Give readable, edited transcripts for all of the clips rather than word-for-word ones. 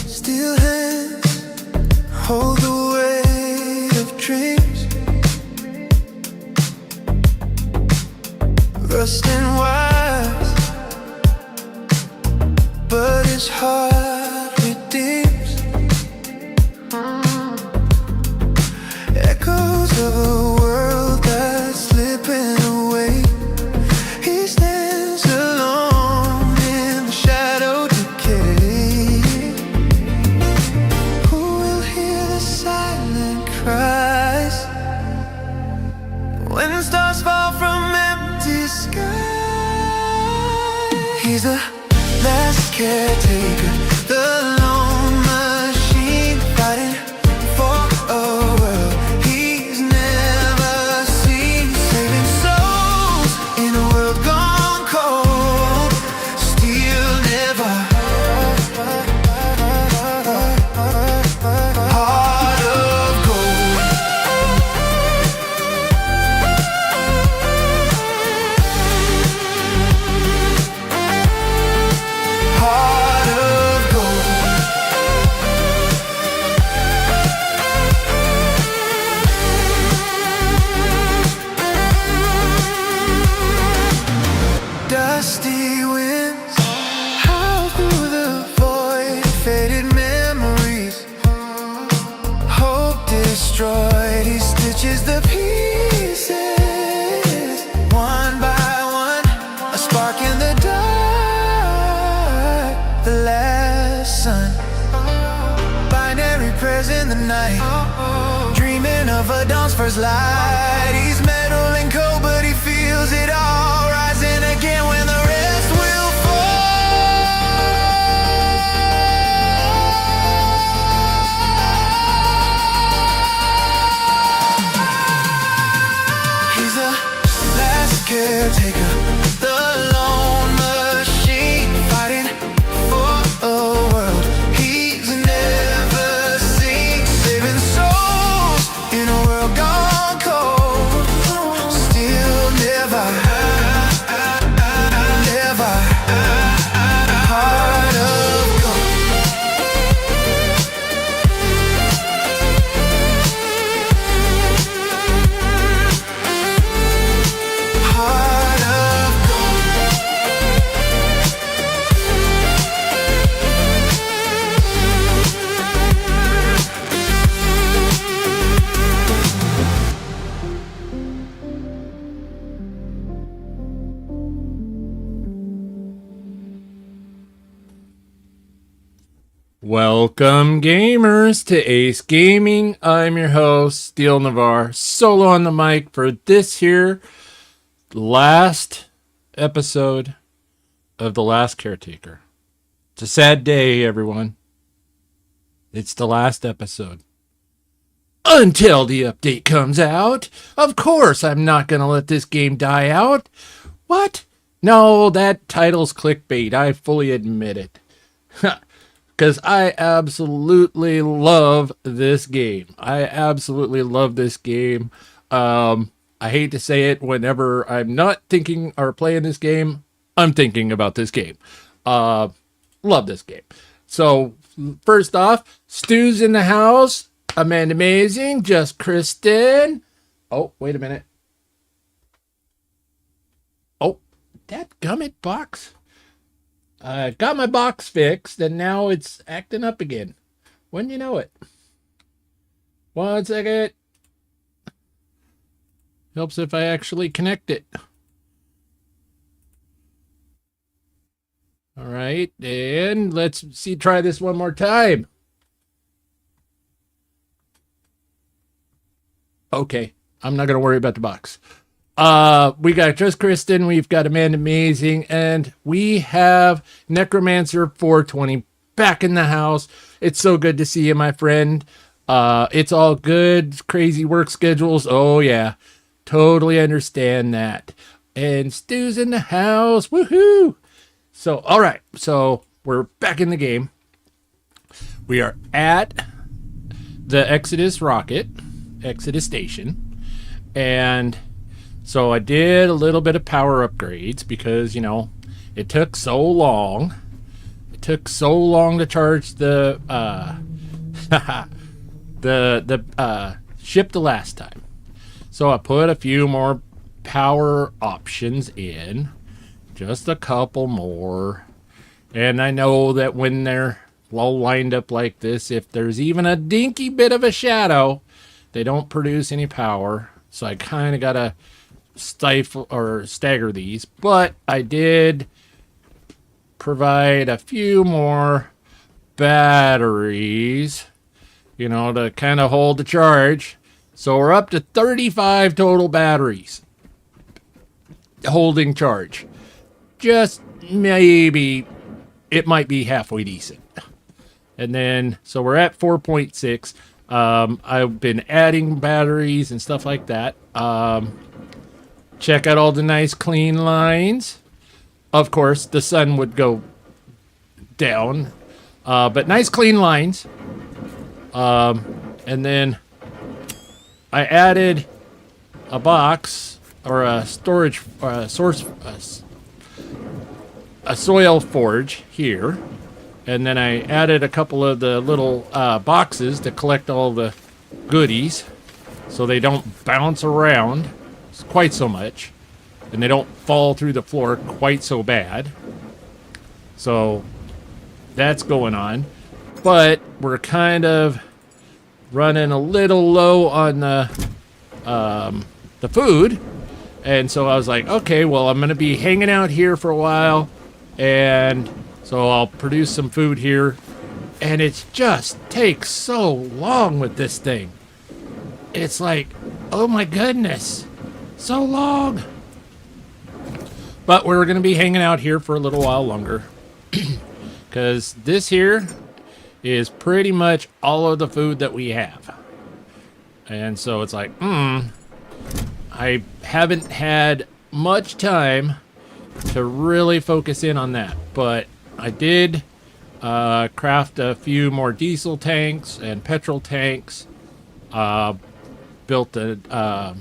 Still hands hold the weight of dreams, rusting wires, but his heart redeems. Echoes of a world that's slipping away. He stands alone in the shadow decay. Who will hear the silent cries when stars fall from empty skies? He's the last caretaker, the lone machine fighting for a world he's never seen, saving souls in a world gone cold. Still never, heart of gold. Heart of gold. Dusty winds howl through the void, faded memories, hope destroyed. He stitches the pieces one by one, a spark in the dark, the last sun. Binary prayers in the night, dreaming of a dawn's first light. He's metal and cold, but he feels it all, rising again when the rest will fall. He's the last caretaker, the lone machine fighting for a world he's never seen, saving souls in a world gone cold. Still never, never, heart of gold. Heart of gold. Welcome, gamers, to Ace Gaming. I'm your host, Steel Nevar, solo on the mic for this here last episode of The Last Caretaker. It's a sad day, everyone. It's the last episode. Until the update comes out. Of course, I'm not going to let this game die out. What? No, that title's clickbait. I fully admit it. Because I absolutely love this game. I hate to say it, whenever I'm not thinking or playing this game, I'm thinking about this game. Love this game. So, first off, Stu's in the house. Amanda Amazing. Just Kristen. Oh, wait a minute. Oh, that gummit box. I got my box fixed, and now it's acting up again. When you know it. 1 second. Helps if I actually connect it. All right, and let's try this one more time. Okay, I'm not going to worry about the box. We got Just Kristen, we've got Amanda Amazing, and we have Necromancer 420 back in the house. It's so good to see you, my friend. It's all good. Crazy work schedules. Oh, yeah. Totally understand that. And Stu's in the house. Woohoo! So, all right. So, we're back in the game. We are at the Exodus rocket, Exodus station. And so I did a little bit of power upgrades because, you know, it took so long. It took so long to charge the the ship the last time. So I put a few more power options in, just a couple more. And I know that when they're all lined up like this, if there's even a dinky bit of a shadow, they don't produce any power. So I kind of got to stifle or stagger these. But I did provide a few more batteries, you know, to kind of hold the charge. So we're up to 35 total batteries holding charge. Just maybe it might be halfway decent. And then, so we're at 4.6. I've been adding batteries and stuff like that. Check out all the nice clean lines. Of course, the sun would go down. But nice clean lines. And then I added a box or a storage source, a soil forge here. And then I added a couple of the little boxes to collect all the goodies so they don't bounce around quite so much and they don't fall through the floor quite so bad. So that's going on. But we're kind of running a little low on the food. And so I was like, okay, well, I'm going to be hanging out here for a while. And so I'll produce some food here. And it just takes so long with this thing. It's like, oh my goodness, so long. But we're going to be hanging out here for a little while longer. Because this here is pretty much all of the food that we have. And so it's like, I haven't had much time to really focus in on that. But I did craft a few more diesel tanks and petrol tanks. Built a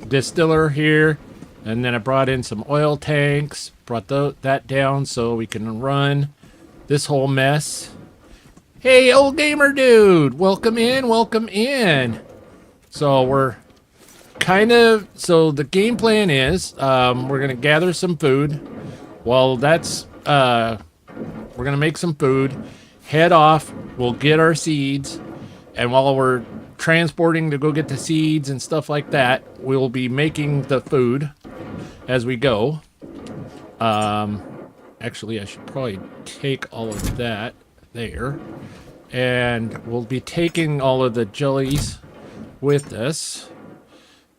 distiller here. And then I brought in some oil tanks. Brought that down so we can run this whole mess. Hey, old gamer dude, welcome in, welcome in. So we're kind of, so the game plan is, we're going to gather some food. While that's, we're going to make some food, head off, we'll get our seeds. And while we're transporting to go get the seeds and stuff like that, we'll be making the food as we go. Actually, I should probably take all of that there. And we'll be taking all of the jellies with us.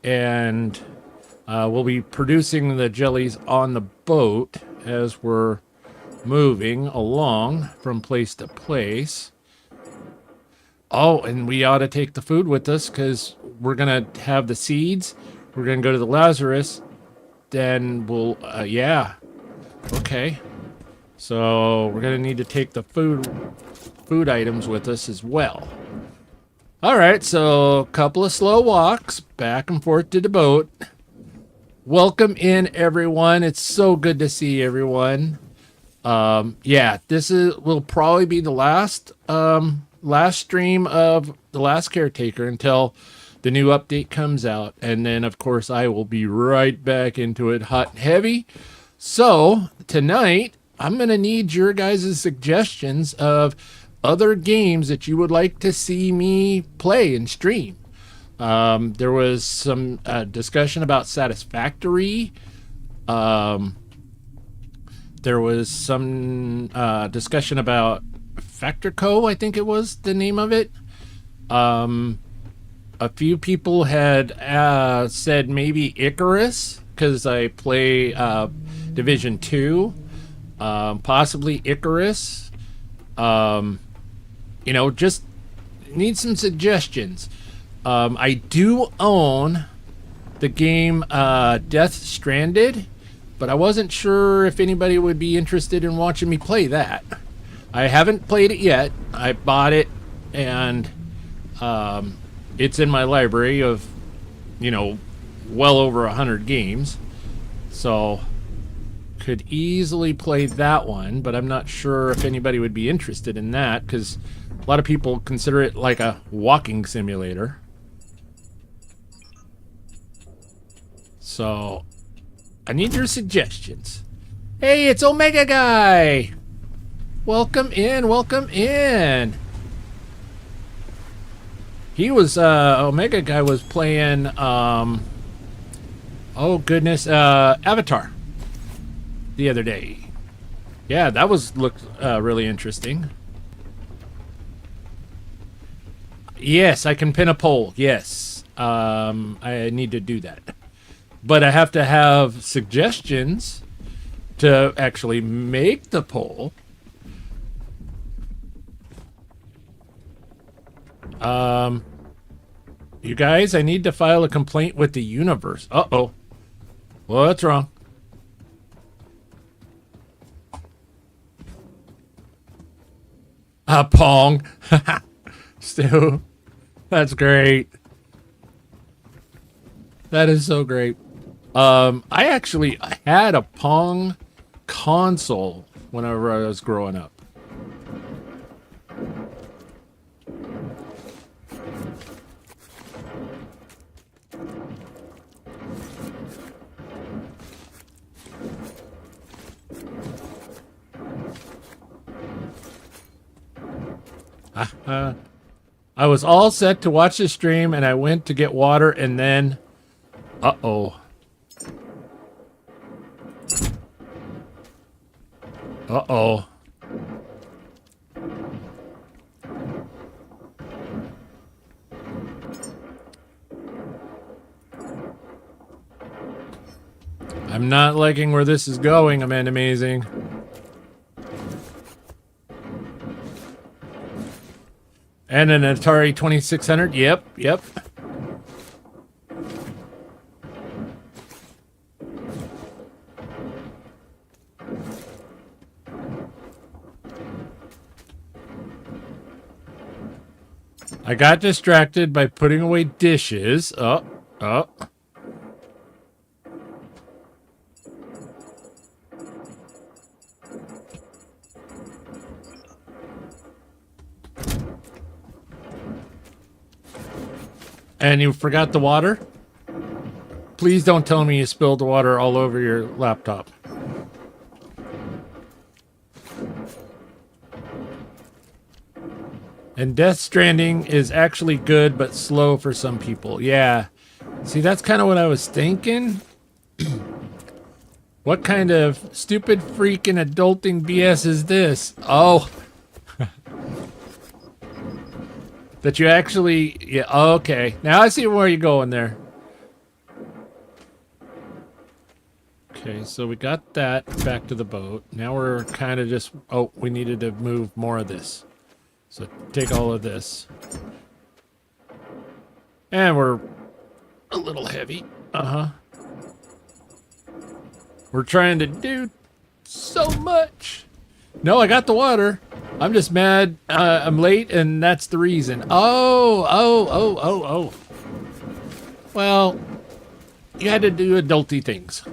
And we'll be producing the jellies on the boat as we're moving along from place to place. Oh, and we ought to take the food with us because we're going to have the seeds. We're going to go to the Lazarus. Then we'll, yeah. Okay. So we're going to need to take the food items with us as well. All right, so a couple of slow walks back and forth to the boat. Welcome in, everyone. It's so good to see everyone. Yeah, this will probably be the last stream of The Last Caretaker until the new update comes out. And then, of course, I will be right back into it hot and heavy. So tonight, I'm going to need your guys' suggestions of other games that you would like to see me play and stream. There was some discussion about Satisfactory. There was some discussion about Factorco, I think it was the name of it. A few people had said maybe Icarus, because I play Division 2. Possibly Icarus. You know, just need some suggestions. I do own the game Death Stranded, but I wasn't sure if anybody would be interested in watching me play that. I haven't played it yet. I bought it, and it's in my library of you know, well over 100 games. So could easily play that one, but I'm not sure if anybody would be interested in that because a lot of people consider it like a walking simulator. So I need your suggestions. Hey, it's Omega Guy! Welcome in, welcome in. He was, Omega Guy was playing, oh goodness, Avatar the other day. Yeah, that looked really interesting. Yes, I can pin a poll. Yes, I need to do that. But I have to have suggestions to actually make the poll. You guys, I need to file a complaint with the universe. Uh-oh. What's wrong? Pong. Stu. That's great. That is so great. I actually had a Pong console whenever I was growing up. I was all set to watch the stream, and I went to get water, and then... Uh-oh. Uh-oh. I'm not liking where this is going, Amanda Amazing. And an Atari 2600. Yep, yep. I got distracted by putting away dishes. Oh, oh. And you forgot the water? Please don't tell me you spilled the water all over your laptop. And Death Stranding is actually good, but slow for some people. Yeah. See, that's kind of what I was thinking. What kind of stupid freaking adulting BS is this? Oh. That you actually... Yeah, okay. Now I see where you're going there. Okay, so we got that back to the boat. Now we're kind of just... Oh, we needed to move more of this. So take all of this. And we're a little heavy. Uh-huh. We're trying to do so much. No, I got the water. I'm just mad I'm late, and that's the reason. Oh. Well, you had to do adulty things.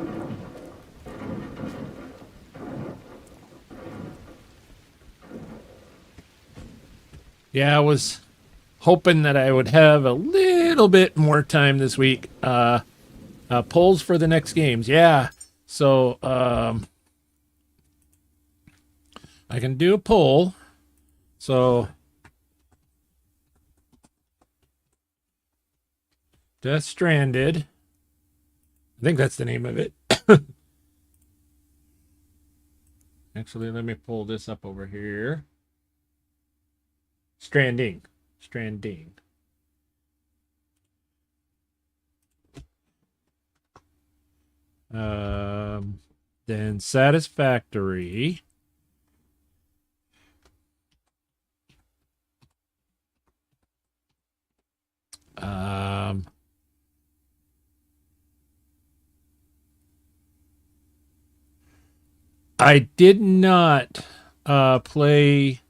Yeah, I was hoping that I would have a little bit more time this week. Polls for the next games. Yeah. So, I can do a poll. So, Death Stranded. I think that's the name of it. Actually, let me pull this up over here. Stranding. Then Satisfactory. I did not play.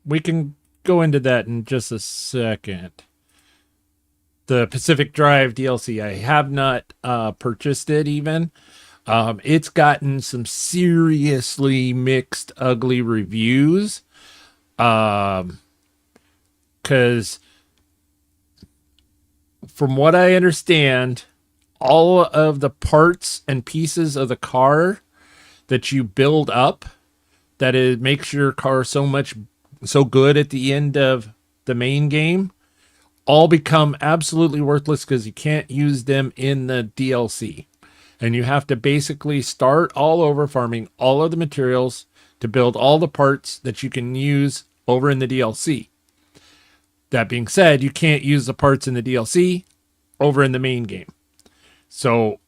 We can go into that in just a second. the Pacific Drive DLC. I have not purchased it even. It's gotten some seriously mixed, ugly reviews. Because from what I understand, all of the parts and pieces of the car that you build up, that it makes your car so good at the end of the main game, all become absolutely worthless because you can't use them in the DLC. And you have to basically start all over farming all of the materials to build all the parts that you can use over in the DLC. That being said, you can't use the parts in the DLC over in the main game. So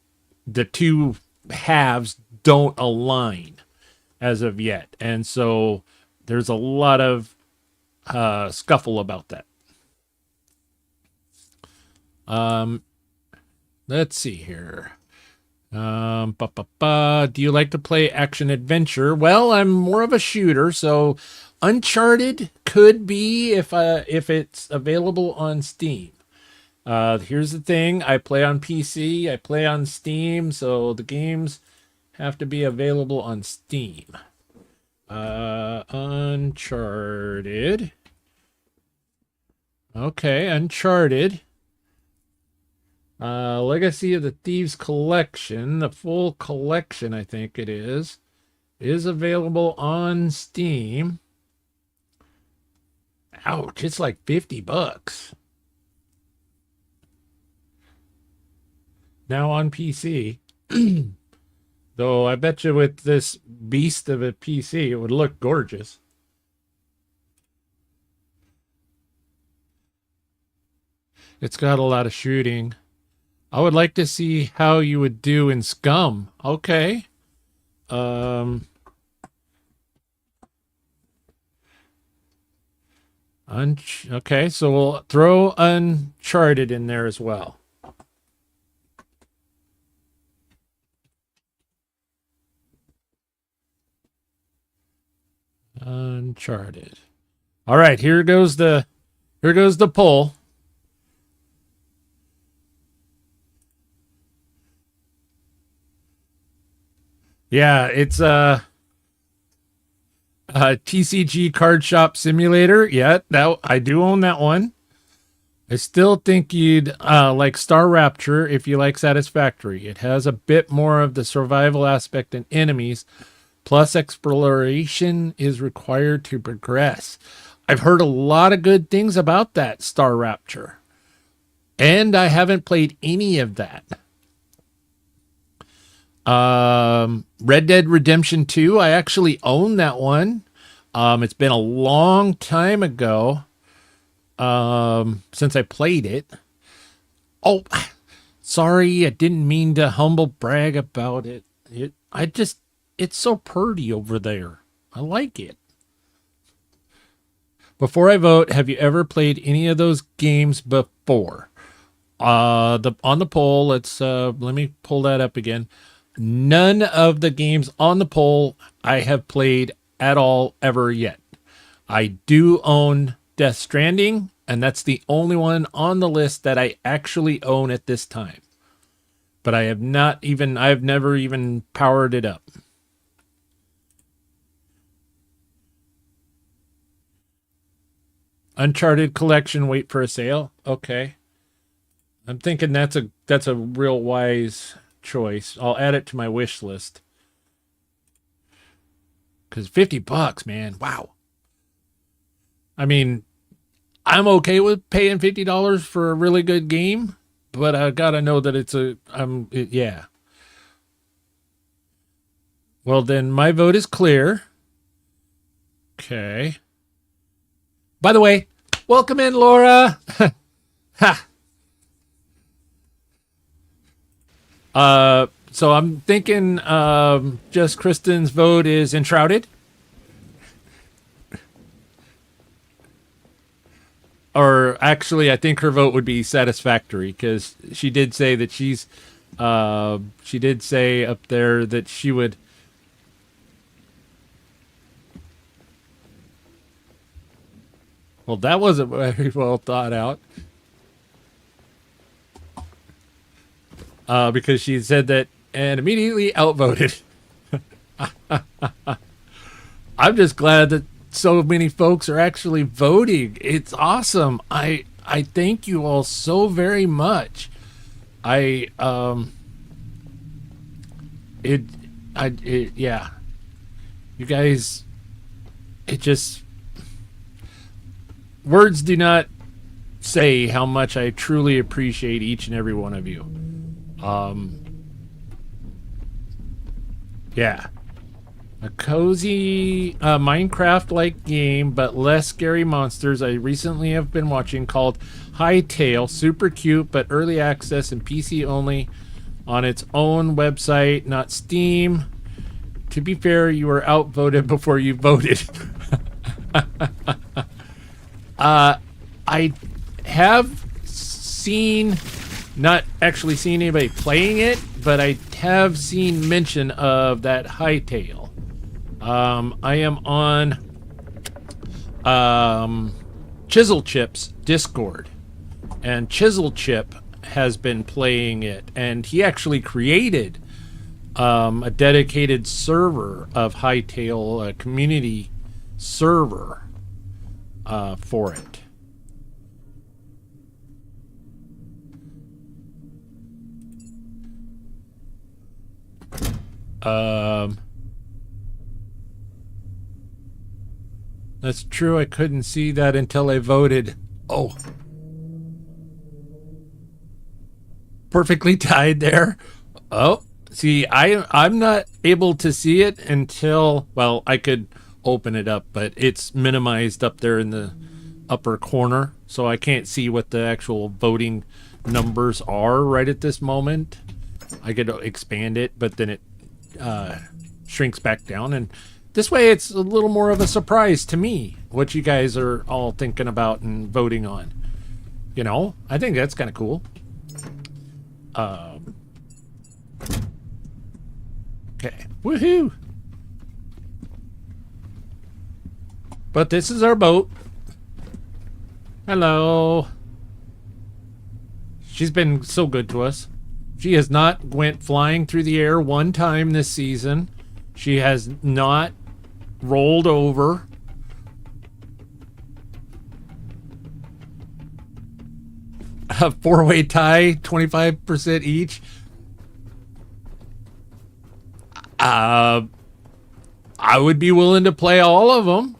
the two halves don't align as of yet. And so there's a lot of scuffle about that. Let's see here. Do you like to play action adventure? Well, I'm more of a shooter, so Uncharted could be if it's available on Steam. Here's the thing: I play on PC, I play on Steam, so the games have to be available on Steam. Uncharted. Okay, Uncharted. Legacy of the Thieves Collection, the full collection, I think it is available on Steam. Ouch, it's like $50 now on PC. Though I bet you with this beast of a PC, it would look gorgeous. It's got a lot of shooting. I would like to see how you would do in Scum. Okay. Okay, so we'll throw Uncharted in there as well. Uncharted. All right, here goes the poll. Yeah, it's TCG Card Shop Simulator. Yeah, that I do own that one. I still think you'd like Star Rapture if you like Satisfactory. It has a bit more of the survival aspect and enemies, plus exploration is required to progress. I've heard a lot of good things about that Star Rapture, and I haven't played any of that. Red Dead Redemption 2, I actually own that one. It's been a long time ago since I played it. Oh, sorry, I didn't mean to humble brag about it. It's so pretty over there. I like it. Before I vote, have you ever played any of those games before? On the poll, let me pull that up again. None of the games on the poll I have played at all ever yet. I do own Death Stranding, and that's the only one on the list that I actually own at this time. But I've never even powered it up. Uncharted Collection, wait for a sale. Okay. I'm thinking that's a real wise choice. I'll add it to my wish list. Because $50, man. Wow. I mean, I'm okay with paying $50 for a really good game, but I gotta know that yeah. Well, then my vote is clear. Okay. By the way, welcome in, Laura. Ha. So I'm thinking just Kristen's vote is Enshrouded. Or actually, I think her vote would be Satisfactory because she did say that she did say up there that she would. Well, that wasn't very well thought out. because she said that and immediately outvoted. I'm just glad that so many folks are actually voting. It's awesome. I thank you all so very much. I yeah. You guys, it just, words do not say how much I truly appreciate each and every one of you. Yeah. A cozy Minecraft-like game, but less scary monsters I recently have been watching called Hightail. Super cute, but early access and PC only on its own website, not Steam. To be fair, you were outvoted before you voted. I have seen, not actually seen anybody playing it, but I have seen mention of that Hightail. I am on Chisel Chip's Discord, and Chisel Chip has been playing it, and he actually created a dedicated server of Hightail, a community server for it. That's true. I couldn't see that until I voted. Oh. Perfectly tied there. Oh, see, I'm not able to see it until, well, I could open it up, but it's minimized up there in the upper corner, so I can't see what the actual voting numbers are right at this moment. I could expand it, but then it shrinks back down, and this way it's a little more of a surprise to me what you guys are all thinking about and voting on. You know, I think that's kind of cool. Okay, woohoo! But this is our boat. Hello. She's been so good to us. She has not went flying through the air one time this season. She has not rolled over. A four-way tie, 25% each. I would be willing to play all of them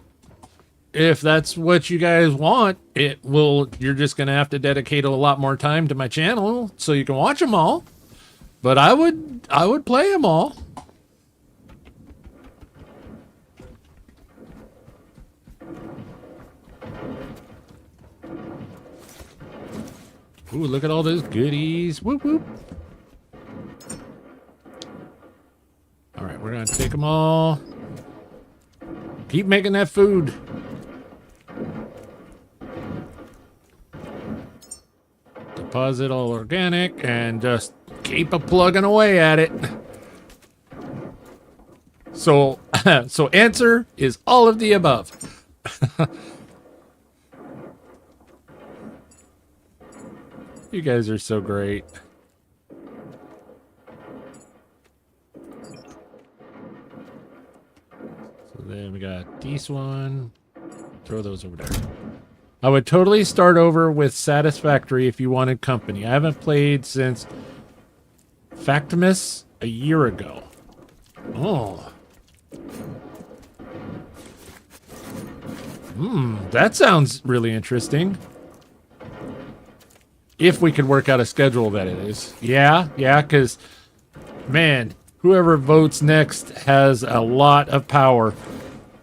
if that's what you guys want. You're just gonna have to dedicate a lot more time to my channel so you can watch them all. But I would play them all. Ooh, look at all those goodies. Whoop, whoop. All right, we're going to take them all. Keep making that food. Deposit all organic and just keep plugging away at it. So, so answer is all of the above. You guys are so great. So then we got this one. Throw those over there. I would totally start over with Satisfactory if you wanted company. I haven't played since Factimus a year ago. Oh. That sounds really interesting. If we could work out a schedule, that it is. Yeah, because, man, whoever votes next has a lot of power.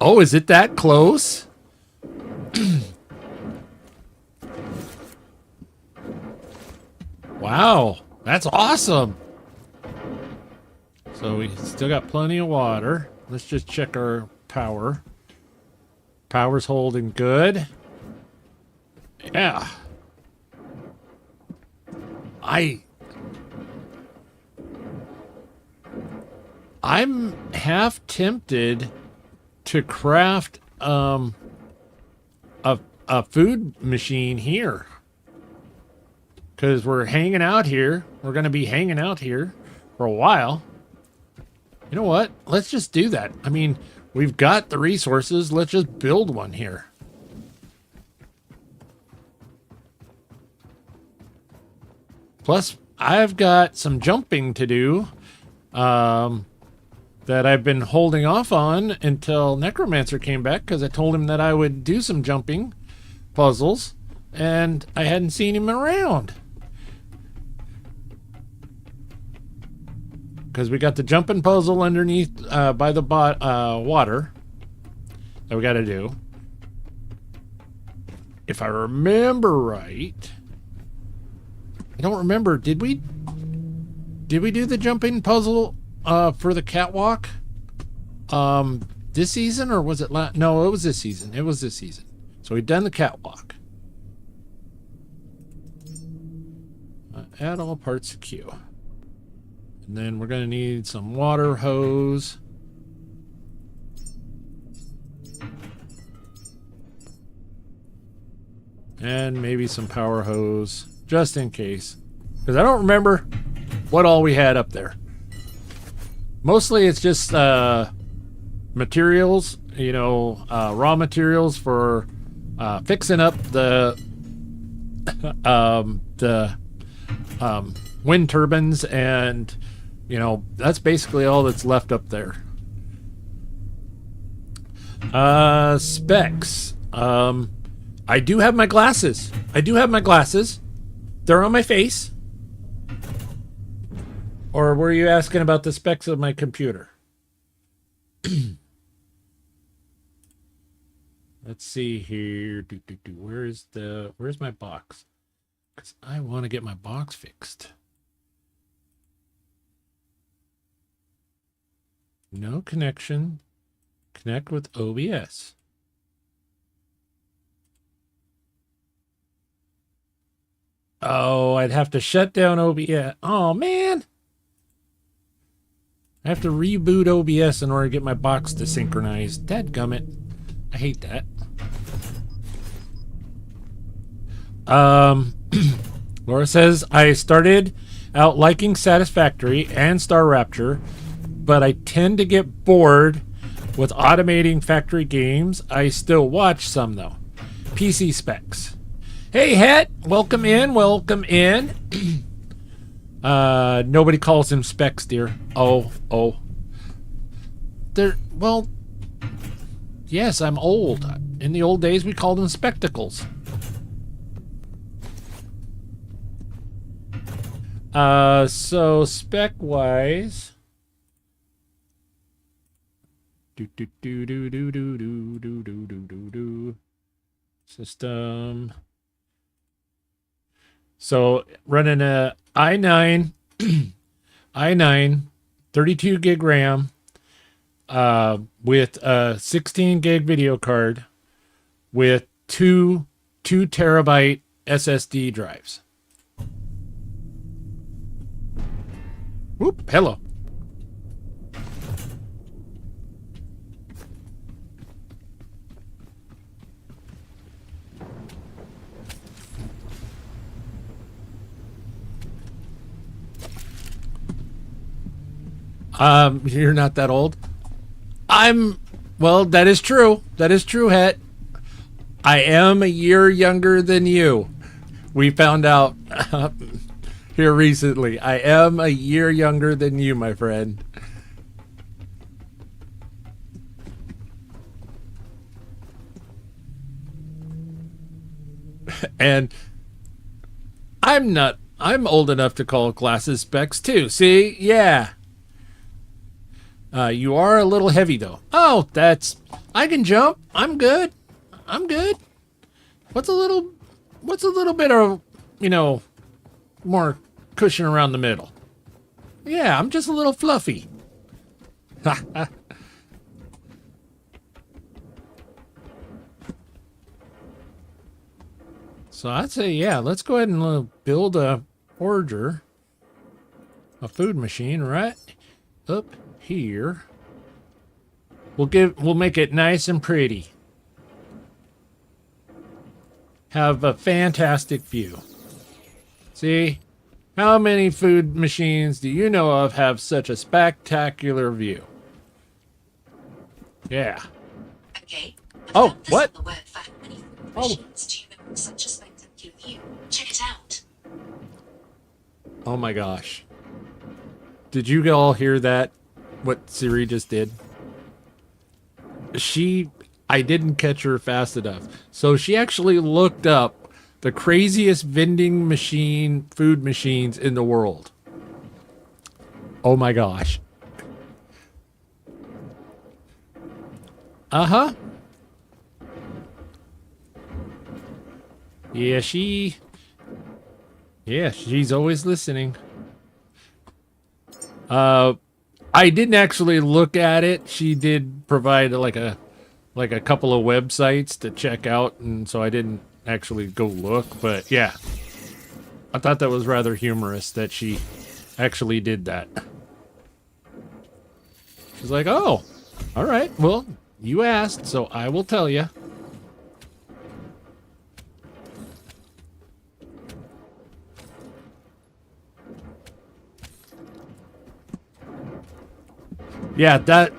Oh, is it that close? Wow, that's awesome. So we still got plenty of water. Let's just check our power. Power's holding good. Yeah. I'm half tempted to craft a food machine here, because we're hanging out here. We're going to be hanging out here for a while. You know what? Let's just do that. I mean, we've got the resources. Let's just build one here. Plus, I've got some jumping to do that I've been holding off on until Necromancer came back, because I told him that I would do some jumping puzzles, and I hadn't seen him around. Because we got the jumping puzzle underneath by the water that we got to do. If I remember right, I don't remember. Did we do the jumping puzzle for the catwalk this season, or was it last? No, it was this season. It was this season. So we've done the catwalk. Add all parts to queue. And then we're going to need some water hose. And maybe some power hose, just in case. Because I don't remember what all we had up there. Mostly it's just materials, you know, raw materials for fixing up the wind turbines, and you know, that's basically all that's left up there. Specs. I do have my glasses. They're on my face. Or were you asking about the specs of my computer? Let's see here. Where's my box? Because I want to get my box fixed. No connection. Connect with OBS. Oh, I'd have to shut down OBS. Oh, man. I have to reboot OBS in order to get my box to synchronize. Dadgummit. I hate that. Laura says, I started out liking Satisfactory and Star Rapture, but I tend to get bored with automating factory games. I still watch some, though. PC specs. Hey, Het. Welcome in. Welcome in. Nobody calls him specs, dear. Oh. Well, yes, I'm old. In the old days, we called them spectacles. So spec-wise... System... So running a i9, 32 gig RAM, with a 16 gig video card, with two terabyte SSD drives. Whoop! Hello. You're not that old. Well, that is true. That is true, Het. I am a year younger than you. We found out here recently. I am a year younger than you, my friend. And I'm old enough to call glasses specs too. See? Yeah. You are a little heavy, though. Oh, I can jump. I'm good. What's a little bit of, more cushion around the middle? Yeah, I'm just a little fluffy. So I'd say, yeah, let's go ahead and build a forager, a food machine right up here. We'll make it nice and pretty. Have a fantastic view. See? How many food machines do you know of have such a spectacular view? Yeah. Okay. Oh, what? On the web for how many food Oh. machines do you know with such a spectacular view? Check it out. Oh my gosh. Did you all hear that? What Siri just did? I didn't catch her fast enough. So she actually looked up the craziest vending machine, food machines in the world. Oh my gosh. Uh-huh. Yeah, she's always listening. I didn't actually look at it. She did provide like a couple of websites to check out, and so I didn't actually go look, but yeah. I thought that was rather humorous that she actually did that. She's like, "Oh, all right. Well, you asked, so I will tell you." Yeah, that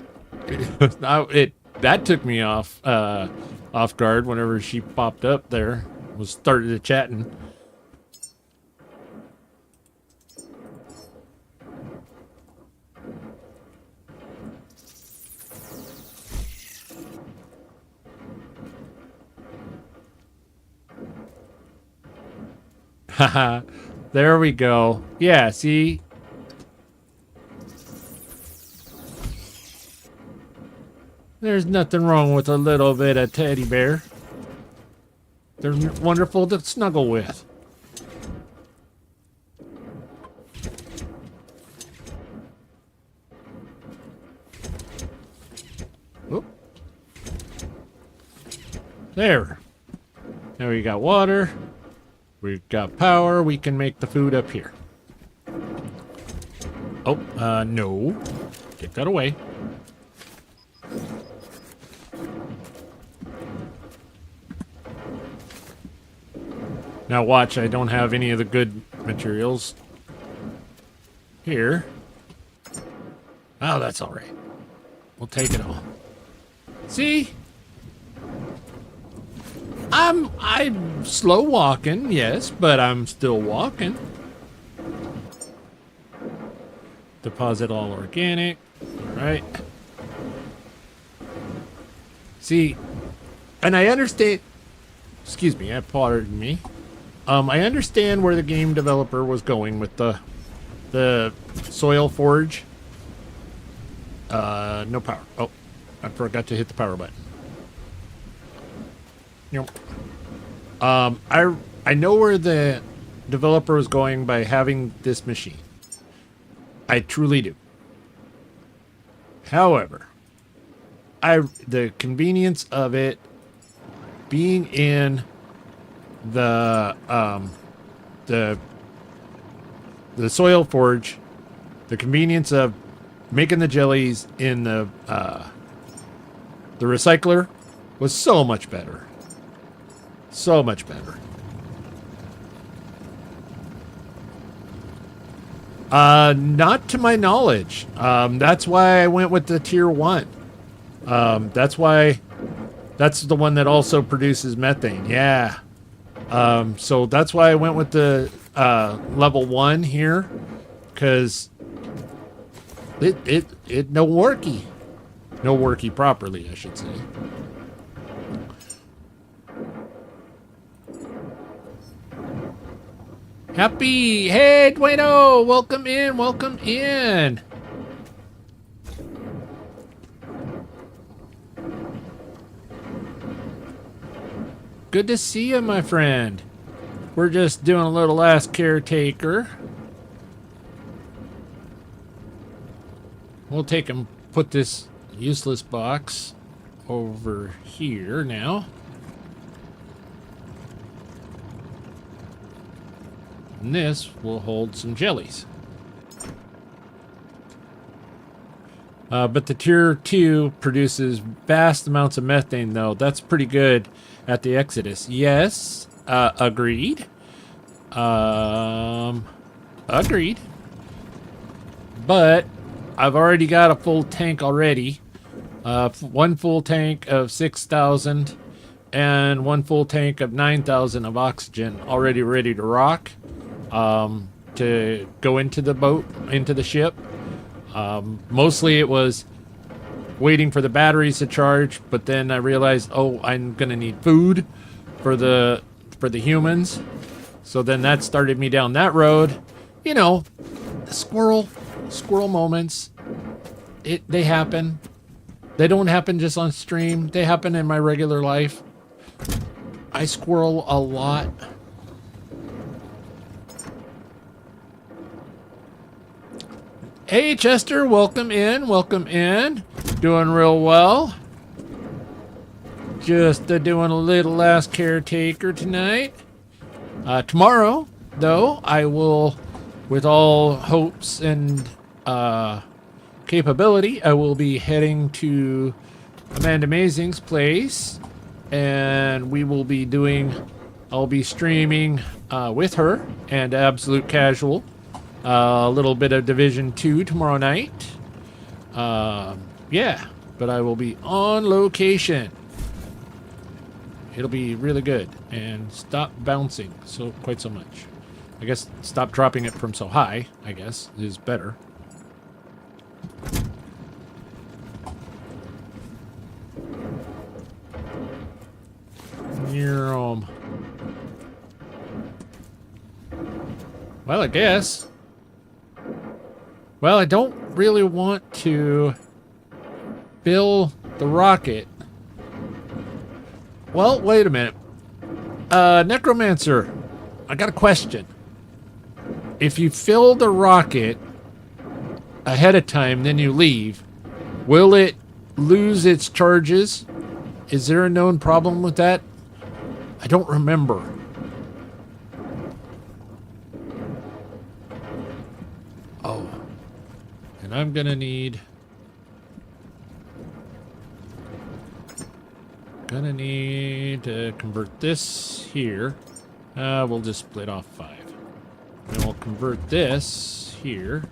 took me off guard whenever she popped up there. Was started chatting. Haha. There we go. Yeah, see? There's nothing wrong with a little bit of teddy bear. They're wonderful to snuggle with. Oop. There. Now we got water. We've got power. We can make the food up here. Oh, no. Get that away. Now watch, I don't have any of the good materials here. Oh, that's all right. We'll take it all. See? I'm slow walking, yes, but I'm still walking. Deposit all organic. All right. See, and I understand. Excuse me, pardon me. I understand where the game developer was going with the soil forge. No power. Oh, I forgot to hit the power button. Nope. I know where the developer was going by having this machine. I truly do. However, the convenience of it being in the soil forge, the convenience of making the jellies in the recycler was so much better. So much better. Not to my knowledge. That's why I went with the tier 1. That's the one that also produces methane. Yeah. So that's why I went with the level 1 here, because it no worky properly, I should say. Happy, hey, Dueno, welcome in, welcome in. Good to see you, my friend. We're just doing a little last caretaker. We'll take and put this useless box over here now. And this will hold some jellies. But the tier 2 produces vast amounts of methane, though. That's pretty good at the Exodus. Yes, agreed. Agreed. But I've already got a full tank already. One full tank of 6,000 and one full tank of 9,000 of oxygen already ready to rock. To go into the boat, into the ship. Mostly it was waiting for the batteries to charge, but then I realized, oh, I'm gonna need food for the humans. So then that started me down that road. You know, squirrel moments. They happen. They don't happen just on stream. They happen in my regular life. I squirrel a lot. Hey, Chester, welcome in, welcome in. Doing real well. Just doing a little last caretaker tonight. Tomorrow, though, I will, with all hopes and capability, I will be heading to Amanda Mazing's place, and we will be I'll be streaming with her and Absolute Casual. A little bit of Division 2 tomorrow night. Yeah, but I will be on location. It'll be really good. And stop bouncing quite so much. I guess stop dropping it from so high, I guess, is better. Well, I guess. Well, I don't really want to build the rocket. Well, wait a minute. Necromancer, I got a question. If you fill the rocket ahead of time, then you leave, will it lose its charges? Is there a known problem with that? I don't remember. Oh. And I'm gonna need to convert this here. We'll just split off 5. Then we'll convert this here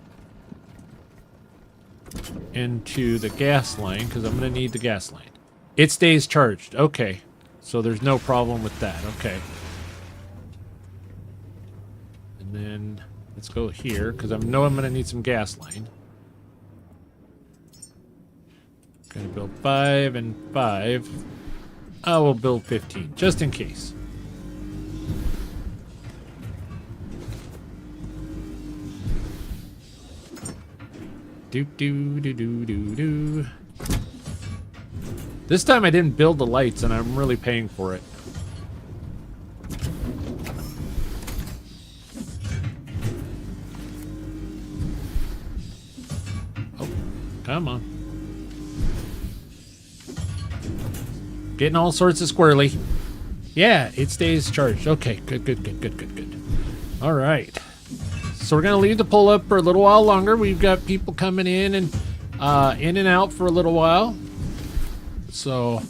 into the gas line, because I'm gonna need the gas line. It stays charged. Okay. So there's no problem with that. Okay. And then let's go here, because I know I'm gonna need some gas line. Gonna build 5 and 5. I will build 15, just in case. Do. This time I didn't build the lights, and I'm really paying for it. Oh, come on. Getting all sorts of squirrely. Yeah, it stays charged. Okay, good. All right. So we're going to leave the pull up for a little while longer. We've got people coming in and out for a little while. So,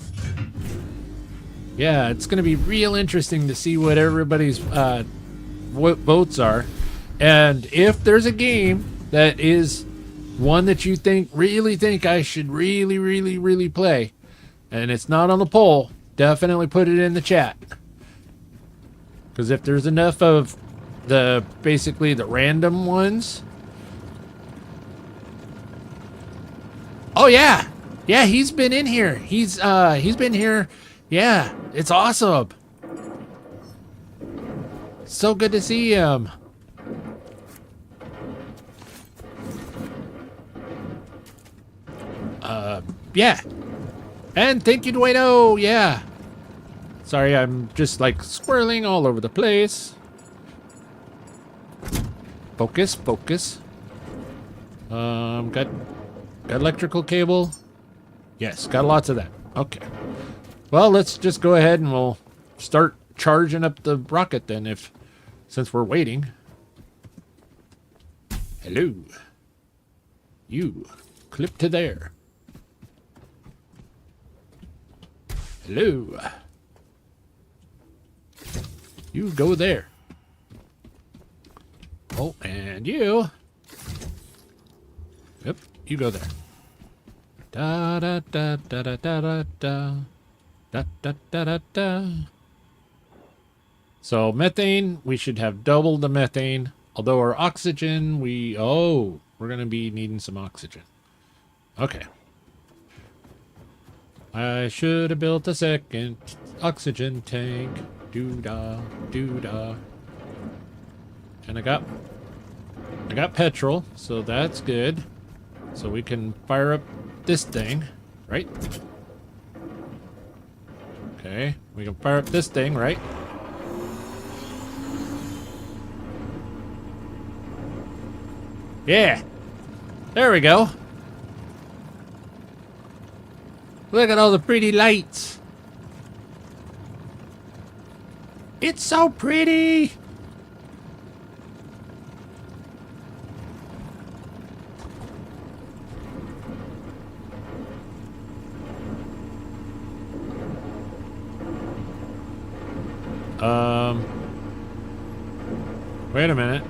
yeah, it's going to be real interesting to see what everybody's votes are. And if there's a game that is one that you really think I should really play, and it's not on the poll, definitely put it in the chat. Because if there's enough of basically the random ones. Oh yeah. Yeah, he's been in here. He's been here. Yeah, it's awesome. So good to see him. Yeah. And thank you, Dueto. Yeah. Sorry, I'm just like squirreling all over the place. Focus. Got electrical cable. Yes, got lots of that. Okay. Well, let's just go ahead and we'll start charging up the rocket then, since we're waiting. Hello. You. Clip to there. Hello. You go there. Oh, and you. Yep, you go there. Da da da da da da da da da da da da da. So methane, we should have double the methane. Although our oxygen, we're gonna be needing some oxygen. Okay. I should have built a second oxygen tank. Doo-da, doo-da. And I got petrol, so that's good. So we can fire up this thing, right? Okay, we can fire up this thing, right? Yeah, there we go. Look at all the pretty lights. It's so pretty. Wait a minute.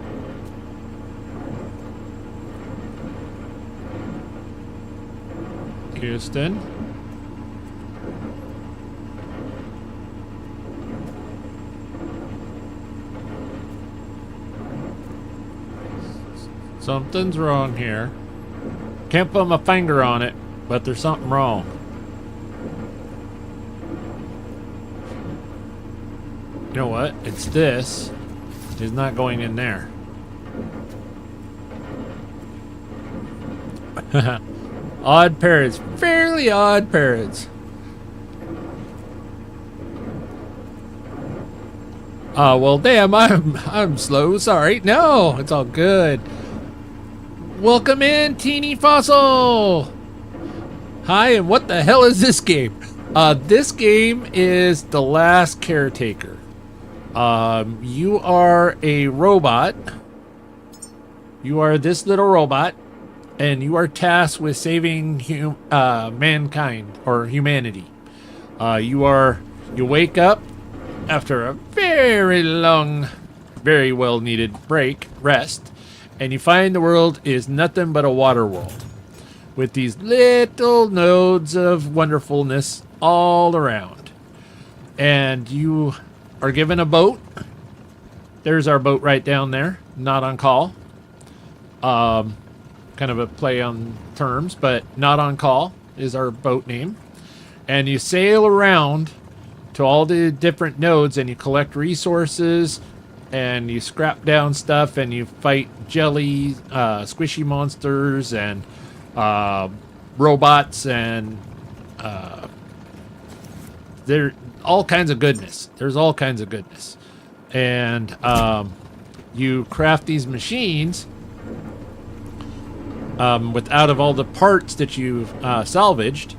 Houston. Something's wrong here. Can't put my finger on it, but there's something wrong. You know what? It's this. It's not going in there. Odd parrots. Fairly odd parrots. Oh, well, damn, I'm slow. Sorry. No, it's all good. Welcome in, Teeny Fossil. Hi, and what the hell is this game? This game is The Last Caretaker. You are a robot. You are this little robot, and you are tasked with saving mankind or humanity. You wake up after a very long, very well needed rest, and you find the world is nothing but a water world with these little nodes of wonderfulness all around. And you are given a boat. There's our boat right down there, not on call. Kind of a play on terms, but not on call is our boat name. And you sail around to all the different nodes and you collect resources and you scrap down stuff and you fight jelly, squishy monsters and robots and there all kinds of goodness. There's all kinds of goodness. And you craft these machines out of all the parts that you've salvaged.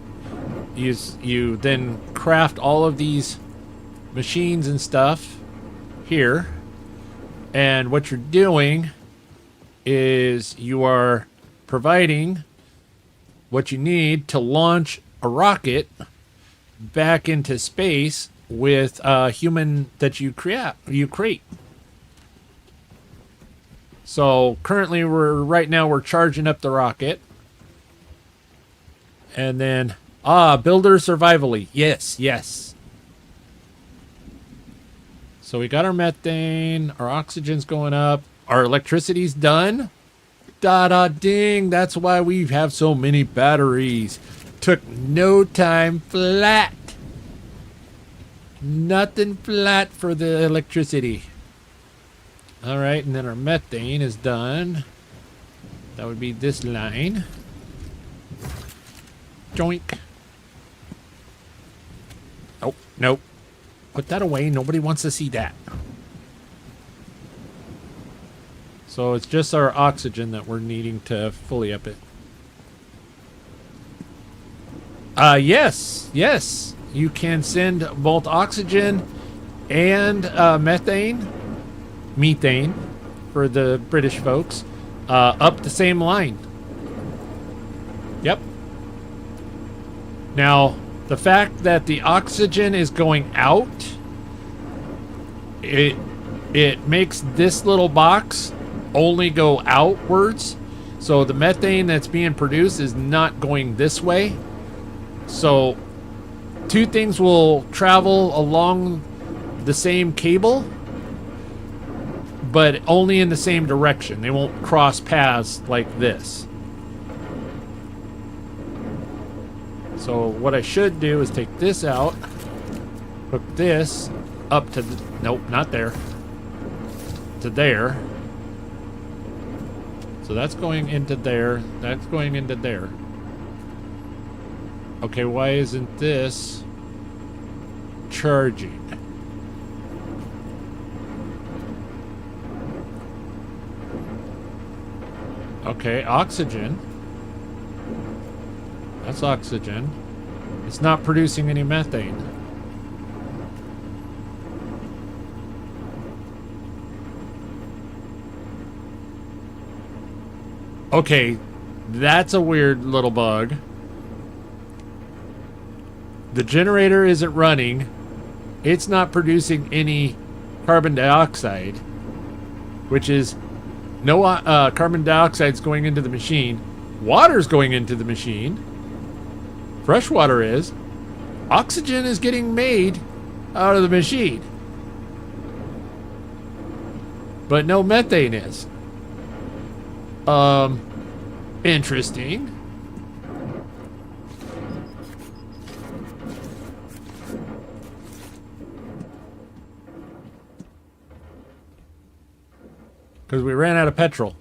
You then craft all of these machines and stuff here. And what you're doing is you are providing what you need to launch a rocket back into space with a human that you create. So currently right now we're charging up the rocket. And then builder survivally. Yes. So we got our methane, our oxygen's going up, our electricity's done. Ding, that's why we have so many batteries. Took no time flat. Nothing flat for the electricity. All right, and then our methane is done. That would be this line. Joink. Oh, nope. Put that away. Nobody wants to see that. So it's just our oxygen that we're needing to fully up it. Yes. You can send both oxygen and methane for the British folks, up the same line. Yep. Now, the fact that the oxygen is going out, it makes this little box only go outwards. So the methane that's being produced is not going this way. So two things will travel along the same cable, but only in the same direction. They won't cross paths like this. So what I should do is take this out, hook this up to the, nope, not there, to there. So that's going into there, that's going into there. Okay, why isn't this charging? Okay, oxygen. That's oxygen. It's not producing any methane. Okay, that's a weird little bug. The generator isn't running. It's not producing any carbon dioxide, which is no carbon dioxide is going into the machine. Water's going into the machine. Fresh water is. Oxygen is getting made out of the machine. But no methane is. Interesting. Because we ran out of petrol.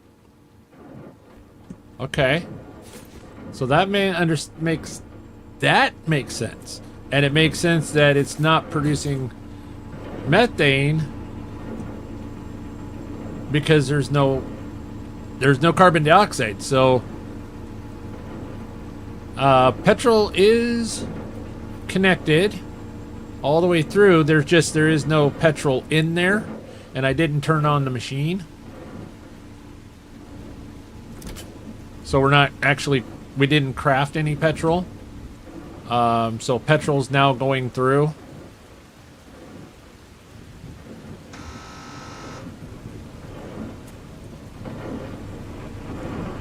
Okay. So that makes sense. And it makes sense that it's not producing methane because there's no carbon dioxide. So petrol is connected all the way through. There is no petrol in there, and I didn't turn on the machine. So we didn't craft any petrol. So petrol's now going through.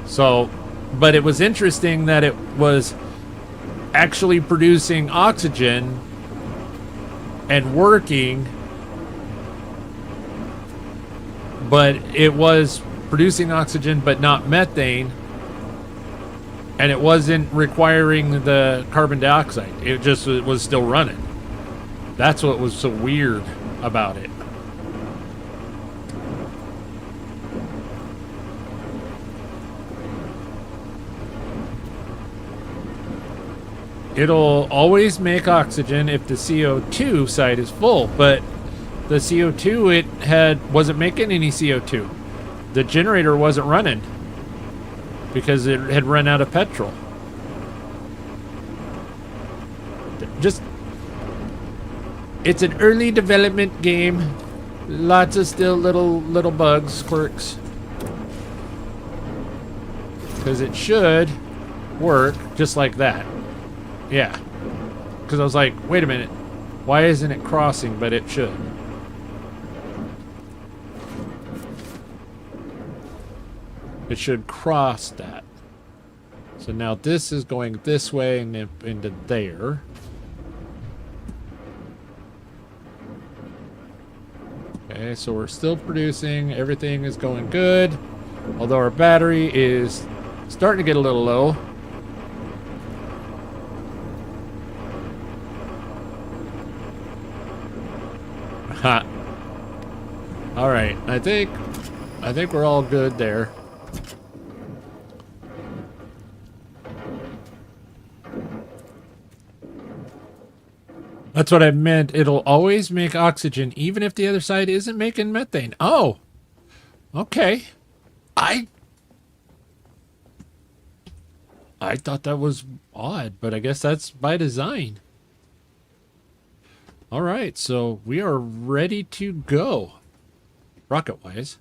So, but it was interesting that it was actually producing oxygen and working, but it was producing oxygen but not methane. And it wasn't requiring the carbon dioxide. It just was still running. That's what was so weird about it. It'll always make oxygen if the CO2 side is full, but the CO2 wasn't making any CO2. The generator wasn't running because it had run out of petrol. It's an early development game. Lots of still little bugs, quirks. Because it should work just like that. Yeah. Because I was like, wait a minute. Why isn't it crossing? But it should. It should cross that. So now this is going this way and into there. Okay, so we're still producing. Everything is going good. Although our battery is starting to get a little low. Ha. All right, I think we're all good there. That's what I meant. It'll always make oxygen, even if the other side isn't making methane. Oh, okay. I thought that was odd, but I guess that's by design. All right, so we are ready to go. Rocket-wise.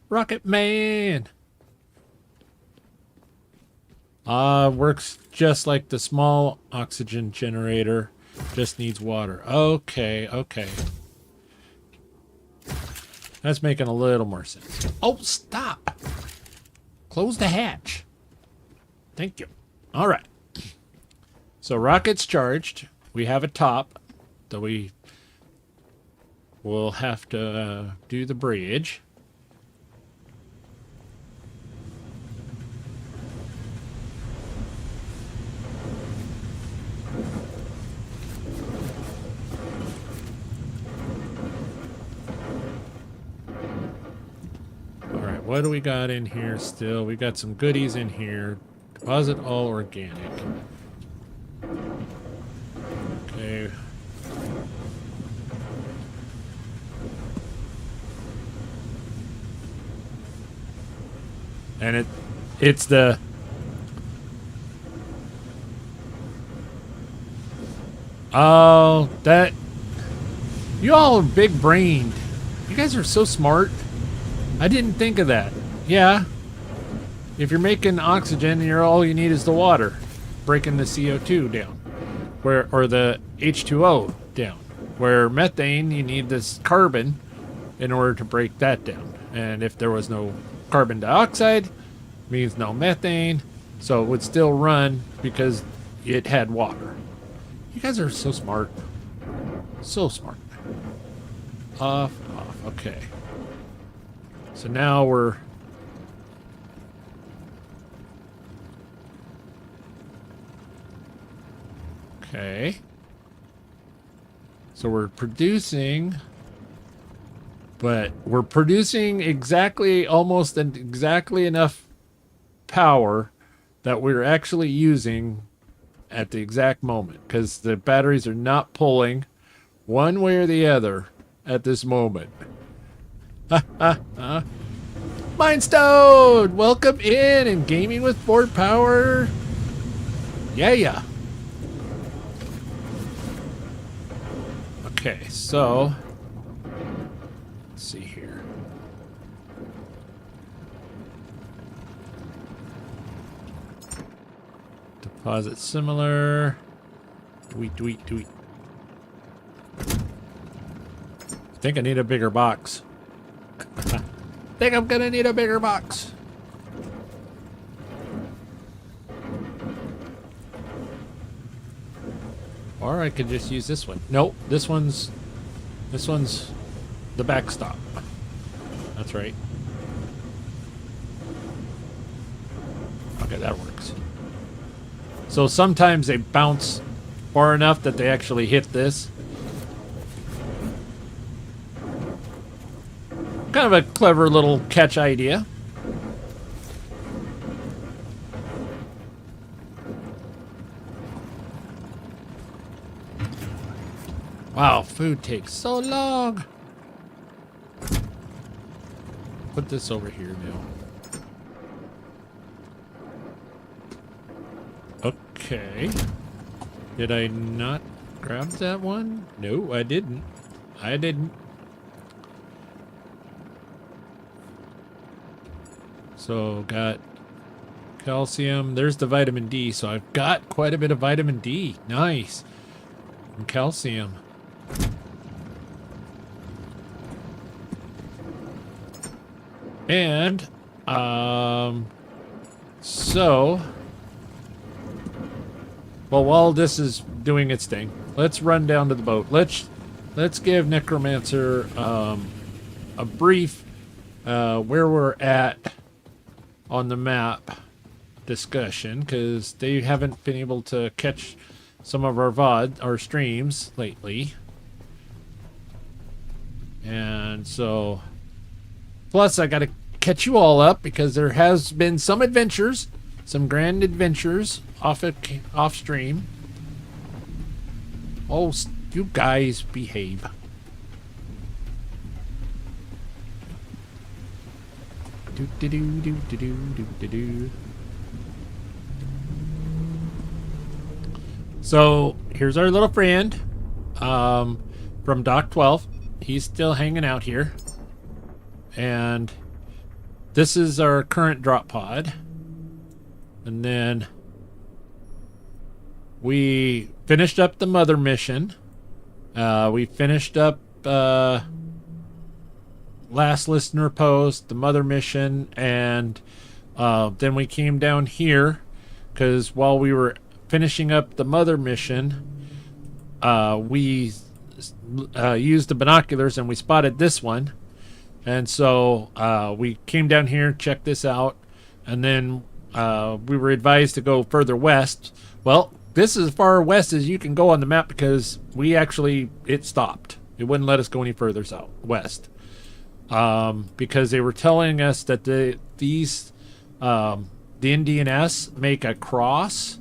Rocket Man! Works just like the small oxygen generator. Just needs water. Okay, okay. That's making a little more sense. Oh, stop. Close the hatch. Thank you. All right. So rocket's charged. We have a top that we will have to do the bridge. All right, what do we got in here still? We got some goodies in here. Deposit all organic. Okay. And it's the oh, that you all are big brained. You guys are so smart. I didn't think of that. Yeah. If you're making oxygen, all you need is the water, breaking the CO2 down, or the H2O down. Where methane, you need this carbon in order to break that down. And if there was no carbon dioxide, means no methane, so it would still run because it had water. You guys are so smart. So smart. Off. Okay. So now we're... Okay. So we're producing... But we're producing almost exactly enough power that we're actually using at the exact moment. Because the batteries are not pulling one way or the other at this moment. Mindstone! Welcome in and gaming with Ford Power. Yeah. Okay, so... Let's see here. Deposit similar. Tweet. I think I need a bigger box. Think I'm gonna need a bigger box. Or I could just use this one. Nope, this one's the backstop. That's right. Okay, that works. So sometimes they bounce far enough that they actually hit this. Kind of a clever little catch idea. Wow, food takes so long. Put this over here now. Okay. Did I not grab that one? No, I didn't. So, got calcium. There's the vitamin D. So, I've got quite a bit of vitamin D. Nice. And calcium. And, so... Well, while this is doing its thing, let's run down to the boat. Let's give Necromancer a brief where we're at on the map discussion, because they haven't been able to catch some of our streams lately. And so, plus I got to catch you all up because there has been some adventures, some grand adventures off stream. Oh, you guys behave. So here's our little friend from Dock 12. He's still hanging out here, and this is our current drop pod. And then we finished up the mother mission. We finished up last listener post, the mother mission, and then we came down here because while we were finishing up the mother mission, we used the binoculars and we spotted this one. And so we came down here, checked this out, and then we were advised to go further west. Well, this is as far west as you can go on the map because it stopped. It wouldn't let us go any further west. Because they were telling us that the Indian S make a cross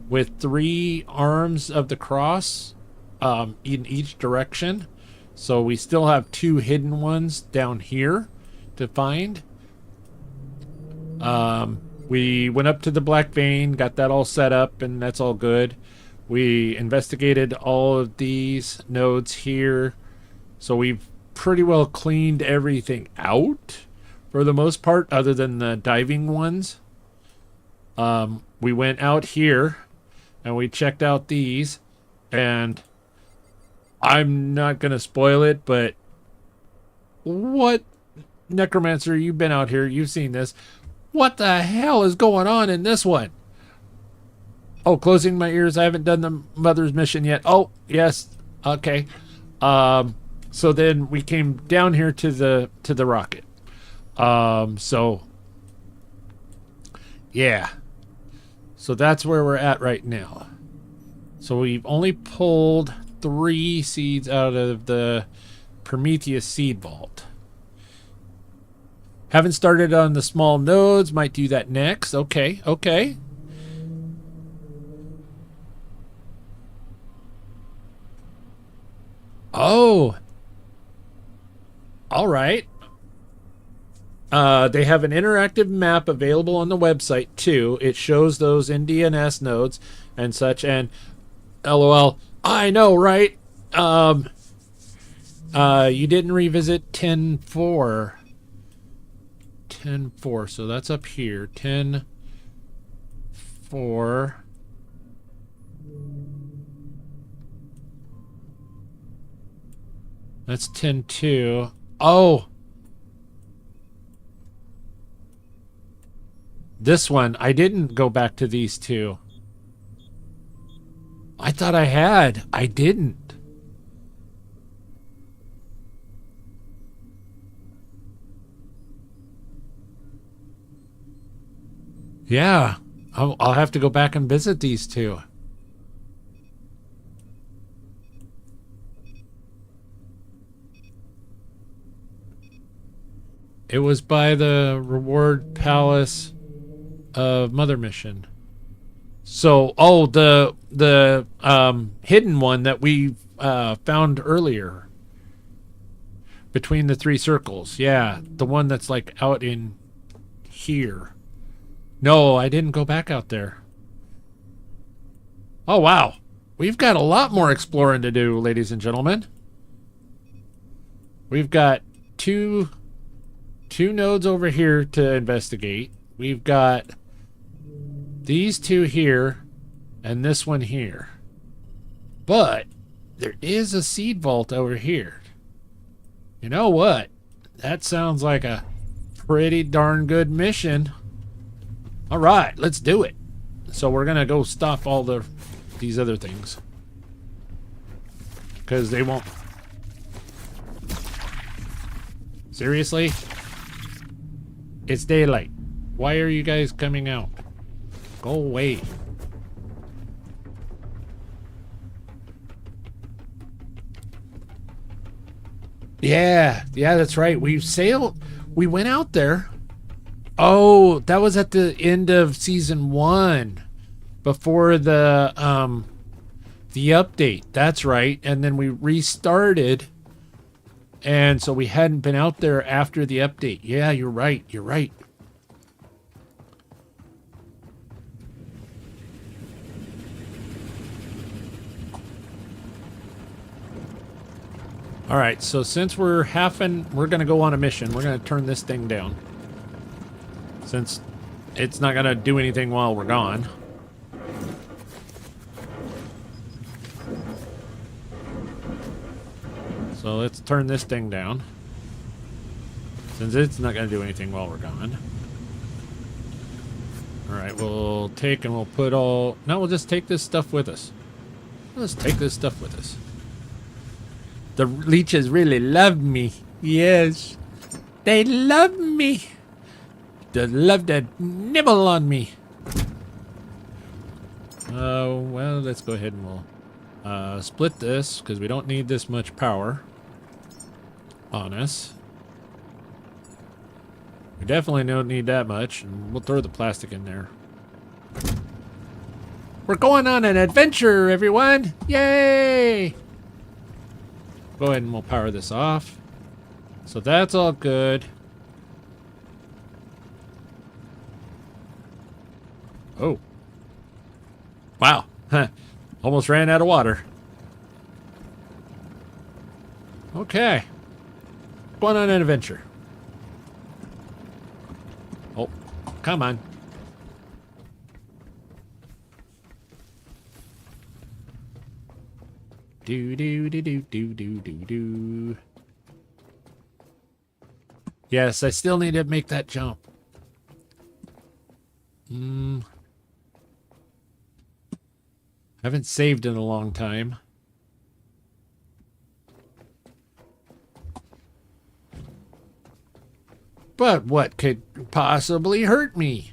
with 3 arms of the cross in each direction. So we still have 2 hidden ones down here to find. We went up to the Black Vein, got that all set up, and that's all good. We investigated all of these nodes here. So we've pretty well cleaned everything out for the most part, other than the diving ones. We went out here and we checked out these, and I'm not going to spoil it, but what, Necromancer, you've been out here, you've seen this. What the hell is going on in this one? Oh, closing my ears. I haven't done the mother's mission yet. Oh, yes. Okay. So then we came down here to the rocket. So yeah. So that's where we're at right now. So we've only pulled 3 seeds out of the Prometheus seed vault. Haven't started on the small nodes. Might do that next. Okay, okay. Oh. All right. They have an interactive map available on the website too. It shows those NDNS nodes and such. And LOL, I know, right? You didn't revisit 10.4. 10.4, so that's up here. 10.4. That's 10.2. Oh! This one, I didn't go back to these 2. I thought I had. I didn't. Yeah, I'll have to go back and visit these 2. It was by the Reward Palace of Mother Mission. So, oh, the hidden one that we found earlier between the 3 circles. Yeah, the one that's like out in here. No, I didn't go back out there. Oh, wow. We've got a lot more exploring to do, ladies and gentlemen. We've got two nodes over here to investigate. We've got these 2 here and this one here. But there is a seed vault over here. You know what? That sounds like a pretty darn good mission. All right, let's do it. So we're gonna go stop all these other things because they won't. Seriously? It's daylight. Why are you guys coming out? Go away. Yeah, that's right. We went out there. Oh, that was at the end of season 1, before the update. That's right. And then we restarted, and so we hadn't been out there after the update. Yeah, you're right. You're right. All right. So since we're we're gonna go on a mission. We're gonna turn this thing down, since it's not gonna do anything while we're gone. So let's turn this thing down. Since it's not going to do anything while we're gone. Alright, we'll take and we'll put all... No, we'll just take this stuff with us. Let's take this stuff with us. The leeches really love me. Yes. They love me. They love to nibble on me. Well, let's go ahead and we'll split this because we don't need this much power on us. We definitely don't need that much, and we'll throw the plastic in there. We're going on an adventure, everyone! Yay! Go ahead and we'll power this off. So that's all good. Oh. Wow. Huh. Almost ran out of water. Okay. Going on an adventure. Oh, come on. Do do do do do do do do. Yes, I still need to make that jump. Haven't saved in a long time. But what could possibly hurt me?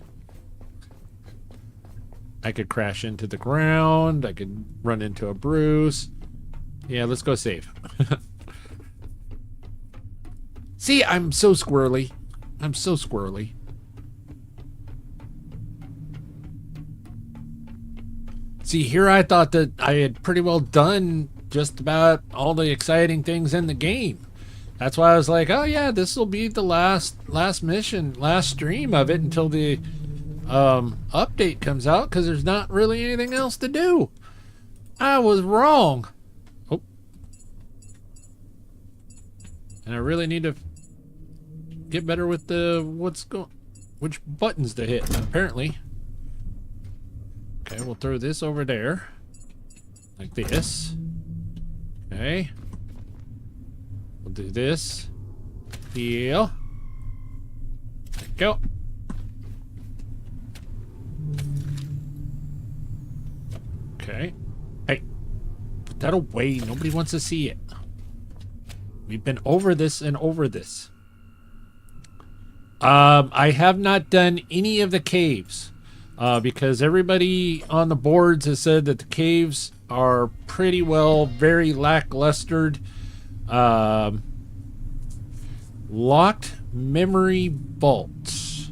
I could crash into the ground. I could run into a Bruce. Yeah, let's go save. See, I'm so squirrely. I'm so squirrely. See, here I thought that I had pretty well done just about all the exciting things in the game. That's why I was like, oh yeah, this will be the last mission, last stream of it until the update comes out, because there's not really anything else to do. I was wrong. Oh. And I really need to get better with the which buttons to hit, apparently. Okay, we'll throw this over there. Like this. Okay. We'll do this. Here. There we go. Okay. Hey. Put that away. Nobody wants to see it. We've been over this and over this. I have not done any of the caves. Because everybody on the boards has said that the caves are pretty well very lacklustered. Locked memory vaults.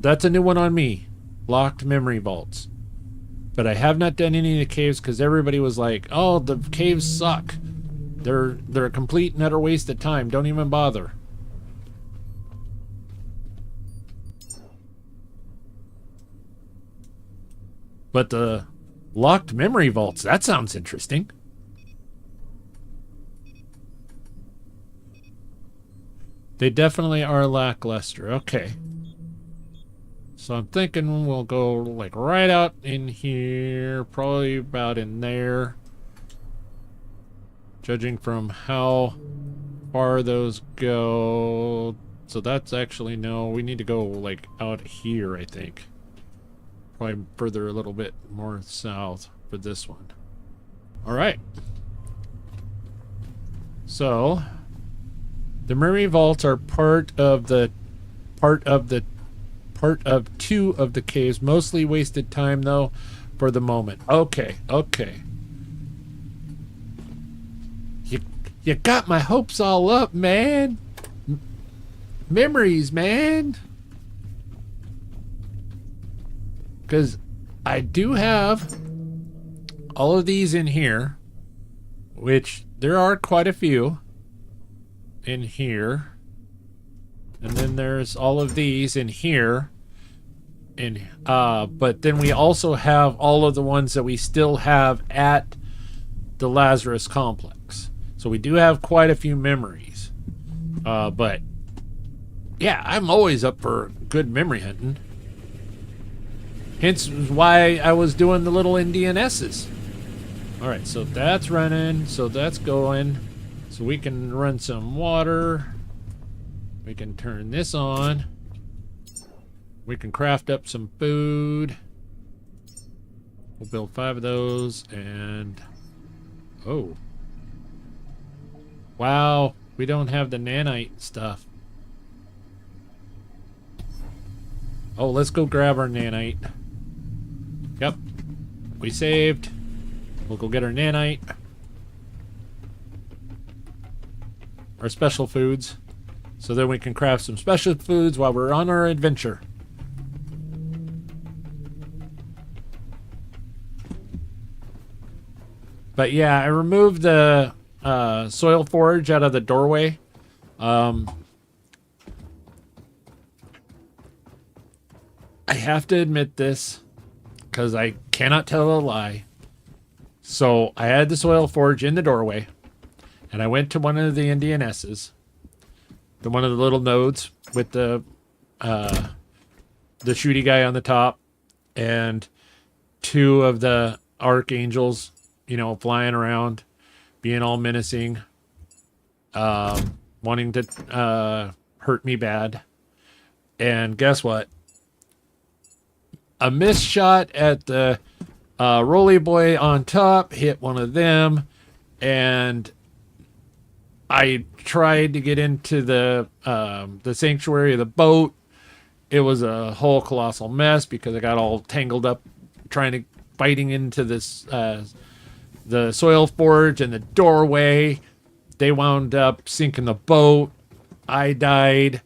That's a new one on me. Locked memory vaults. But I have not done any of the caves because everybody was like, "Oh, the caves suck. They're a complete and utter waste of time. Don't even bother." But the locked memory vaults, that sounds interesting. They definitely are lackluster. Okay. So I'm thinking we'll go like right out in here, probably about in there. Judging from how far those go. So that's actually, no, we need to go like out here, I think. Probably further a little bit more south for this one. All right. So the memory vaults are part of two of the caves. Mostly wasted time though for the moment. Okay, okay. You got my hopes all up, man. Memories, man. Because I do have all of these in here, which there are quite a few in here. And then there's all of these in here. But then we also have all of the ones that we still have at the Lazarus complex. So we do have quite a few memories. But yeah, I'm always up for good memory hunting. Hence why I was doing the little Indian S's. All right, so that's running. So that's going. So we can run some water. We can turn this on. We can craft up some food. We'll build 5 of those and... Oh. Wow, we don't have the nanite stuff. Oh, let's go grab our nanite. Yep. We saved. We'll go get our nanite. Our special foods. So then we can craft some special foods while we're on our adventure. But yeah, I removed the soil forge out of the doorway. I have to admit this, because I cannot tell a lie. So I had the soil forge in the doorway, and I went to one of the Indianesses, one of the little nodes with the shooty guy on the top, and 2 of the archangels, you know, flying around, being all menacing, wanting to hurt me bad. And guess what? A missed shot at the Rolly Boy on top hit one of them, and I tried to get into the sanctuary of the boat. It was a whole colossal mess because I got all tangled up fighting into this the soil forge and the doorway. They wound up sinking the boat. I died.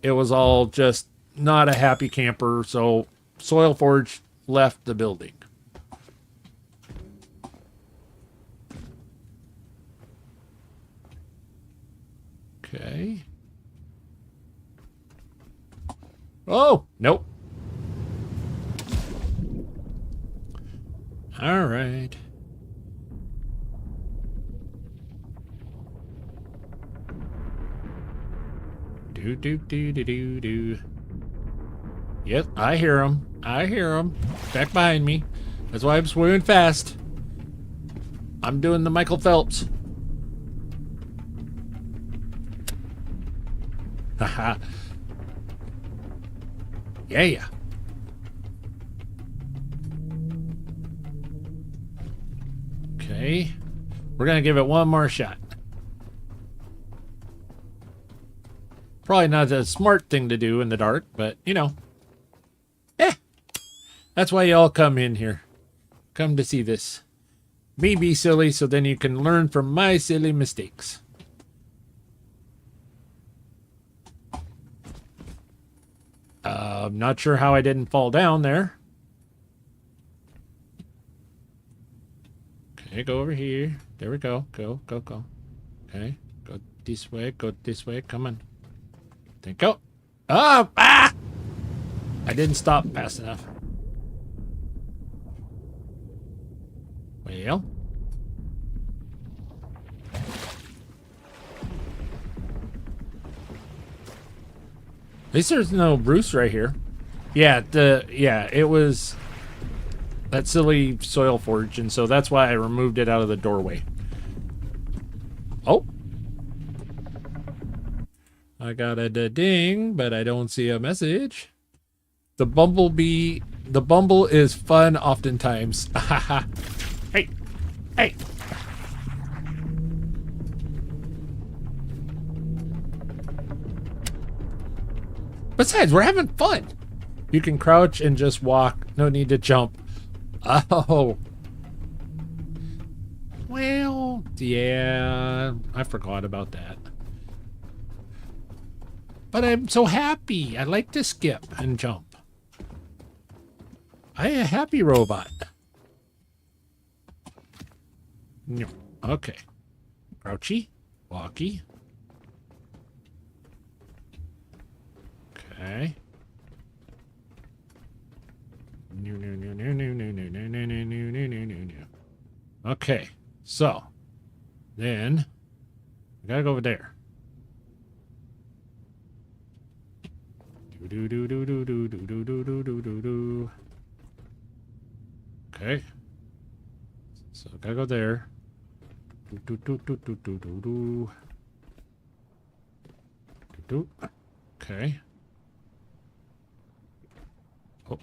It was all just not a happy camper. So soil forge left the building. Okay. Oh, nope. All right. Do, do, do, do, do, do. Yep, I hear him. I hear him. Back behind me. That's why I'm swimming fast. I'm doing the Michael Phelps. Haha. Yeah. Okay. We're gonna give it one more shot. Probably not a smart thing to do in the dark, but, you know. That's why you all come in here. Come to see this. Me be silly, so then you can learn from my silly mistakes. I'm not sure how I didn't fall down there. Okay, go over here. There we go. Go. Okay, go this way. Come on. Think go. Oh, ah! I didn't stop fast enough. Well. At least there's no Bruce right here. Yeah, it was that silly soil forge, and so that's why I removed it out of the doorway. Oh. I got a ding, but I don't see a message. The bumble is fun oftentimes. Hey. Besides, we're having fun. You can crouch and just walk. No need to jump. Oh. Well, yeah, I forgot about that. But I'm so happy. I like to skip and jump. I am a happy robot. Okay. Crouchy. Walkie. Okay. Okay. So. Then. We gotta go over there. Okay. So gotta go there. Do, do, do, do, do, do, do. Do. Okay. Oh.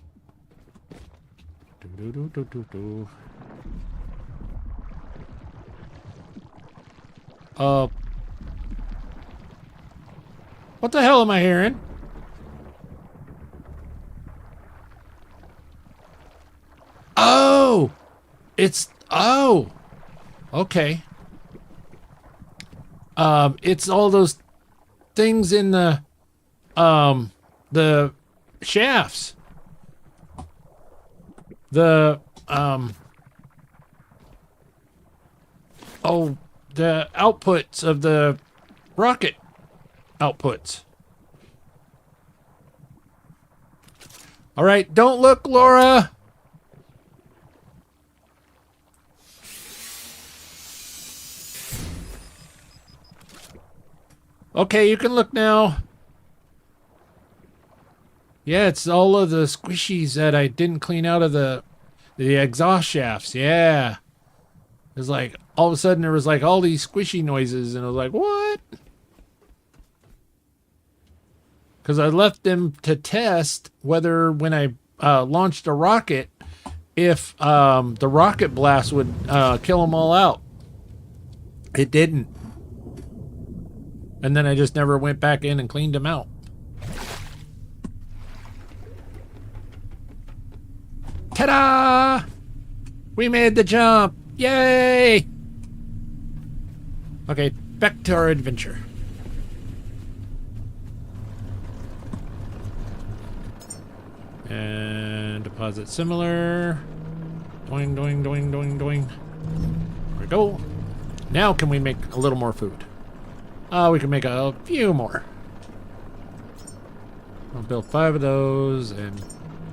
Do, do, do, do, do, do. What the hell am I hearing? Oh! Oh! Okay. It's all those things in the shafts. Oh, the outputs of the rocket outputs. All right, don't look, Laura. Okay, you can look now. Yeah, it's all of the squishies that I didn't clean out of the exhaust shafts. Yeah. It was like, all of a sudden there was like all these squishy noises, and I was like, what? Because I left them to test whether when I launched a rocket, if the rocket blast would kill them all out. It didn't. And then I just never went back in and cleaned them out. Ta-da! We made the jump! Yay! Okay, back to our adventure. And deposit similar. Doing, doing, doing, doing, doing. There we go. Now can we make a little more food? We can make a few more. I'll build 5 of those and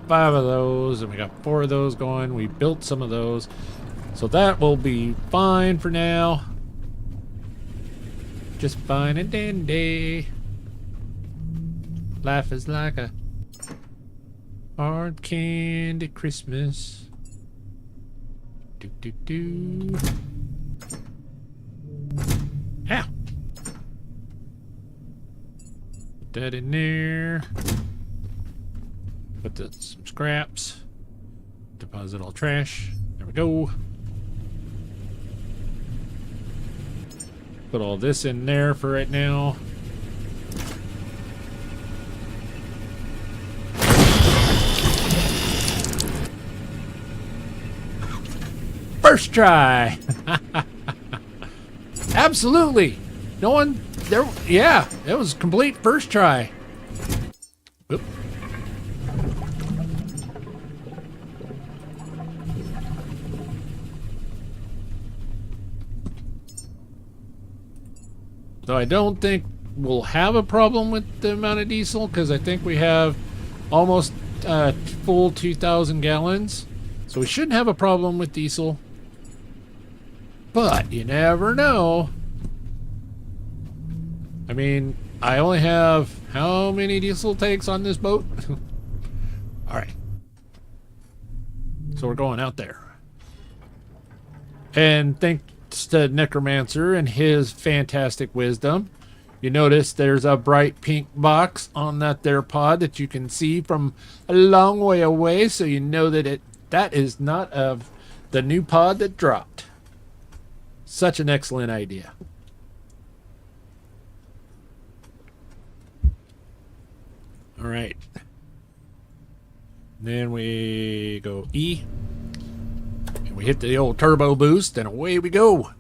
5 of those, and we got 4 of those going. We built some of those. So that will be fine for now. Just fine and dandy. Life is like a hard candy Christmas. Do do do. Ow. Put that in there. Put some scraps. Deposit all trash. There we go. Put all this in there for right now. First try. Absolutely. No one there. Yeah, it was complete first try. Oop. So I don't think we'll have a problem with the amount of diesel, because I think we have almost full 2,000 gallons. So we shouldn't have a problem with diesel. But you never know. I mean, I only have how many diesel tanks on this boat? Alright. So we're going out there. And thanks to Necromancer and his fantastic wisdom, you notice there's a bright pink box on that there pod that you can see from a long way away, so you know that that is not of the new pod that dropped. Such an excellent idea. All right. Then we go E. And we hit the old turbo boost, and away we go.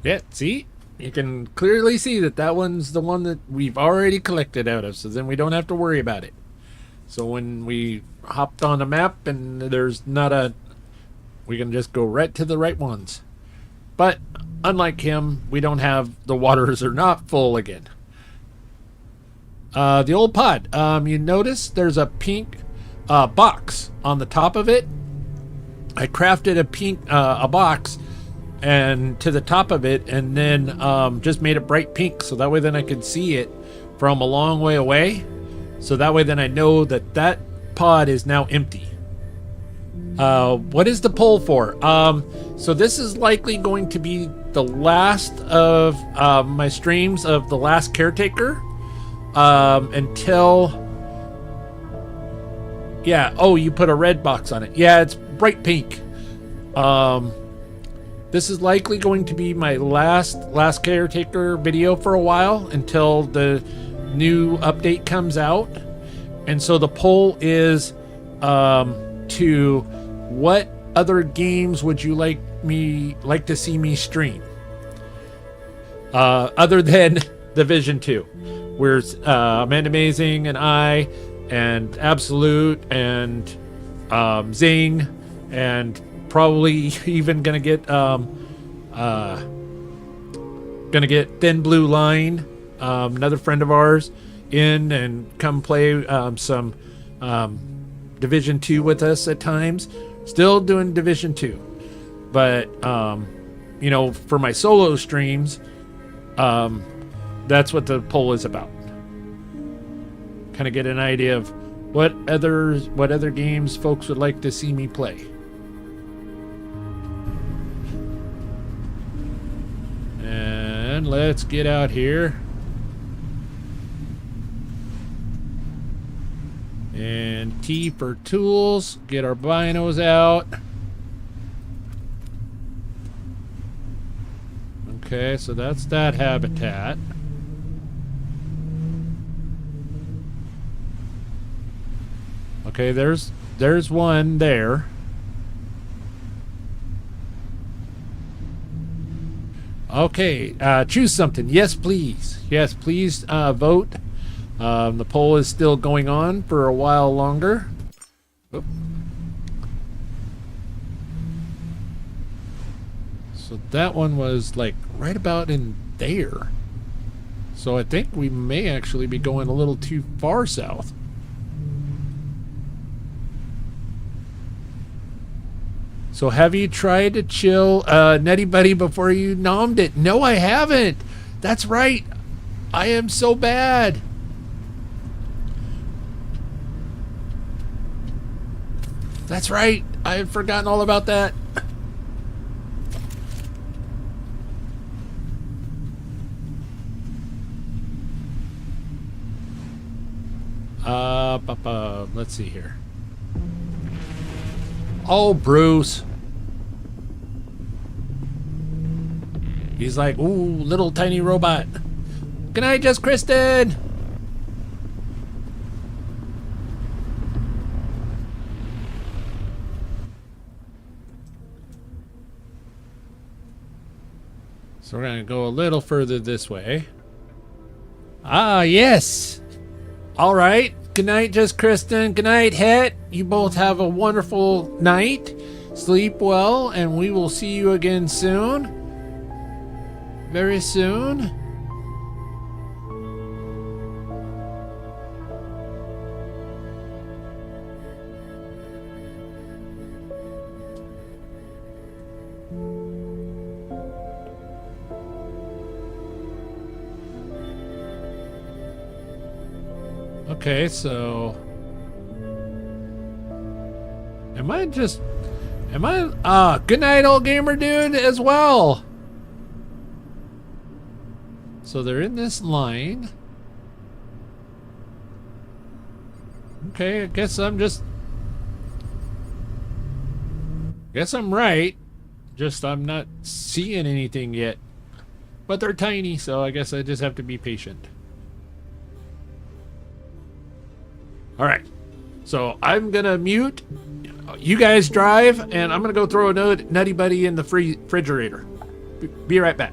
Yeah, see? You can clearly see that that one's the one that we've already collected out of, so then we don't have to worry about it. So when we hopped on the map and there's not a... we can just go right to the right ones. But unlike him, we don't have the waters are not full again. The old pod, you notice there's a pink box on the top of it. I crafted a pink a box and to the top of it, and then just made it bright pink, so that way then I could see it from a long way away. So that way then I know that that pod is now empty. What is the poll for? So this is likely going to be the last of my streams of the last Caretaker, until, yeah, oh, you put a red box on it. Yeah, it's bright pink. This is likely going to be my last Caretaker video for a while until the new update comes out. And so the poll is to what other games would you like to see me stream? Other than Division 2, where Amanda Amazing and I and Absolute and Zing, and probably even gonna get Thin Blue Line, another friend of ours, in and come play some Division 2 with us at times. Still doing Division 2, but you know, for my solo streams, that's what the poll is about. Kind of get an idea of what other games folks would like to see me play. And let's get out here. And T for tools. Get our binos out. Okay, so that's that habitat. Okay, there's one there. Okay, choose something. Yes, please. Yes, please vote. The poll is still going on for a while longer. Oop. So that one was like right about in there. So I think we may actually be going a little too far south. So have you tried to chill Nutty Buddy before you nommed it? No, I haven't. That's right. I am so bad. That's right. I had forgotten all about that. Let's see here. Oh, Bruce. He's like, ooh, little tiny robot. Good night, Just Kristen. So we're gonna go a little further this way. Ah, yes. All right. Good night, Just Kristen. Good night, Het. You both have a wonderful night. Sleep well, and we will see you again soon. Very soon. Okay, so good night, old gamer dude, as well. So they're in this line. Okay, I guess I'm right. Just I'm not seeing anything yet. But they're tiny, so I guess I just have to be patient. Alright, so I'm gonna mute. You guys drive, and I'm gonna go throw a Nutty Buddy in the refrigerator. Be right back.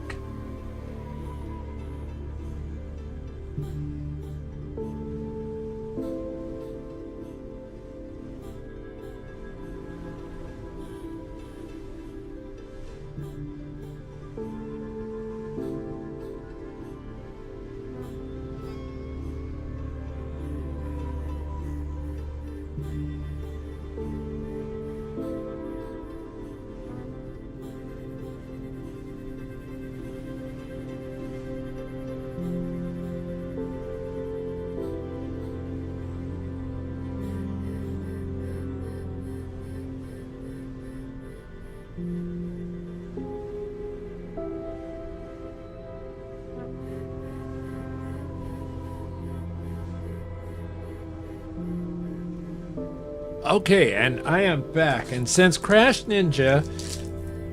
Okay, and I am back. And since Crash Ninja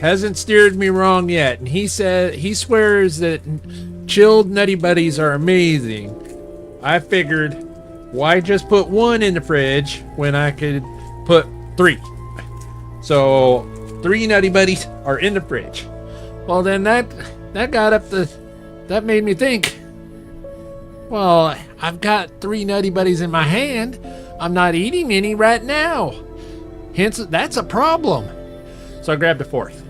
hasn't steered me wrong yet, and he swears that chilled Nutty Buddies are amazing, I figured, why just put one in the fridge when I could put 3? So 3 Nutty Buddies are in the fridge. Well, then that made me think, well, I've got 3 Nutty Buddies in my hand. I'm not eating any right now. Hence, that's a problem. So I grabbed a 4th.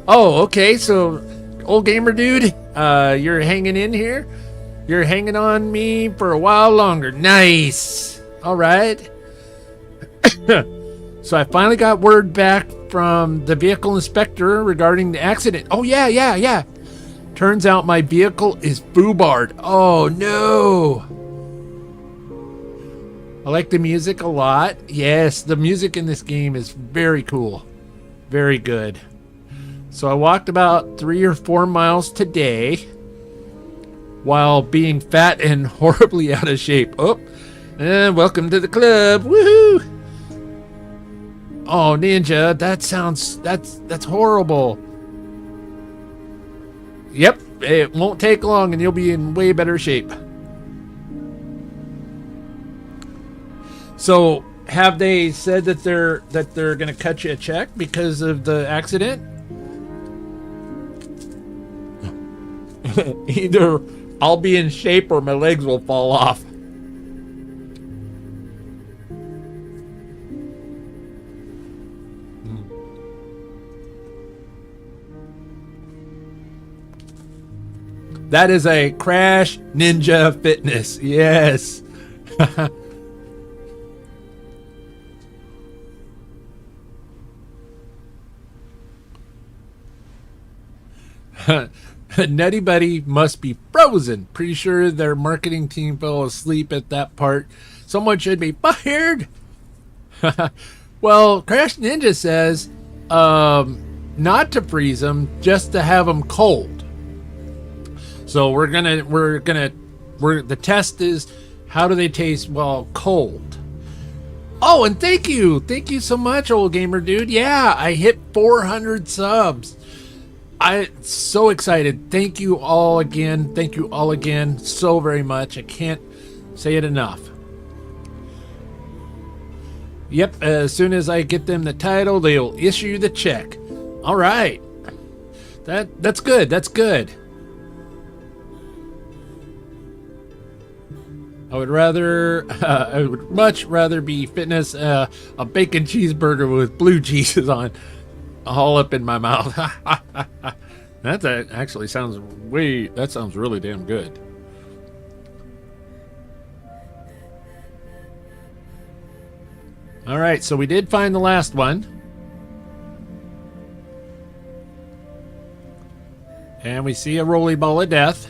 Oh, okay. So, old gamer dude, you're hanging in here? You're hanging on me for a while longer. Nice. All right. So I finally got word back from the vehicle inspector regarding the accident. Oh, yeah. Turns out my vehicle is foobarred. Oh, no. I like the music a lot. Yes, the music in this game is very cool. Very good. So I walked about 3 or 4 miles today while being fat and horribly out of shape. Oh, and welcome to the club. Woohoo! Oh, Ninja, that's horrible. Yep, it won't take long and you'll be in way better shape. So, have they said that they're going to cut you a check because of the accident? Either I'll be in shape or my legs will fall off. That is a Crash Ninja Fitness. Yes. Nutty Buddy must be frozen. Pretty sure their marketing team fell asleep at that part. Someone should be fired. Well, Crash Ninja says not to freeze them, just to have them cold. So the test is, how do they taste while cold? Oh, and thank you so much, old gamer dude. Yeah, I hit 400 subs. I'm so excited. Thank you all again so very much. I can't say it enough. Yep, as soon as I get them the title, they'll issue the check. All right. That's good. I would much rather be fitness a bacon cheeseburger with blue cheeses on, all up in my mouth. That actually sounds really damn good. All right, so we did find the last one. And we see a roly ball of death.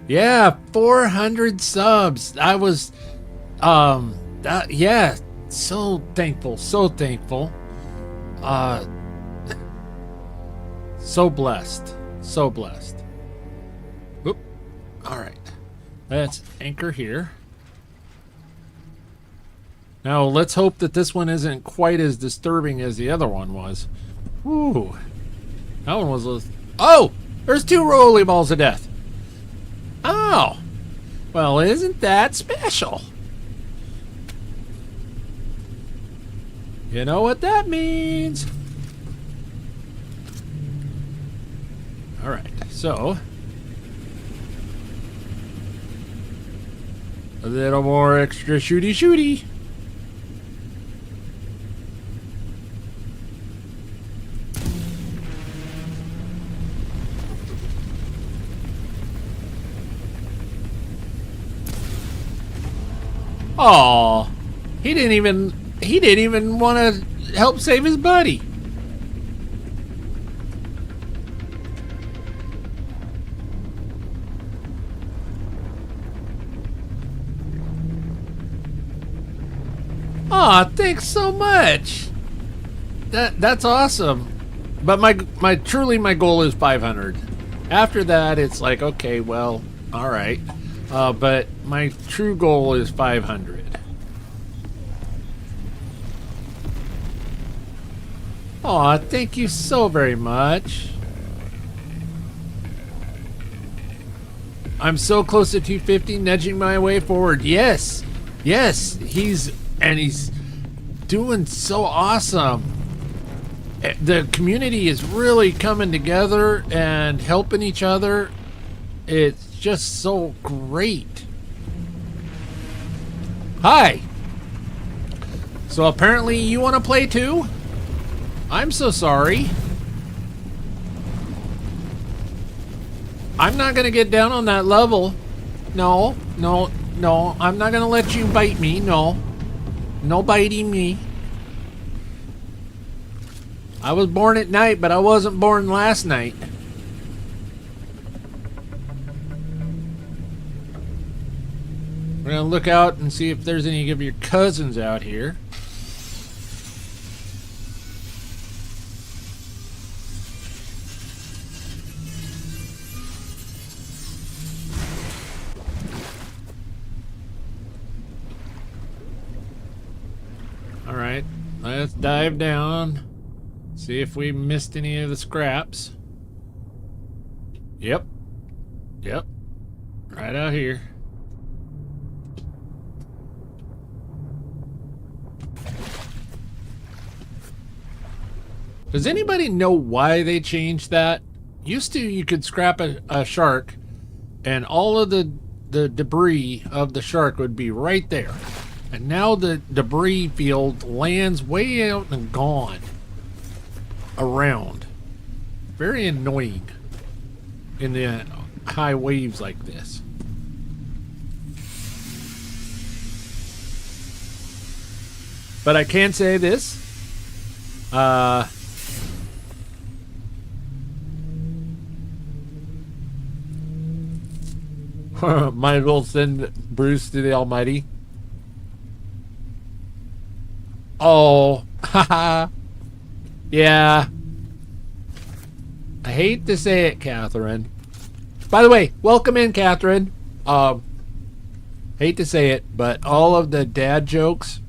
Yeah, 400 subs. I was, yeah, so thankful. So blessed. Oop. All right. Let's anchor here. Now, let's hope that this one isn't quite as disturbing as the other one was. Whew. That one was... Oh! There's 2 roly balls of death. Oh! Well, isn't that special? You know what that means. Alright, so... a little more extra shooty. Aw, he didn't even want to help save his buddy. Aw, thanks so much. That's awesome. But my goal is 500. After that, it's like, okay, well, all right. But my true goal is 500. Aw, thank you so very much. I'm so close to 250, nudging my way forward. Yes, yes, he's doing so awesome. The community is really coming together and helping each other. It's just so great. Hi. So apparently you want to play too? I'm so sorry. I'm not gonna get down on that level. No, no, no. I'm not gonna let you bite me. No. No biting me. I was born at night, but I wasn't born last night. We're gonna look out and see if there's any of your cousins out here. Alright, let's dive down. See if we missed any of the scraps. Yep. Yep. Right out here. Does anybody know why they changed that? Used to, you could scrap a shark and all of the debris of the shark would be right there. And now the debris field lands way out and gone around. Very annoying in the high waves like this. But I can say this. Might as well send Bruce to the Almighty. Oh, haha. Yeah. I hate to say it, Catherine. By the way, welcome in, Catherine. Hate to say it, but all of the dad jokes,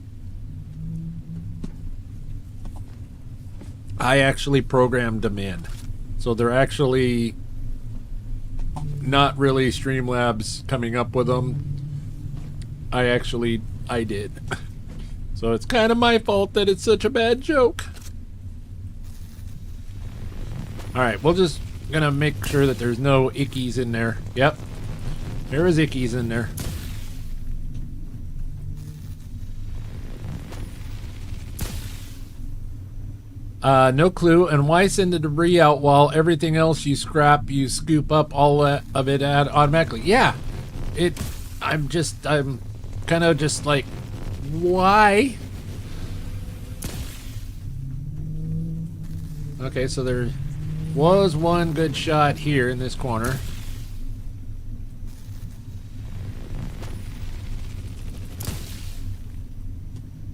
I actually programmed them in. So they're actually not really Streamlabs coming up with them. I did. So it's kind of my fault that it's such a bad joke. Alright, we're just gonna make sure that there's no ickies in there. Yep. There is ickies in there. No clue. And why send the debris out while everything else you scrap, you scoop up all of it automatically? Yeah. I'm kind of just like, why? Okay, so there was one good shot here in this corner.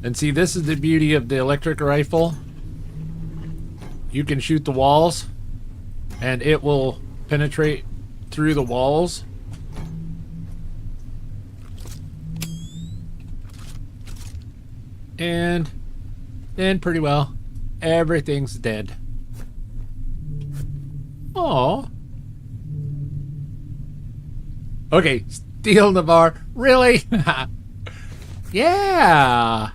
And see, this is the beauty of the electric rifle. You can shoot the walls and it will penetrate through the walls. And then pretty well, everything's dead. Oh. Okay, Steel Nevar. Really? Yeah.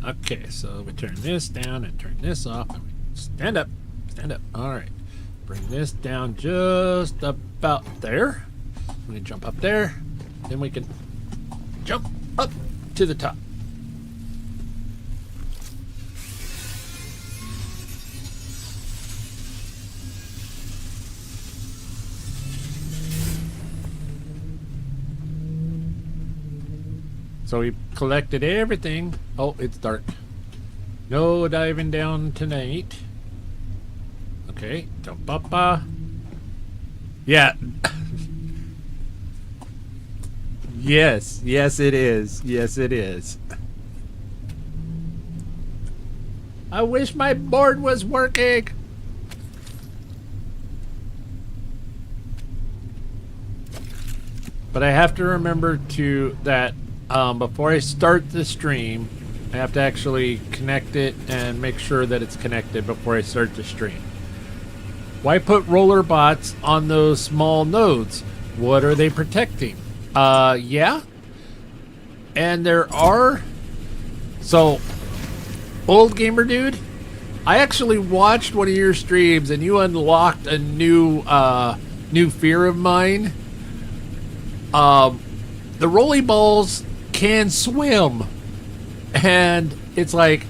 Okay, so we turn this down and turn this off. And we stand up. Stand up. All right. Bring this down just about there. We can jump up there. Then we can jump up to the top. So we collected everything. Oh, it's dark. No diving down tonight. Okay, jump up. Yeah. Yes, yes it is. Yes it is. I wish my board was working. But I have to remember that before I start the stream, I have to actually connect it and make sure that it's connected before I start the stream. Why put roller bots on those small nodes? What are they protecting? Yeah. And there are... So, old gamer dude, I actually watched one of your streams and you unlocked a new fear of mine. The rolly balls can swim. And it's like,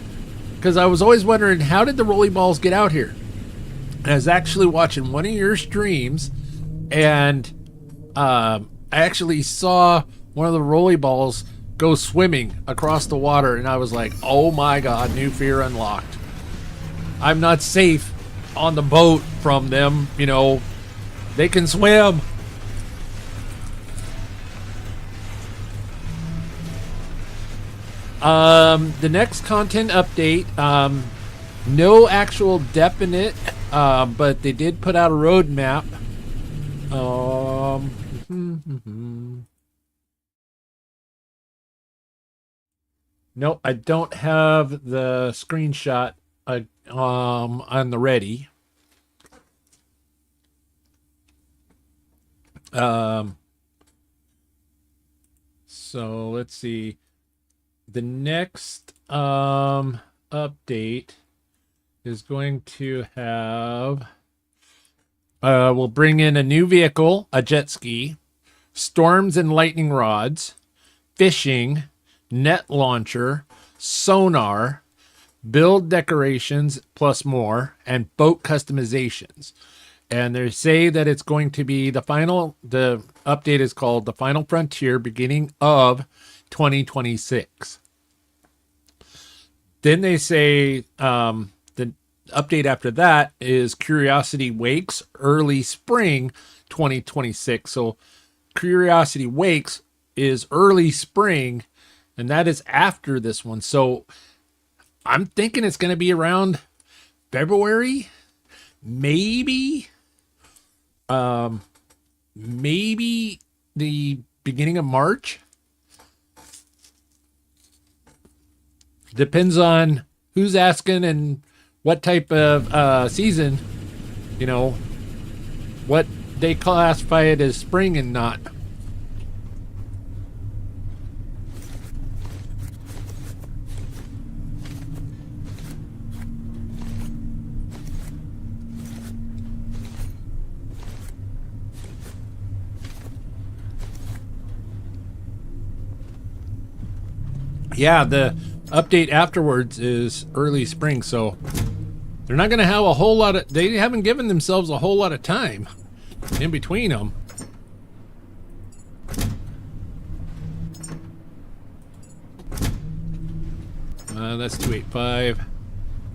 because I was always wondering, how did the rolly balls get out here? And I was actually watching one of your streams, and I actually saw one of the rolly balls go swimming across the water, and I was like, oh my god, new fear unlocked. I'm not safe on the boat from them, you know. They can swim. The next content update, no actual definite, but they did put out a roadmap. No, I don't have the screenshot on the ready. So let's see. The next update is going to have we'll bring in a new vehicle, a jet ski, storms and lightning rods, fishing, net launcher, sonar, build decorations plus more, and boat customizations. And they say that it's going to be the update is called the Final Frontier, beginning of 2026. Then they say the update after that is Curiosity Wakes early spring 2026. So Curiosity Wakes is early spring, and that is after this one. So I'm thinking it's going to be around February, maybe the beginning of March. Depends on who's asking and what type of season, you know, what they classify it as spring and not. Yeah, the update afterwards is early spring, so they're not going to have a whole lot of... They haven't given themselves a whole lot of time in between them. That's 285.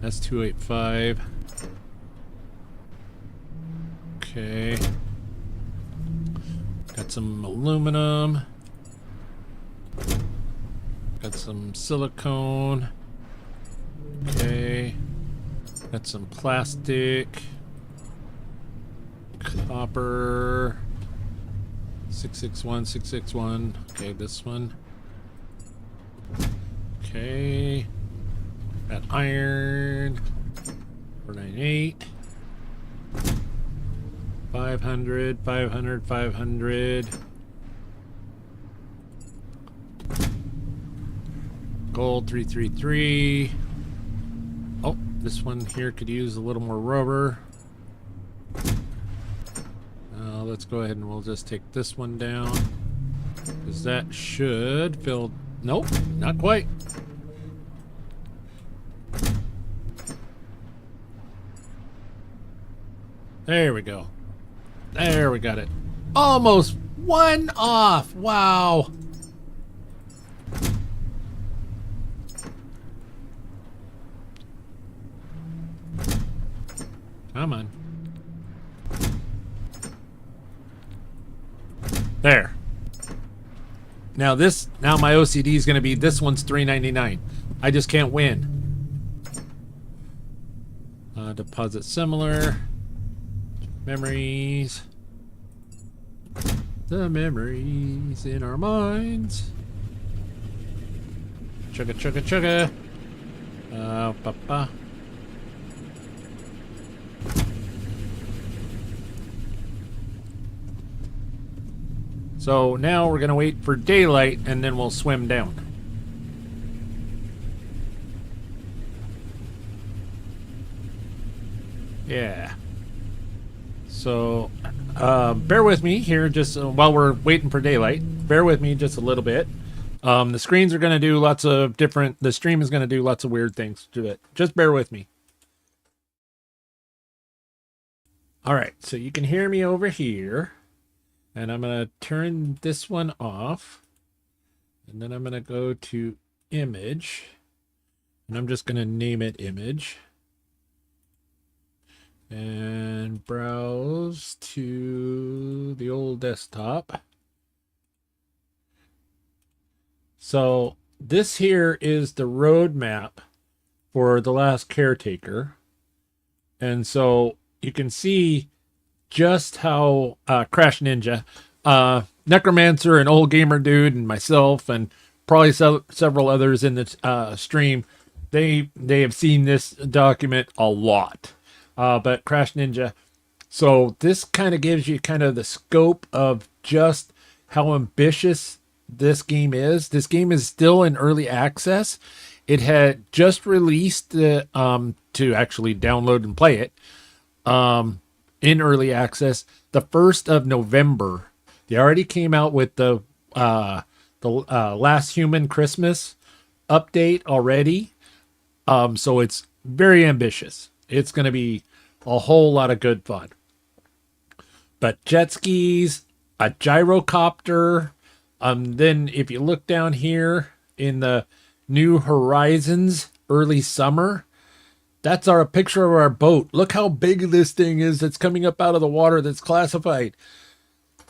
That's 285. Okay. Got some aluminum. Got some silicone. Okay. Got some plastic. Copper. 661, 661. Okay, this one. Okay. Got iron. 498. 500, 500, 500. Gold 333. Oh, this one here could use a little more rubber. Let's go ahead and we'll just take this one down, because that should fill. Nope, not quite. There we go. There, we got it. Almost one off. Wow. Come on. There. Now my OCD is going to be, this one's $3.99. I just can't win. Deposit similar. Memories. The memories in our minds. Chugga, chugga, chugga. Ba-ba. So now we're going to wait for daylight and then we'll swim down. Yeah. So, bear with me here just while we're waiting for daylight. Bear with me just a little bit. The screens are going to do lots of different... The stream is going to do lots of weird things to it. Just bear with me. All right, so you can hear me over here. And I'm going to turn this one off. And then I'm going to go to image. And I'm just going to name it image. And browse to the old desktop. So this here is the roadmap for the last Caretaker. And so you can see just how Crash Ninja, Necromancer, an old gamer dude, and myself, and probably several others in the stream, they have seen this document a lot. But Crash Ninja. So this kind of gives you kind of the scope of just how ambitious this game is. This game is still in early access. It had just released to actually download and play it in early access the 1st of November. They already came out with the Last Human Christmas update already. So it's very ambitious. It's going to be a whole lot of good fun. But jet skis, a gyrocopter. Then if you look down here in the New Horizons early summer, that's our picture of our boat. Look how big this thing is that's coming up out of the water that's classified.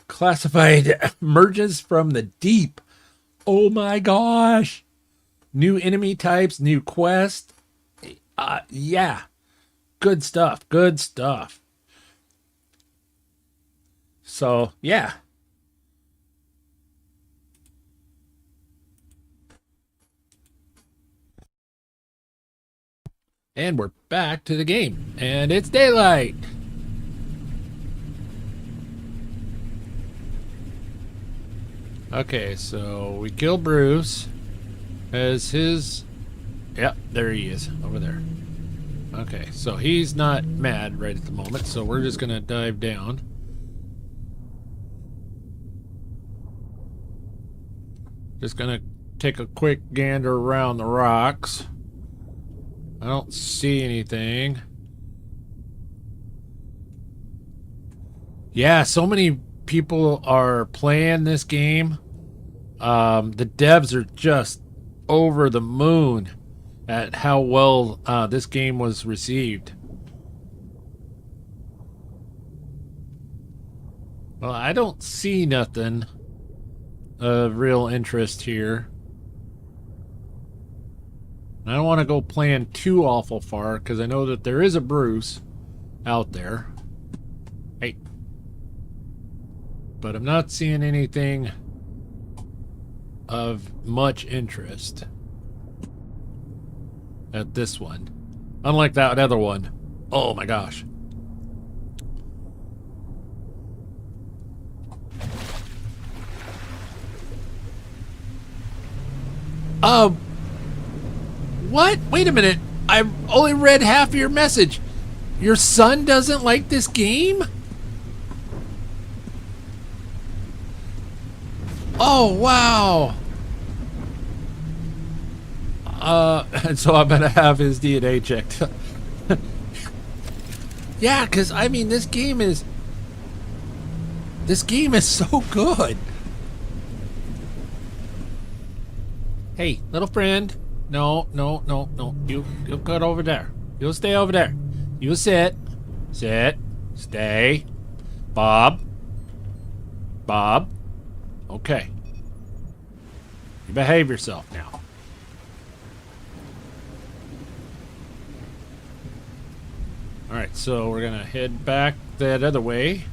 Classified emerges from the deep. Oh my gosh. New enemy types, new quest. Yeah. Good stuff. Good stuff. So, yeah. And we're back to the game. And it's daylight. Okay, so we kill Bruce as his... Yep, there he is, over there. Okay, so he's not mad right at the moment, so we're just going to dive down. Just going to take a quick gander around the rocks. I don't see anything. Yeah, so many people are playing this game. The devs are just over the moon at how well this game was received. Well, I don't see nothing of real interest here. I don't want to go playing too awful far because I know that there is a Bruce out there. Hey. But I'm not seeing anything of much interest at this one. Unlike that other one. Oh my gosh. What? Wait a minute. I only read half of your message. Your son doesn't like this game? Oh, wow. And so I'm gonna have his DNA checked. Yeah, because I mean this game is so good. Hey, little friend. No. You cut over there. You'll stay over there. You sit. Sit. Stay. Bob. Okay. You behave yourself now. Alright, so we're gonna head back that other way.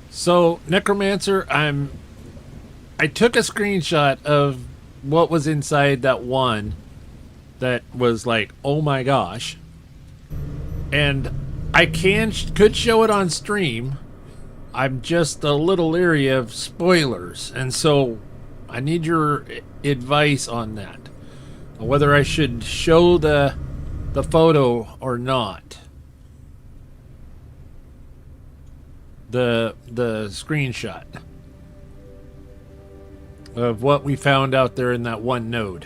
So, Necromancer, I took a screenshot of what was inside that one that was like, oh my gosh. And I could show it on stream. I'm just a little leery of spoilers, and so I need your advice on that. Whether I should show the photo or not. The screenshot of what we found out there in that one node.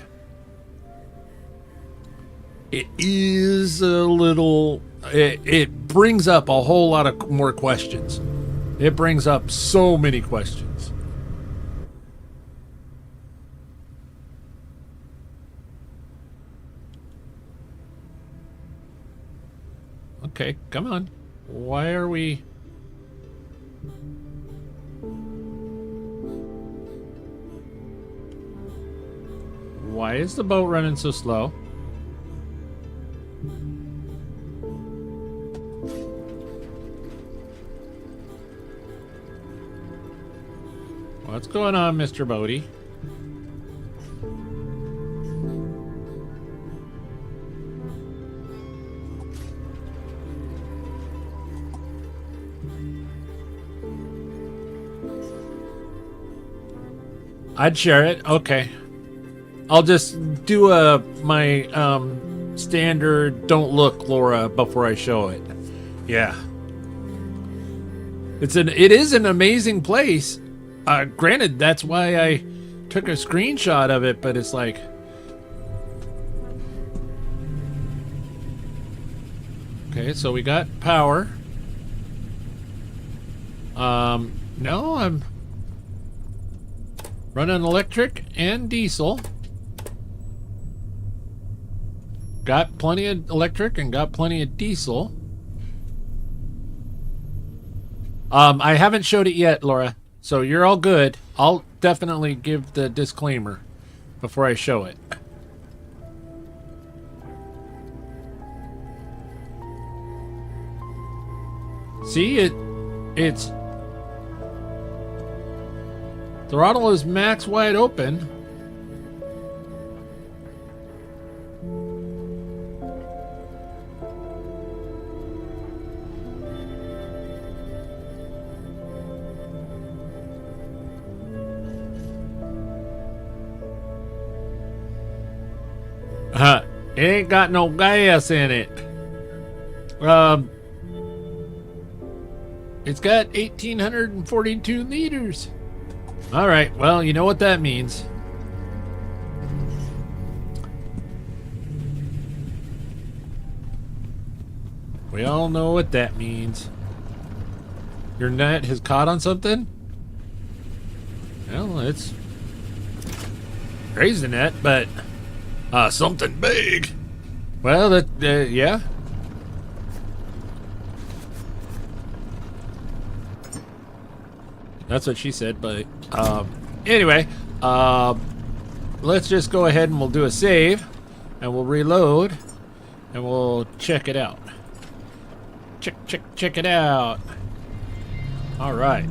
It is a little... It brings up a whole lot of more questions. It brings up so many questions. Okay, come on. Why are we... Why is the boat running so slow? What's going on, Mr. Bodie? I'd share it. Okay. I'll just do my standard don't look, Laura, before I show it. Yeah. It is an amazing place. Granted, that's why I took a screenshot of it, but it's like... Okay, so we got power. No, I'm running electric and diesel. Got plenty of electric and got plenty of diesel. I haven't showed it yet, Laura. So you're all good. I'll definitely give the disclaimer before I show it. See, it's throttle is max wide open. It ain't got no gas in it. It's got 1,842 liters. All right, well, you know what that means. We all know what that means. Your net has caught on something? Well, it's crazy net, but something big. Well, that yeah. That's what she said, but anyway, let's just go ahead and we'll do a save, and we'll reload, and we'll check it out. Check it out. All right.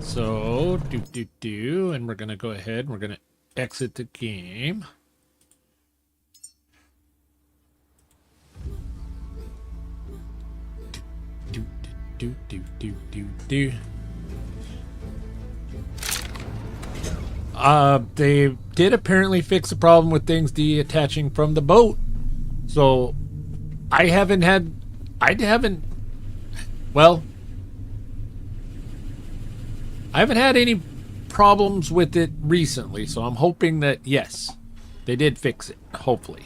So and we're gonna go ahead and we're gonna exit the game. They did apparently fix the problem with things detaching from the boat. So I haven't had any problems with it recently, so I'm hoping that yes, they did fix it, hopefully.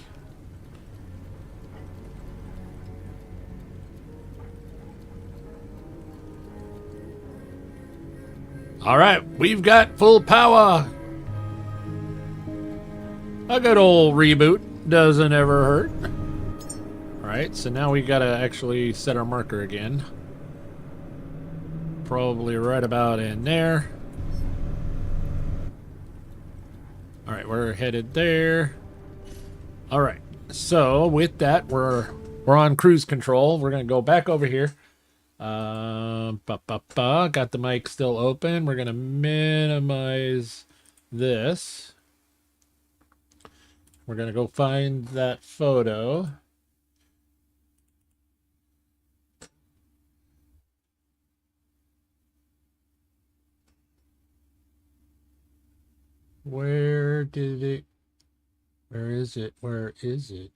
All right, we've got full power. A good old reboot doesn't ever hurt. All right, so now we gotta actually set our marker again. Probably right about in there. All right, we're headed there. All right, so with that, we're on cruise control. We're gonna go back over here. Got the mic still open. We're going to minimize this. We're going to go find that photo. Where is it? Where is it?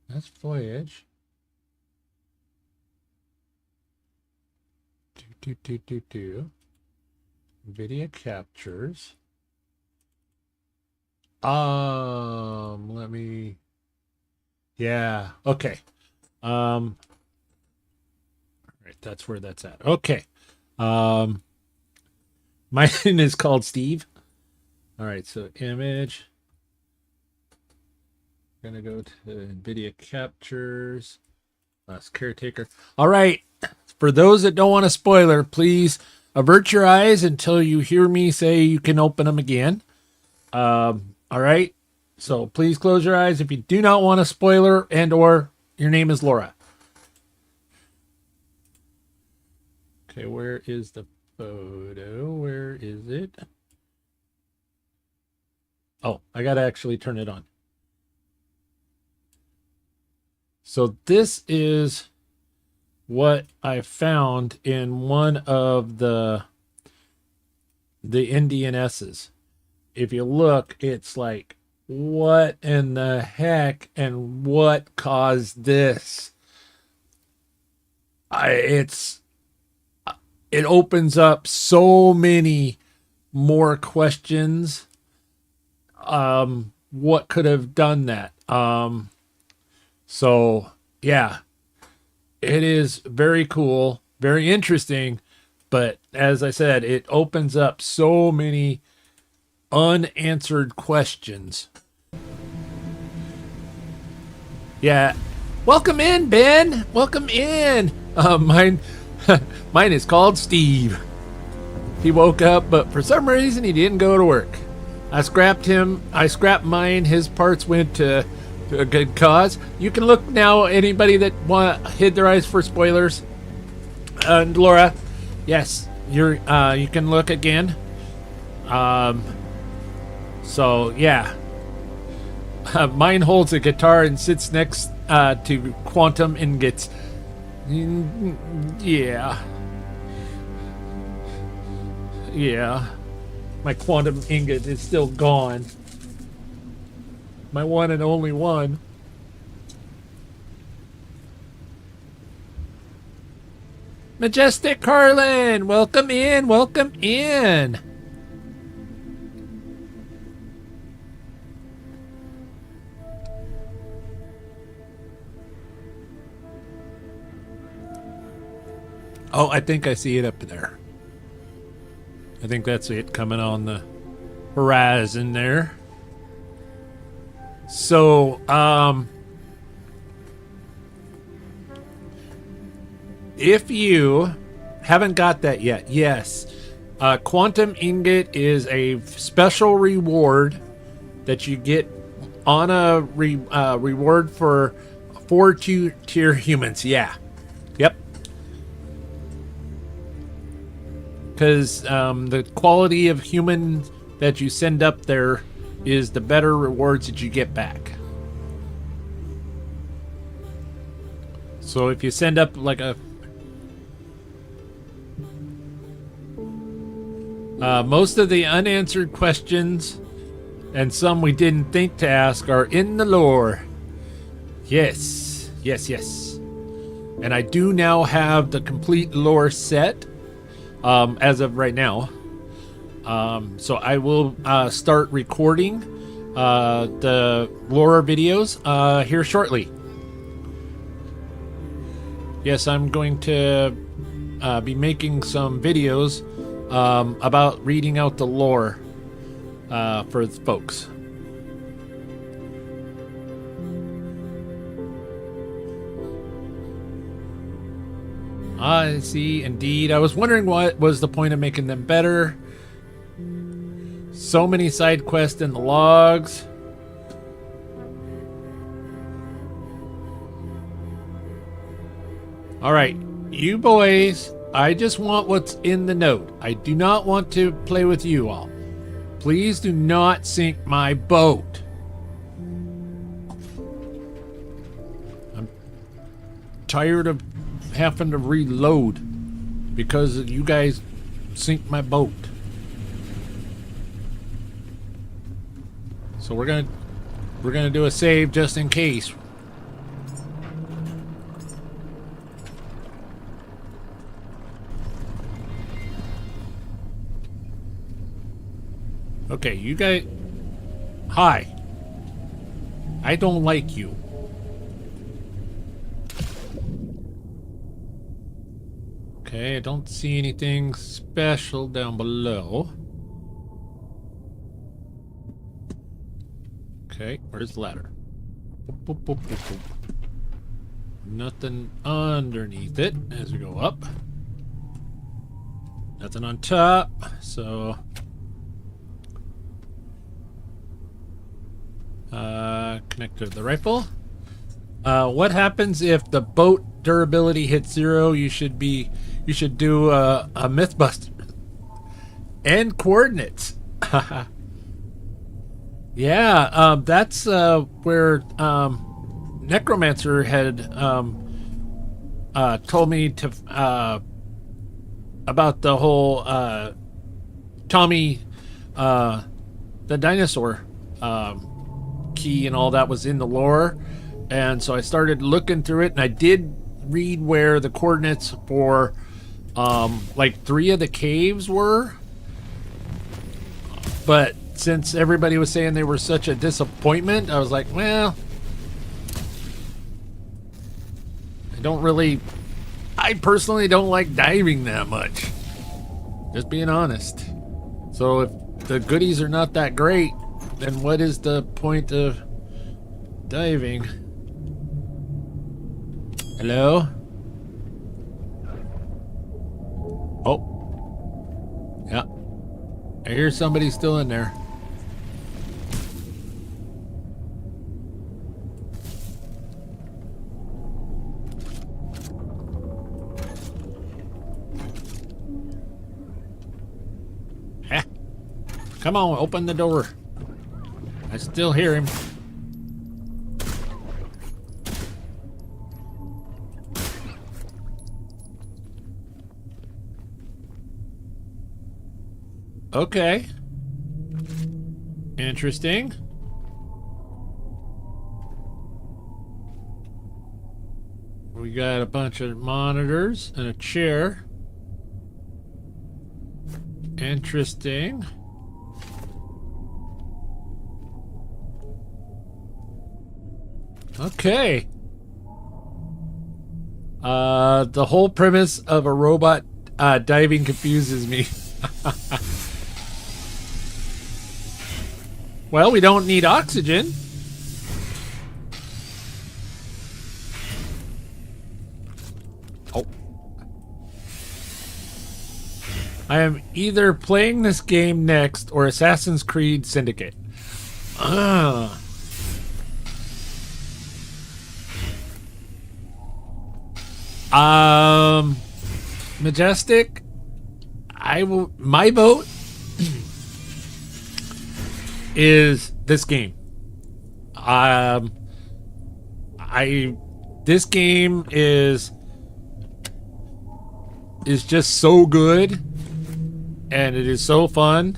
That's Voyage. Video captures. Let me. Yeah. Okay. Right. That's where that's at. Okay. Mine is called Steve. All right. So image. Gonna go to NVIDIA captures. Caretaker. All right. For those that don't want a spoiler, please avert your eyes until you hear me say you can open them again. All right. So please close your eyes if you do not want a spoiler and or your name is Laura. Okay, where is the photo? Where is it? Oh, I got to actually turn it on. So this is what I found in one of the NDNSs. If you look, it's like, what in the heck and what caused this? It opens up so many more questions. What could have done that? So yeah, it is very cool, very interesting, but as I said, it opens up so many unanswered questions. Yeah. Welcome in, Ben. Welcome in. Mine is called Steve. He woke up, but for some reason he didn't go to work. I scrapped him. I scrapped mine. His parts went to a good cause. You can look now. Anybody that hid their eyes for spoilers, and Laura, yes, you can look again. So yeah, mine holds a guitar and sits next to quantum ingots. Yeah. My quantum ingot is still gone. My one and only one. Majestic Carlin, welcome in, welcome in. Oh, I think I see it up there. I think that's it coming on the horizon there. So, if you haven't got that yet, yes, Quantum Ingot is a special reward that you get on a reward for 4-tier humans. Yeah. Yep. Because the quality of human that you send up there is the better rewards that you get back. So if you send up like a most of the unanswered questions and some we didn't think to ask are in the lore. Yes. And I do now have the complete lore set as of right now. So I will start recording the lore videos here shortly. Yes, I'm going to be making some videos about reading out the lore for the folks. I see, indeed. I was wondering what was the point of making them better. So many side quests in the logs. All right, you boys, I just want what's in the note. I do not want to play with you all. Please do not sink my boat. I'm tired of having to reload because you guys sink my boat. So we're gonna do a save just in case. Okay, you guys. Hi. I don't like you. Okay, I don't see anything special down below. Okay, where's the ladder? Boop, boop, boop, boop, boop. Nothing underneath it as we go up. Nothing on top, so... connect to the rifle. What happens if the boat durability hits 0? You should do a Mythbuster. And coordinates. Yeah, that's where Necromancer had told me to about the whole Tommy the dinosaur key and all that was in the lore, and so I started looking through it, and I did read where the coordinates for like 3 of the caves were, but since everybody was saying they were such a disappointment, I was like, well, I personally don't like diving that much, just being honest. So if the goodies are not that great, then what is the point of diving? Hello? Oh. Yeah. I hear somebody still in there. Heh. Come on, open the door. I still hear him. Okay. Interesting. We got a bunch of monitors and a chair. Interesting. Okay. The whole premise of a robot diving confuses me. Well, we don't need oxygen. Oh. I am either playing this game next or Assassin's Creed Syndicate. Majestic, my vote is this game. This game is just so good, and it is so fun,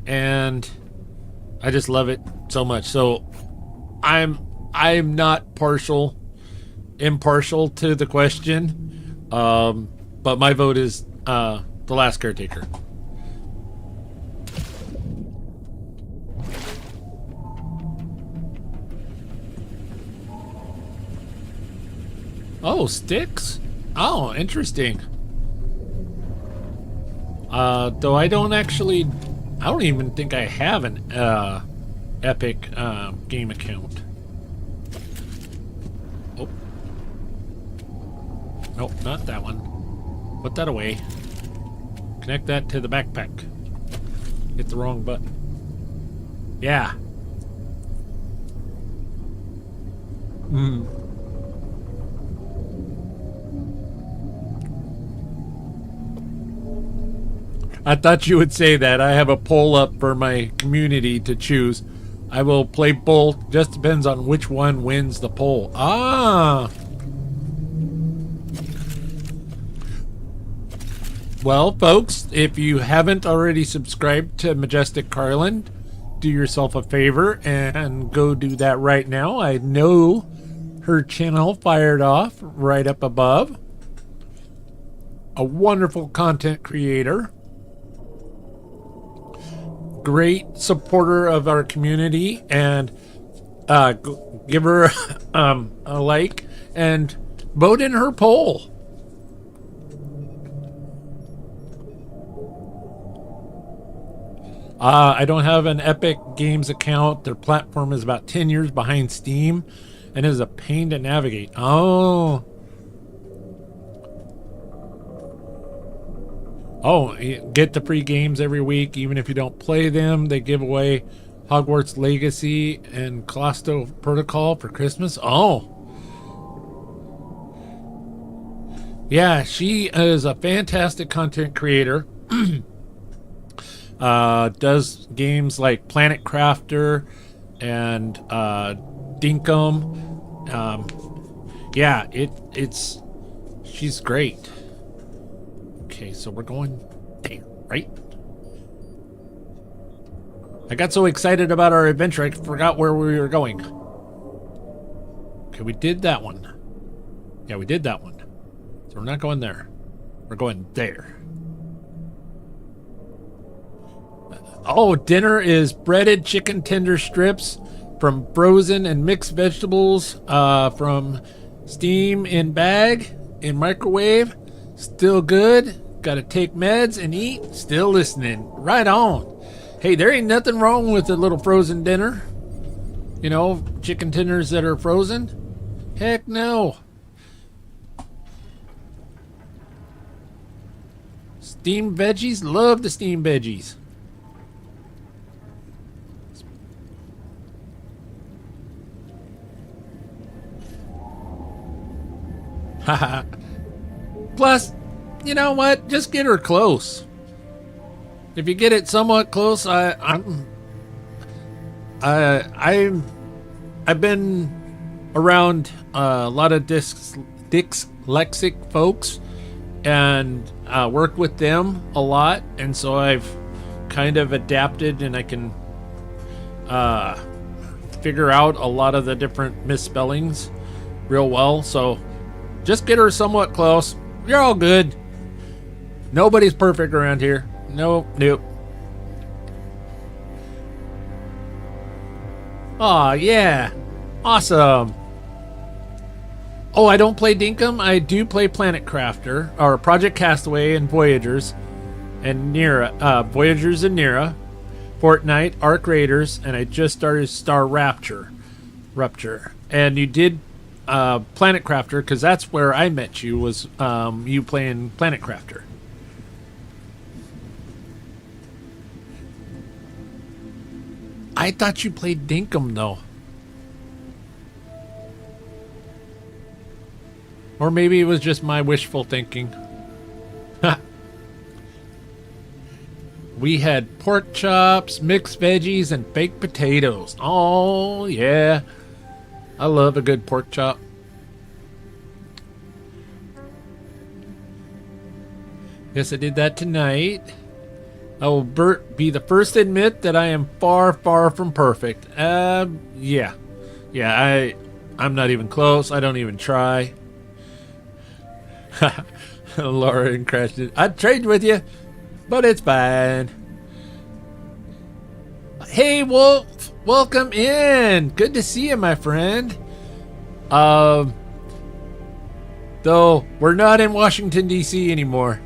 and I just love it so much. So I'm not impartial to the question, but my vote is The Last Caretaker. Oh, sticks? Oh, interesting. Though I don't even think I have an Epic game account. Oh. Nope, not that one. Put that away. Connect that to the backpack. Hit the wrong button. Yeah. I thought you would say that. I have a poll up for my community to choose. I will play both. Just depends on which one wins the poll. Ah. Well, folks, if you haven't already subscribed to Majestic Carlin, do yourself a favor and go do that right now. I know her channel fired off right up above. A wonderful content creator. Great supporter of our community, and give her a like and vote in her poll. I don't have an Epic Games account. Their platform is about 10 years behind Steam and is a pain to navigate. Oh, you get the free games every week, even if you don't play them. They give away Hogwarts Legacy and Callisto Protocol for Christmas. Oh. Yeah, she is a fantastic content creator. Does games like Planet Crafter and Dinkum. Yeah, she's great. Okay, so we're going there, right? I got so excited about our adventure, I forgot where we were going. Okay, we did that one. Yeah, we did that one. So we're not going there. We're going there. Oh, dinner is breaded chicken tender strips from frozen and mixed vegetables from steam in bag, in microwave. Still good. Gotta take meds and eat. Still listening. Right on. Hey, there ain't nothing wrong with a little frozen dinner. You know, chicken tenders that are frozen. Heck no. Steamed veggies. Love the steamed veggies. Haha. Plus, you know what? Just get her close. If you get it somewhat close, I've been around a lot of dyslexic folks and worked with them a lot, and so I've kind of adapted, and I can figure out a lot of the different misspellings real well. So just get her somewhat close. You're all good. Nobody's perfect around here. Nope. Aw, yeah. Awesome. Oh, I don't play Dinkum. I do play Planet Crafter, or Project Castaway and Voyagers, and Nira. Voyagers and Nira, Fortnite, Arc Raiders, and I just started Star Rupture. And you did Planet Crafter, because that's where I met you, was you playing Planet Crafter. I thought you played Dinkum, though. Or maybe it was just my wishful thinking. We had pork chops, mixed veggies, and baked potatoes. Oh, yeah. I love a good pork chop. Yes, I did that tonight. I will be the first to admit that I am far, far from perfect. Yeah. I'm not even close. I don't even try. Laura and Crash did. I'd trade with you, but it's fine. Hey, Wolf. Welcome in. Good to see you, my friend. Though we're not in Washington, D.C. anymore.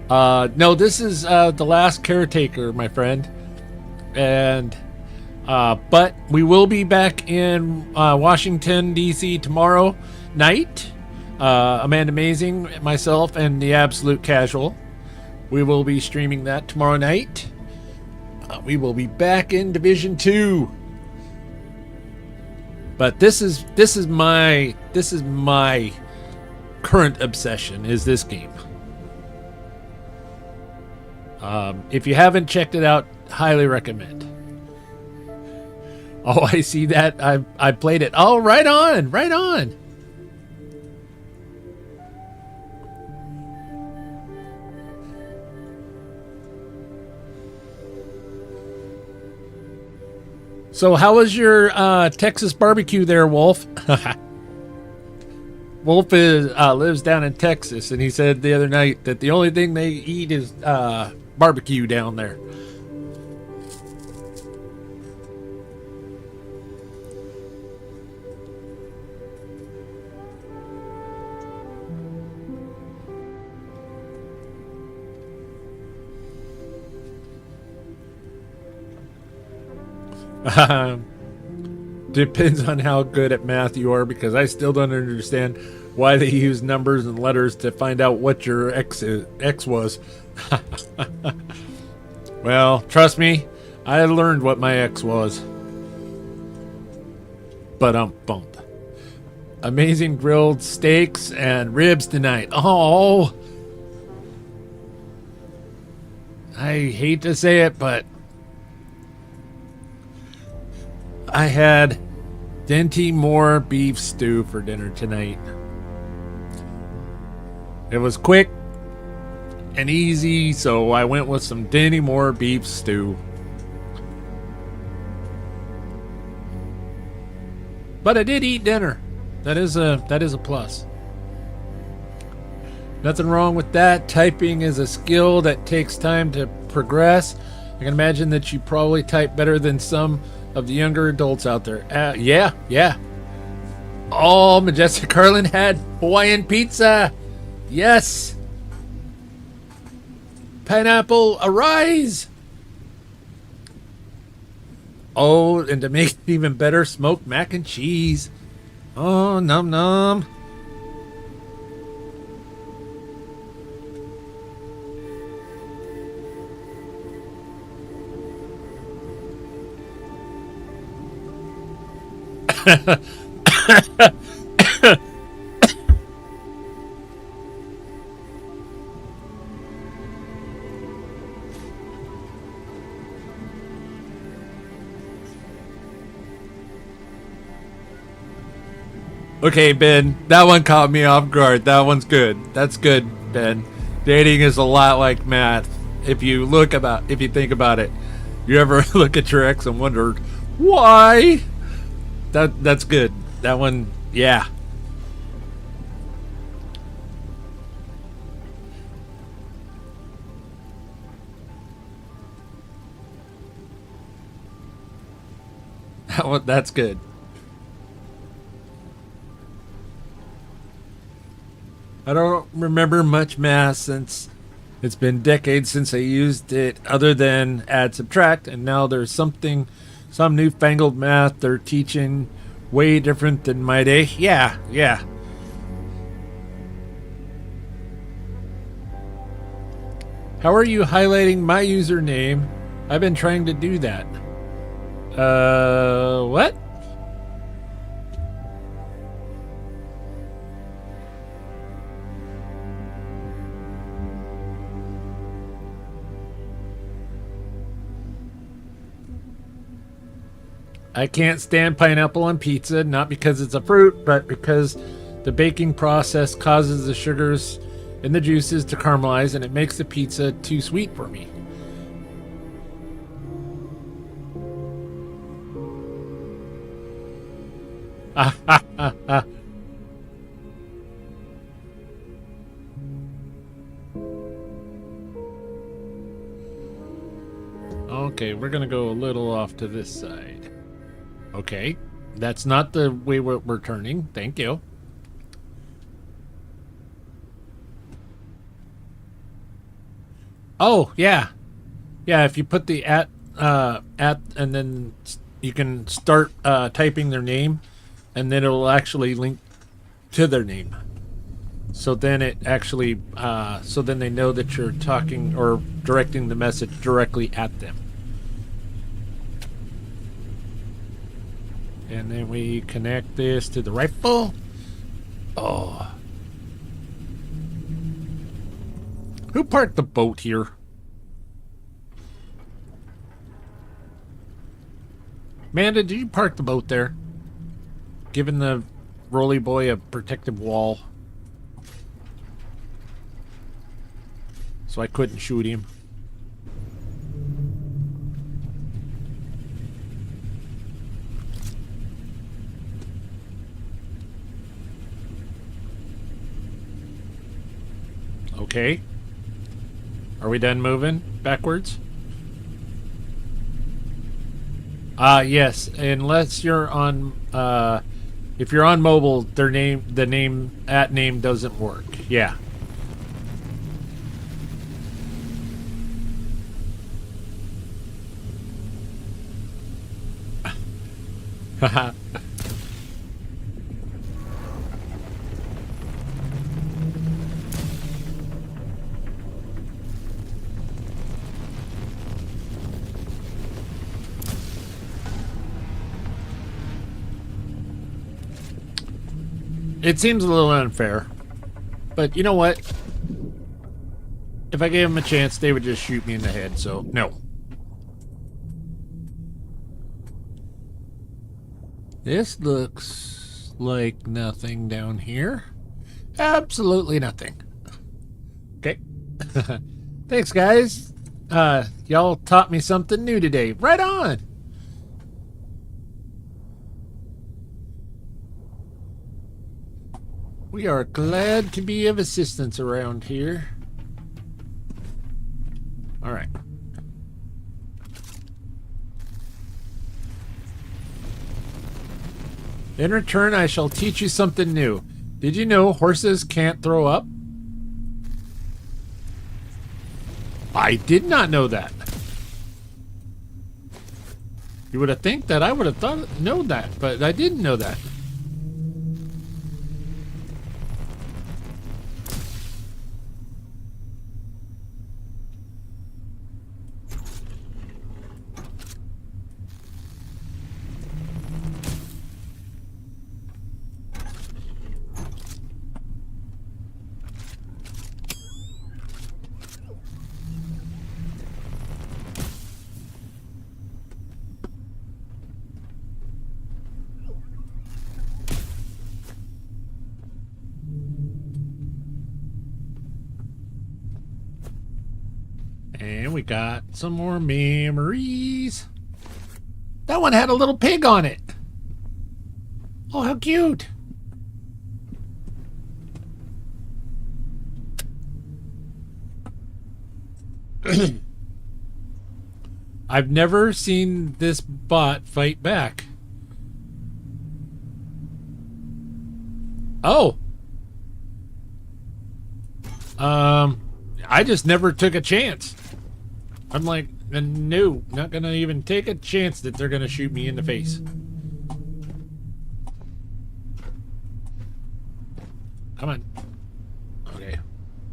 No, this is the last Caretaker, my friend, and but we will be back in Washington, D.C. tomorrow night. Amanda Amazing, myself, and the Absolute Casual. We will be streaming that tomorrow night. We will be back in Division 2. But this is my current obsession, is this game. If you haven't checked it out, highly recommend. Oh, I see that. I played it. Oh, right on, right on. So how was your Texas barbecue there, Wolf? Wolf lives down in Texas, and he said the other night that the only thing they eat is barbecue down there. Depends on how good at math you are, because I still don't understand why they use numbers and letters to find out what your X was. Well, trust me, I learned what my X was. But bump. Amazing grilled steaks and ribs tonight. Oh, I hate to say it, but I had Dinty Moore beef stew for dinner tonight. It was quick and easy, so I went with some Dinty Moore beef stew. But I did eat dinner. That is a plus. Nothing wrong with that. Typing is a skill that takes time to progress. I can imagine that you probably type better than some of the younger adults out there. Yeah. Oh, Majestic Carlin had Hawaiian pizza. Yes. Pineapple, arise. Oh, and to make it even better, smoked mac and cheese. Oh, num num. Okay, Ben, that one caught me off guard. That one's good. That's good, Ben. Dating is a lot like math. If you think about it, you ever look at your ex and wondered why? That's good. That one, yeah. That's good. I don't remember much math since it's been decades since I used it other than add subtract, and now there's some newfangled math they're teaching way different than my day. Yeah. How are you highlighting my username? I've been trying to do that. What? I can't stand pineapple on pizza, not because it's a fruit, but because the baking process causes the sugars in the juices to caramelize, and it makes the pizza too sweet for me. Okay, we're gonna go a little off to this side. Okay, that's not the way we're turning. Thank you. Oh, yeah. Yeah, if you put the at, and then you can start typing their name, and then it'll actually link to their name. So then it actually, so then they know that you're talking or directing the message directly at them. And then we connect this to the rifle. Oh. Who parked the boat here? Amanda, did you park the boat there? Giving the Rolly Boy a protective wall. So I couldn't shoot him. Okay. Are we done moving backwards? Yes, unless you're on if you're on mobile, the name doesn't work. Yeah. Haha. It seems a little unfair, but you know what? If I gave them a chance, they would just shoot me in the head, so no. This looks like nothing down here. Absolutely nothing. Okay. Thanks, guys. Y'all taught me something new today. Right on. We are glad to be of assistance around here. All right. In return, I shall teach you something new. Did you know horses can't throw up? I did not know that. You would have think that I would have known that, but I didn't know that. And we got some more memories. That one had a little pig on it. Oh, how cute. I've never seen this bot fight back. Oh. I just never took a chance. I'm like, no, not gonna even take a chance that they're gonna shoot me in the face. Come on. Okay.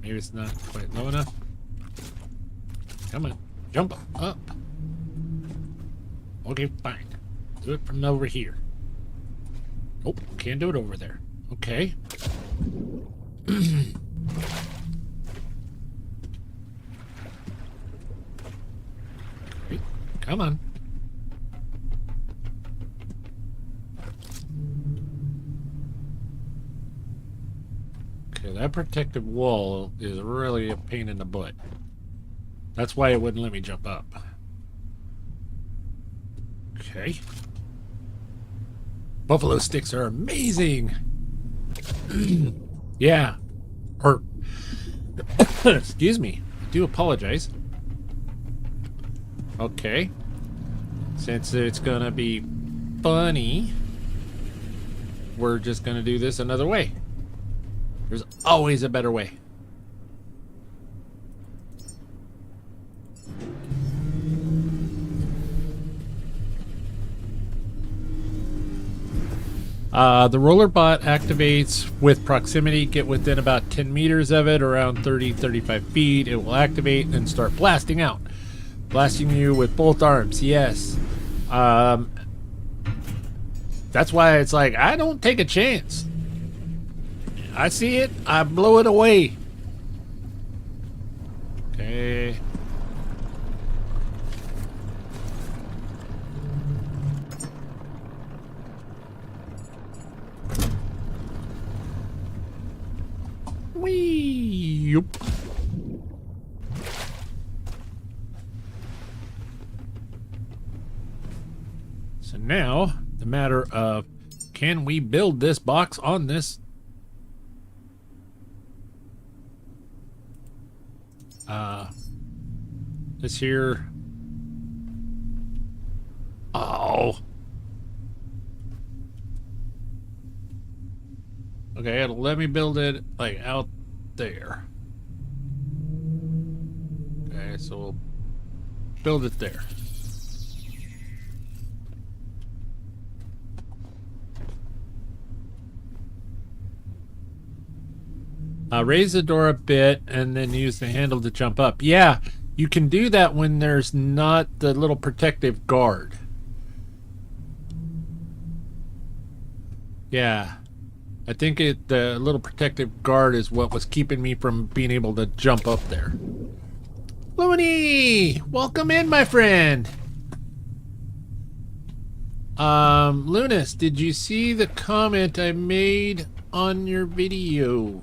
Maybe it's not quite low enough. Come on. Jump up. Okay, fine. Do it from over here. Oh, can't do it over there. Okay. Come on. Okay, that protective wall is really a pain in the butt. That's why it wouldn't let me jump up. Okay. Buffalo sticks are amazing. Yeah. Or, excuse me. I do apologize. Okay. Since it's gonna be funny, we're just gonna do this another way. There's always a better way. The roller bot activates with proximity. Get within about 10 meters of it, around 30-35 feet. It will activate and start blasting out. Blasting you with both arms, yes. That's why it's like, I don't take a chance. I see it, I blow it away. Okay. Whee! Yoop. So now, the matter of, can we build this box on this? This here. Oh. Okay, it'll let me build it like out there. Okay, so we'll build it there. Raise the door a bit and then use the handle to jump up. Yeah, you can do that when there's not the little protective guard. Yeah. I think the little protective guard is what was keeping me from being able to jump up there. Looney! Welcome in, my friend! Lunas, did you see the comment I made on your video?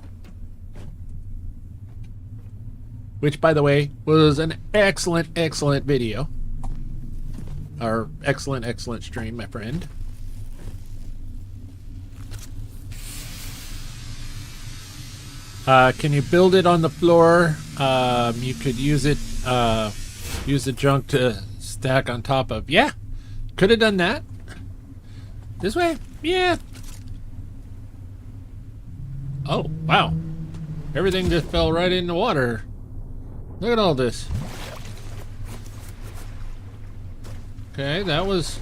Which, by the way, was an excellent, excellent video. Or excellent, excellent stream, my friend. Can you build it on the floor? You could use it, use the junk to stack on top of. Yeah, could have done that. This way? Yeah. Oh, wow. Everything just fell right in the water. Look at all this. Okay, that was...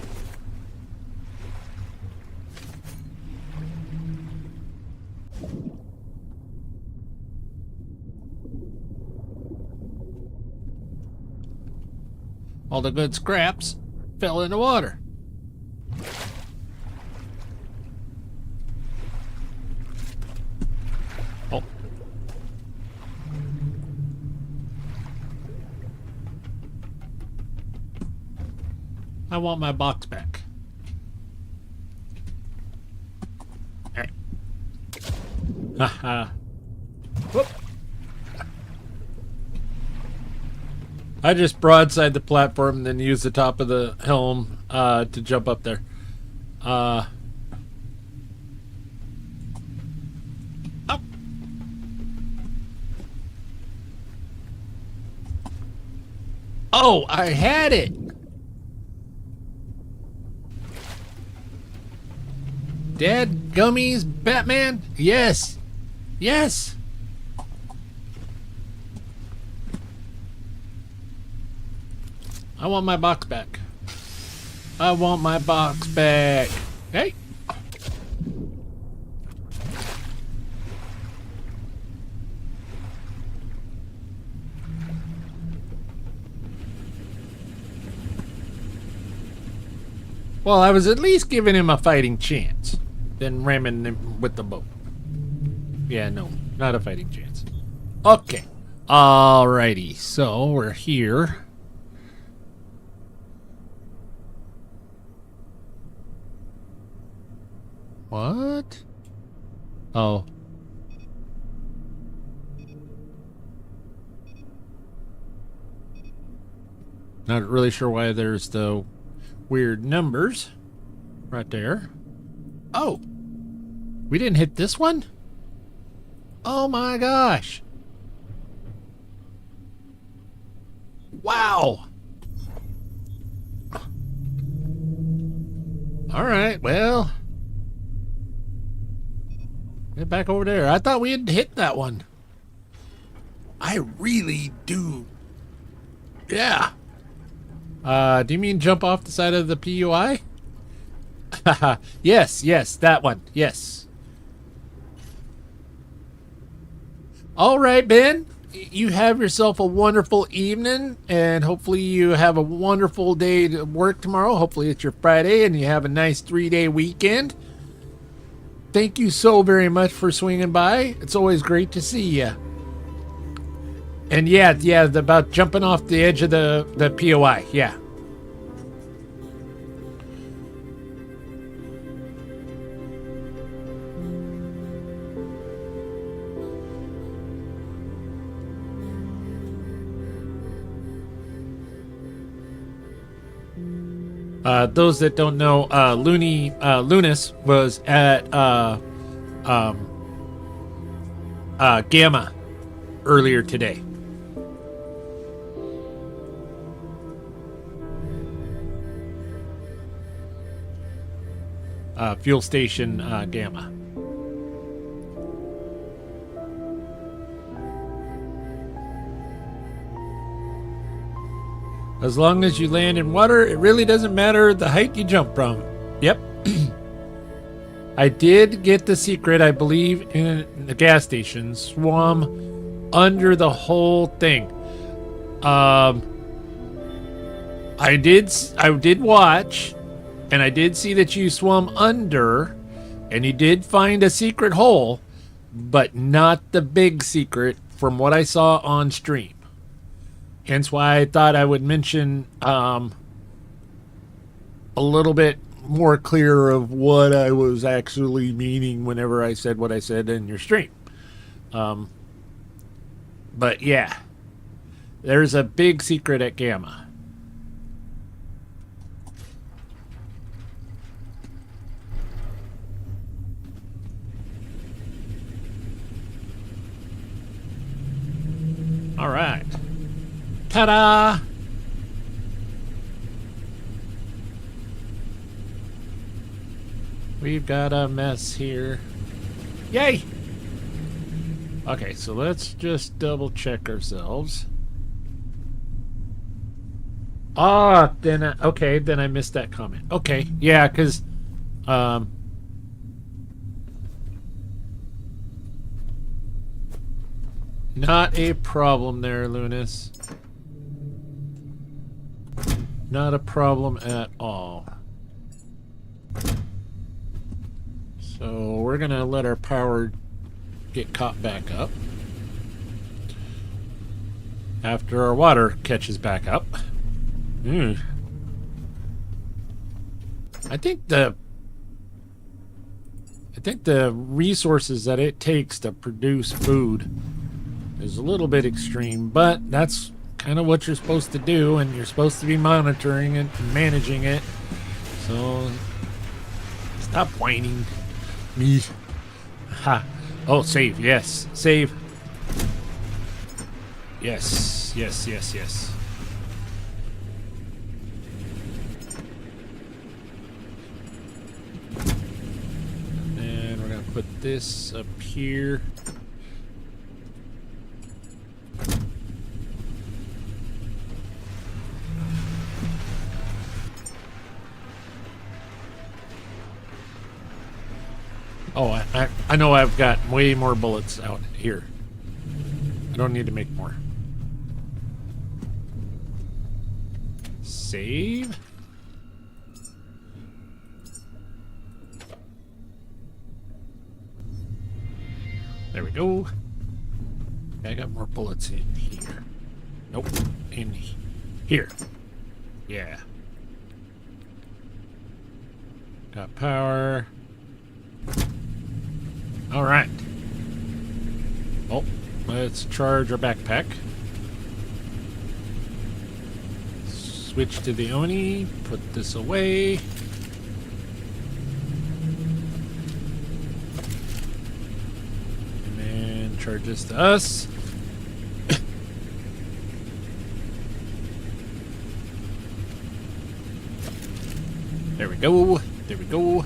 all the good scraps fell in the water. Oh. I want my box back. Hey. Haha. Whoop. I just broadside the platform and then use the top of the helm to jump up there. Up. Oh, I had it. Dad gummies, Batman? Yes. Yes. I want my box back. I want my box back. Hey. Well, I was at least giving him a fighting chance. Then ramming him with the boat. Yeah, no, not a fighting chance. Okay. Alrighty, so we're here. What? Oh. Not really sure why there's the weird numbers right there. Oh. We didn't hit this one? Oh my gosh. Wow. All right, well. Get back over there. I thought we had hit that one. I really do. Yeah. Do you mean jump off the side of the PUI? Yes, yes, that one. Yes. All right, Ben. You have yourself a wonderful evening, and hopefully you have a wonderful day to work tomorrow. Hopefully it's your Friday, and you have a nice 3-day weekend. Thank you so very much for swinging by. It's always great to see you. And yeah, about jumping off the edge of the POI. Yeah. Those that don't know, Lunas was at Gamma earlier today. Fuel station Gamma. As long as you land in water, it really doesn't matter the height you jump from. Yep. I did get the secret, I believe, in the gas station. Swam under the whole thing. I did watch, and I did see that you swum under, and you did find a secret hole, but not the big secret from what I saw on stream. Hence why I thought I would mention a little bit more clear of what I was actually meaning whenever I said what I said in your stream. But yeah, there's a big secret at Gamma. All right. Ta-da! We've got a mess here. Yay! Okay, so let's just double check ourselves. Then I missed that comment. Okay, yeah, because not a problem there, Lunas. Not a problem at all. So we're gonna let our power get caught back up after our water catches back up. I think the resources that it takes to produce food is a little bit extreme, but that's kind of what you're supposed to do, and you're supposed to be monitoring it and managing it. So stop whining me. Ha. Oh, save. Yes, save. Yes, yes, yes, yes. And we're gonna put this up here. Oh, I know I've got way more bullets out here. I don't need to make more. Save. There we go. I got more bullets in here. Nope. In here. Yeah. Got power. All right. Oh, let's charge our backpack. Switch to the Oni. Put this away. And then charge this to us. There we go. There we go.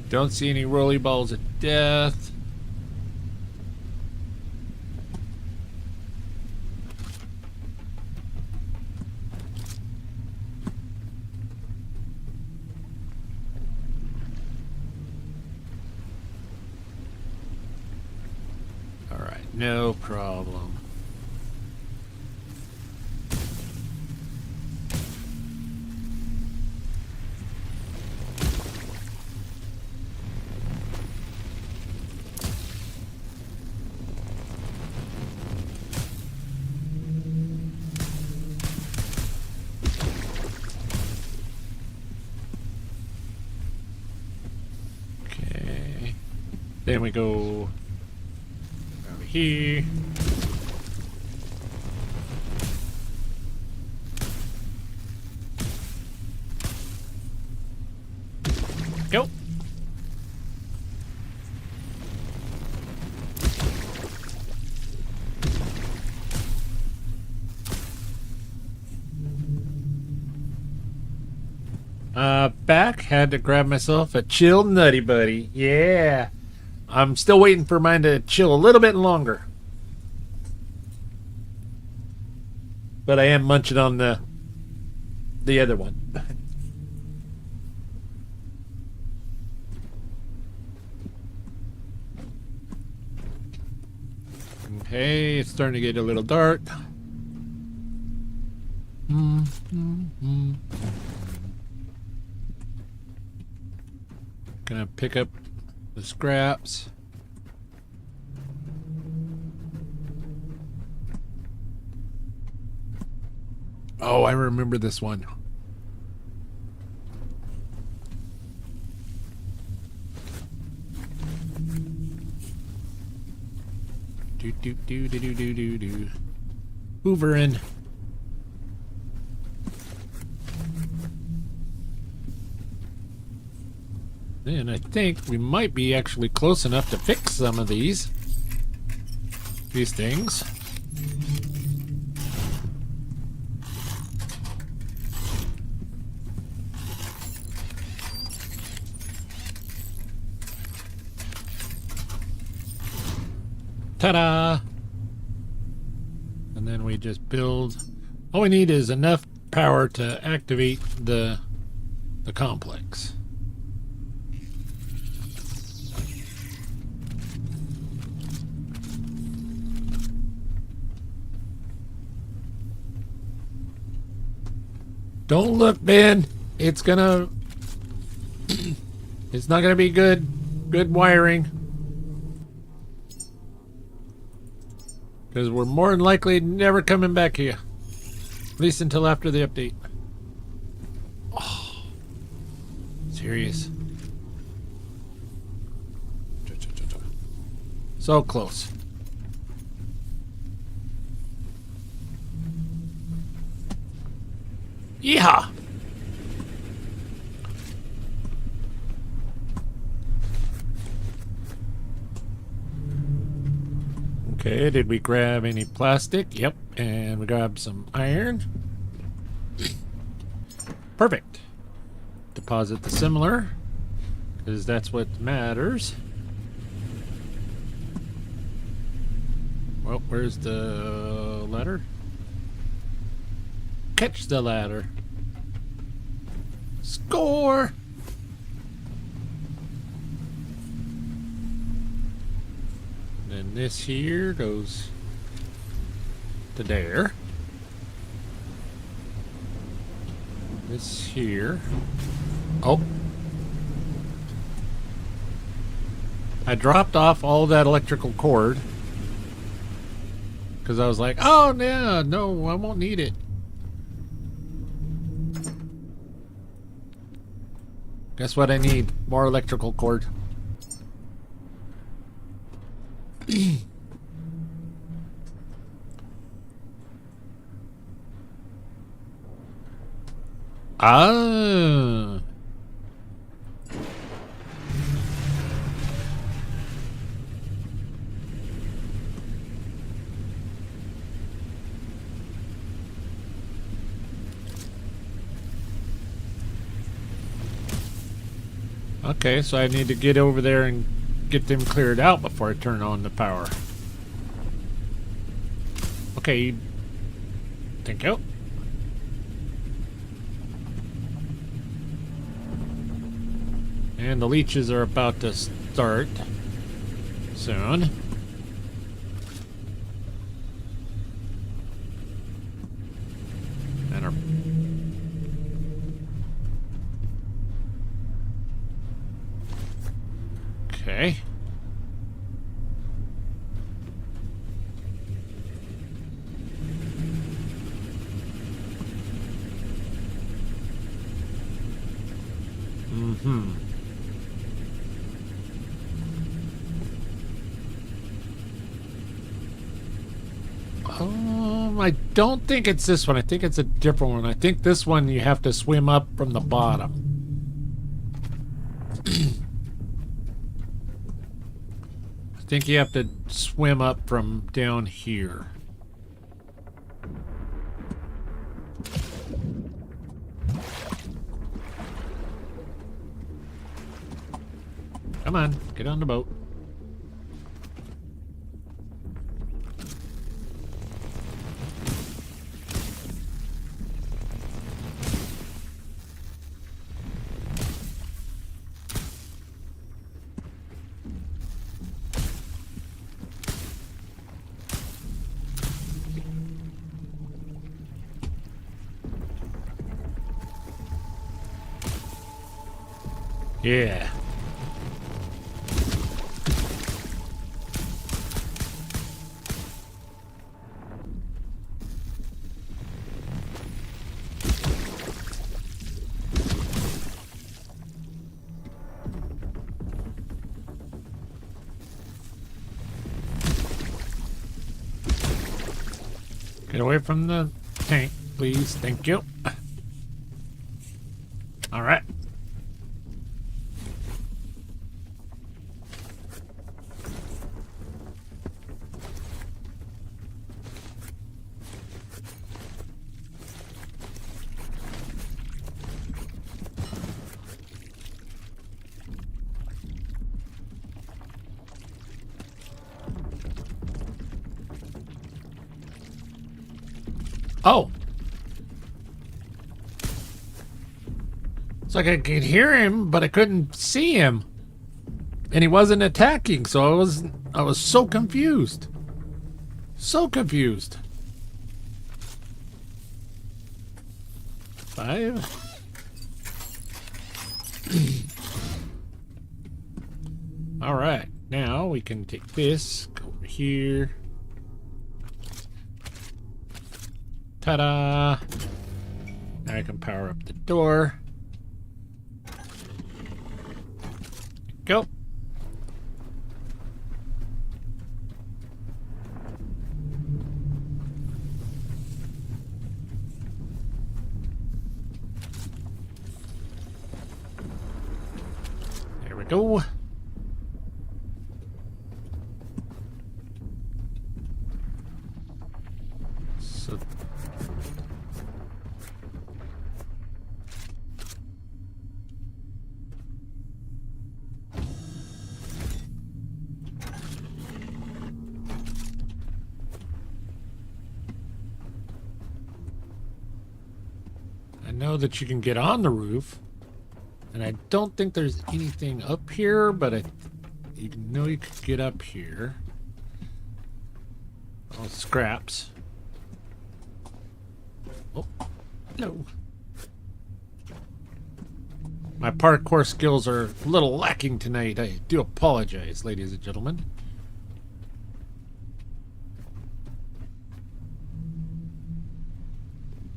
Don't see any rolly balls of death. All right, no problem. Then we go over here. Go. Back. Had to grab myself a chill nutty buddy. Yeah. I'm still waiting for mine to chill a little bit longer. But I am munching on the other one. Okay, it's starting to get a little dark. Gonna pick up the scraps. Oh, I remember this one. Do do do do do do do do. Hoovering. And I think we might be actually close enough to fix some of these things. Ta-da! And then we just build. All we need is enough power to activate the complex. Don't look, Ben. It's gonna. It's not gonna be good. Good wiring. Because we're more than likely never coming back here. At least until after the update. Oh. Serious. So close. Yeehaw! Okay, did we grab any plastic? Yep, and we grabbed some iron. Perfect. Deposit the similar, because that's what matters. Well, where's the ladder? Catch the ladder. Score! Then this here goes to there. This here. Oh. I dropped off all that electrical cord. Because I was like, oh, yeah, no, I won't need it. Guess what I need? More electrical cord. Ah. Okay, so I need to get over there and get them cleared out before I turn on the power. Okay. Thank you. And the leeches are about to start soon. And our okay. I don't think it's this one. I think it's a different one. I think this one you have to swim up from the bottom. I think you have to swim up from down here. Come on, get on the boat. Yeah. Get away from the tank, please. Thank you. All right. Oh. It's like I could hear him, but I couldn't see him. And he wasn't attacking, so I was so confused. So confused. 5. All right. Now we can take this, go over here. Ta-da! Now I can power up the door. Go. There we go. So I know that you can get on the roof, and I don't think there's anything up here, but you know you could get up here. Oh, scraps. Oh, no. My parkour skills are a little lacking tonight. I do apologize, ladies and gentlemen.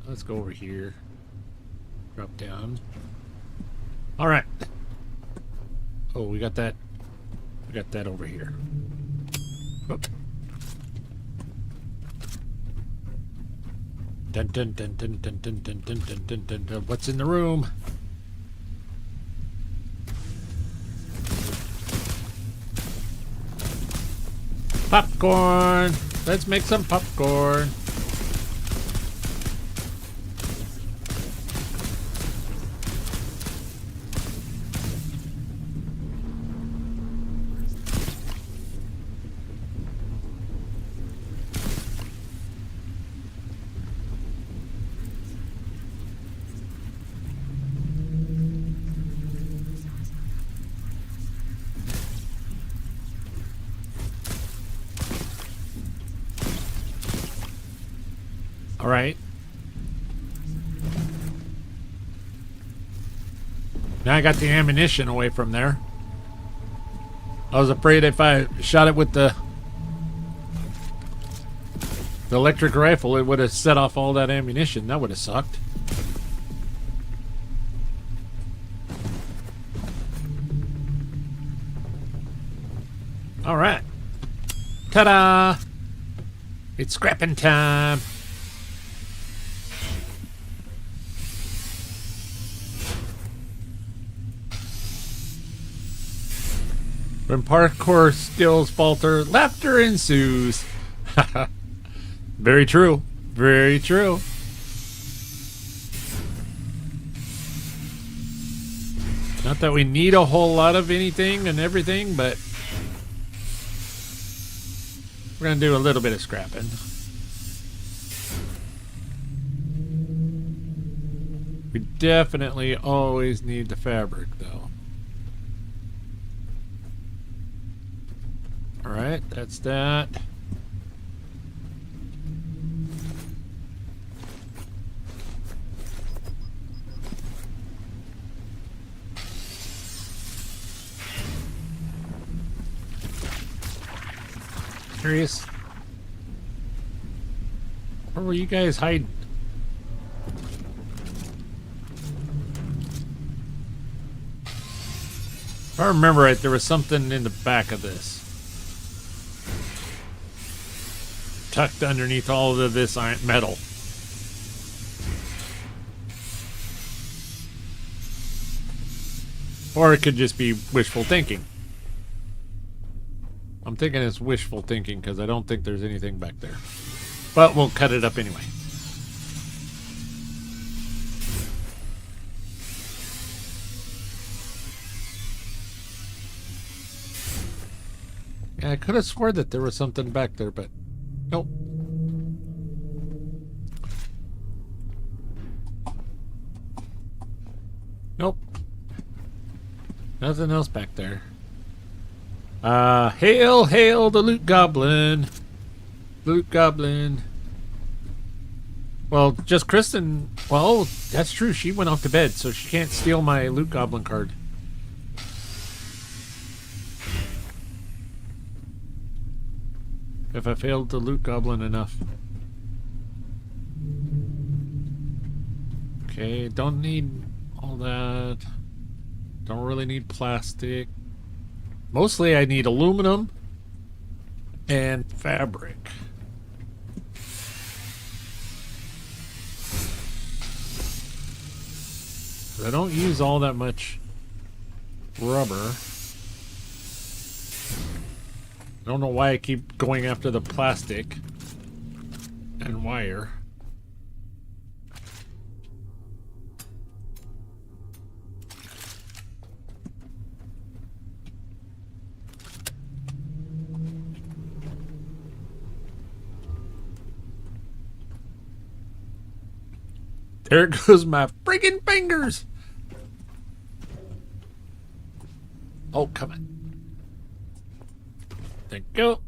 Let's go over here. Drop down. All right. Oh, we got that. We got that over here. Oop. Dun dun dun dun dun dun dun dun dun dun dun dun. What's in the room? Popcorn. Let's make some popcorn. All right. Now I got the ammunition away from there. I was afraid if I shot it with the electric rifle, it would have set off all that ammunition. That would have sucked. All right. Ta-da! It's scrapping time. When parkour skills falter, laughter ensues. Very true. Very true. Not that we need a whole lot of anything and everything, but we're going to do a little bit of scrapping. We definitely always need the fabric, though. Alright, that's that. Curious. Where were you guys hiding? If I remember right, there was something in the back of this. Tucked underneath all of this iron metal. Or it could just be wishful thinking. I'm thinking it's wishful thinking because I don't think there's anything back there. But we'll cut it up anyway. Yeah, I could have swore that there was something back there, but nope. Nope. Nothing else back there. Hail, hail the loot goblin. Loot goblin. Well, just Kristen. Well, that's true. She went off to bed, so she can't steal my loot goblin card. If I failed to loot goblin enough. Okay, don't need all that. Don't really need plastic. Mostly I need aluminum and fabric. I don't use all that much rubber. I don't know why I keep going after the plastic and wire. There goes my freaking fingers. Oh, come on. There you go.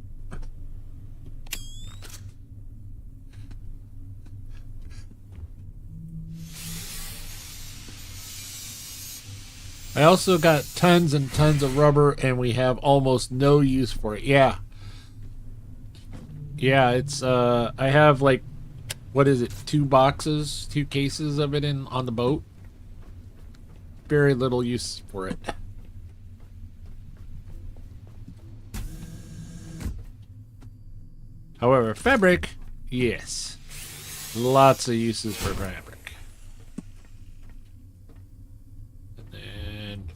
I also got tons and tons of rubber, and we have almost no use for it. Yeah. Yeah, it's, I have like, what is it, 2 cases of it on the boat. Very little use for it. However, fabric, yes. Lots of uses for fabric. And then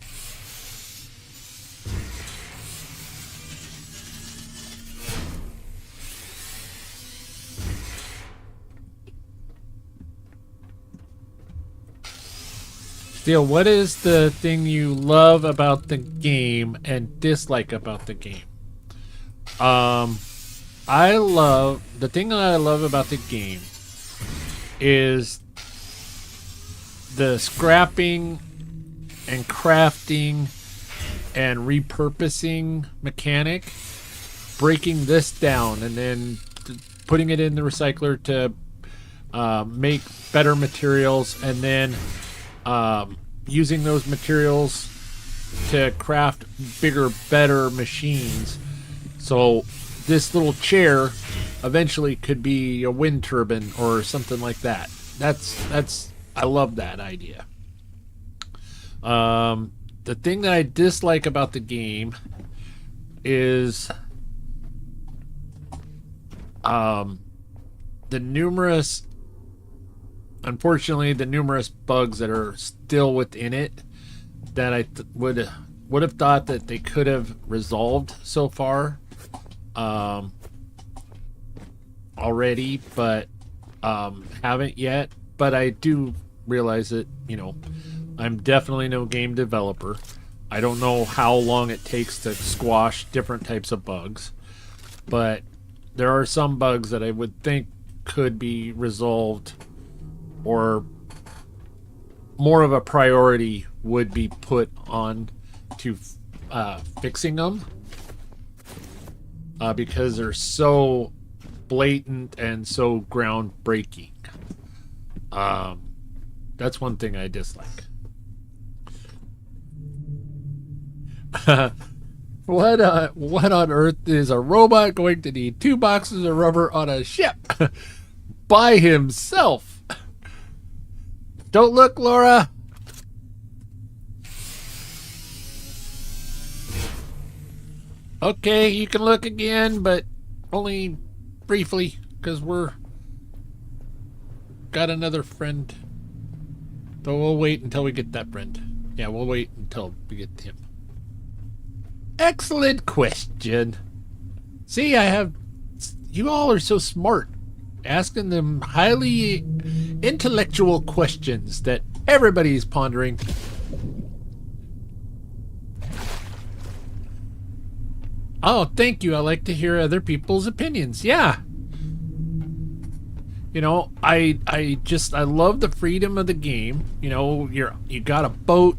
Steele, what is the thing you love about the game and dislike about the game? The thing that I love about the game is the scrapping and crafting and repurposing mechanic, breaking this down and then putting it in the recycler to make better materials, and then using those materials to craft bigger, better machines. So this little chair eventually could be a wind turbine or something like that. I love that idea. The thing that I dislike about the game is unfortunately, the numerous bugs that are still within it that I would would have thought that they could have resolved so far already, but haven't yet. But I do realize that, you know, I'm definitely no game developer. I don't know how long it takes to squash different types of bugs, but there are some bugs that I would think could be resolved, or more of a priority would be put on to fixing them, because they're so blatant and so groundbreaking. That's one thing I dislike. What on earth is a robot going to need 2 boxes of rubber on a ship by himself? Don't look, Laura. Okay, you can look again, but only briefly, because we're got another friend. So we'll wait until we get that friend. Yeah, we'll wait until we get him. Excellent question. See, you all are so smart, asking them highly intellectual questions that everybody's pondering. Oh, thank you. I like to hear other people's opinions. Yeah. You know, I love the freedom of the game. You know, you got a boat,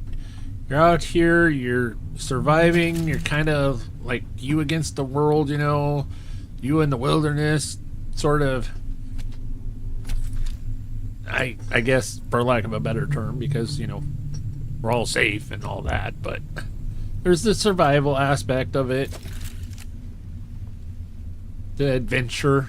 you're out here, you're surviving, you're kind of like you against the world, you know, you in the wilderness, sort of. I guess, for lack of a better term, because, you know, we're all safe and all that, but there's the survival aspect of it, the adventure.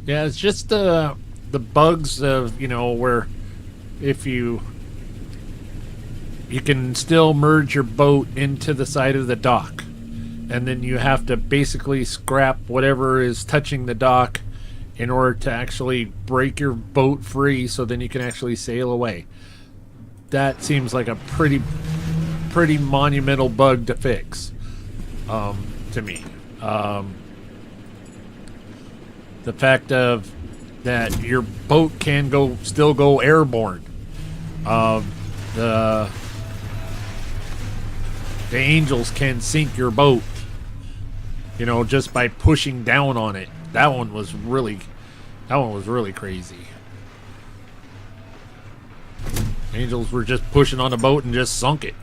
Yeah, it's just the bugs of, you know, where if you can still merge your boat into the side of the dock, and then you have to basically scrap whatever is touching the dock in order to actually break your boat free, so then you can actually sail away. That seems like a pretty monumental bug to fix, to me. The fact of that your boat can still go airborne. The angels can sink your boat, you know, just by pushing down on it. That one was really crazy. Angels were just pushing on the boat and just sunk it.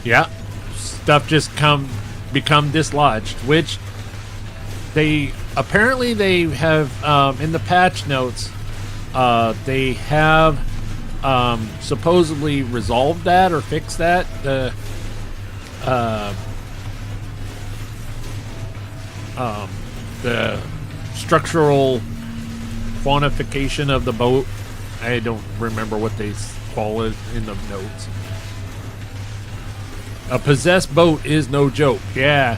Yeah, stuff just become dislodged, which they have in the patch notes. They have supposedly resolved that or fixed that. The structural quantification of the boat. I don't remember what they call it in the notes. A possessed boat is no joke. Yeah.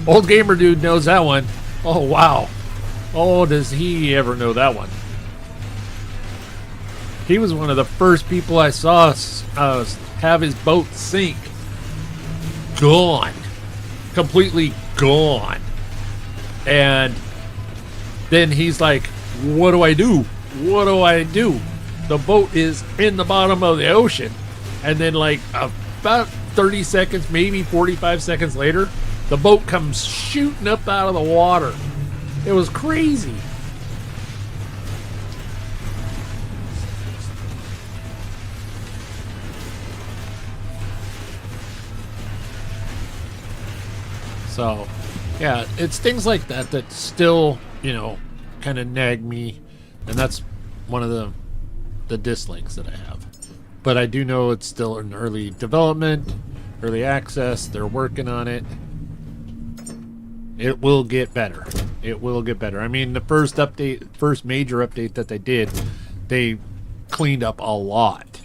Old gamer dude knows that one. Oh, wow. Oh, does he ever know that one? He was one of the first people I saw have his boat sink. Gone. Completely gone. And then he's like, what do I do? What do I do? The boat is in the bottom of the ocean. And then like about 30 seconds, maybe 45 seconds later, the boat comes shooting up out of the water. It was crazy. So, yeah, it's things like that that still, you know, kind of nag me, and that's one of the dislikes that I have. But I do know it's still in early development, early access. They're working on it. It will get better. It will get better. I mean, the first major update that they did, they cleaned up a lot.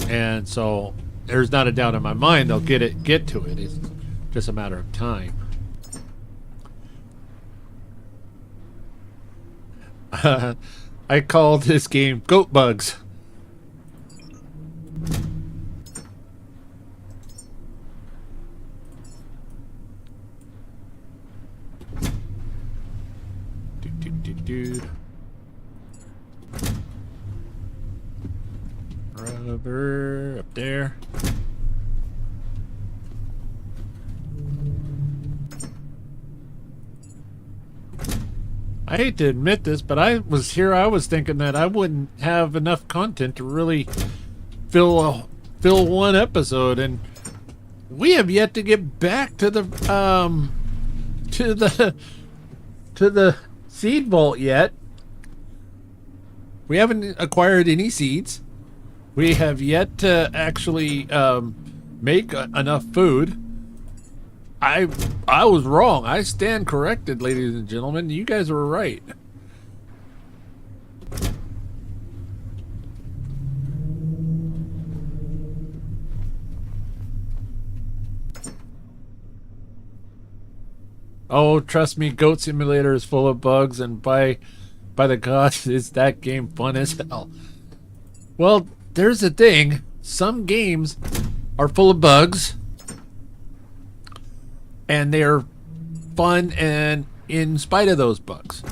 And so there's not a doubt in my mind they'll get to it. It's just a matter of time. I called this game Goat Bugs. Dude. Rubber up there. I hate to admit this, but I was thinking that I wouldn't have enough content to really fill one episode, and we have yet to get back to the seed vault yet. We haven't acquired any seeds. We have yet to actually make enough food. I was wrong. I stand corrected, ladies and gentlemen. You guys were right. Oh, trust me, Goat Simulator is full of bugs, and by the gods, is that game fun as hell. Well, there's the thing. Some games are full of bugs, and they're fun and in spite of those bugs.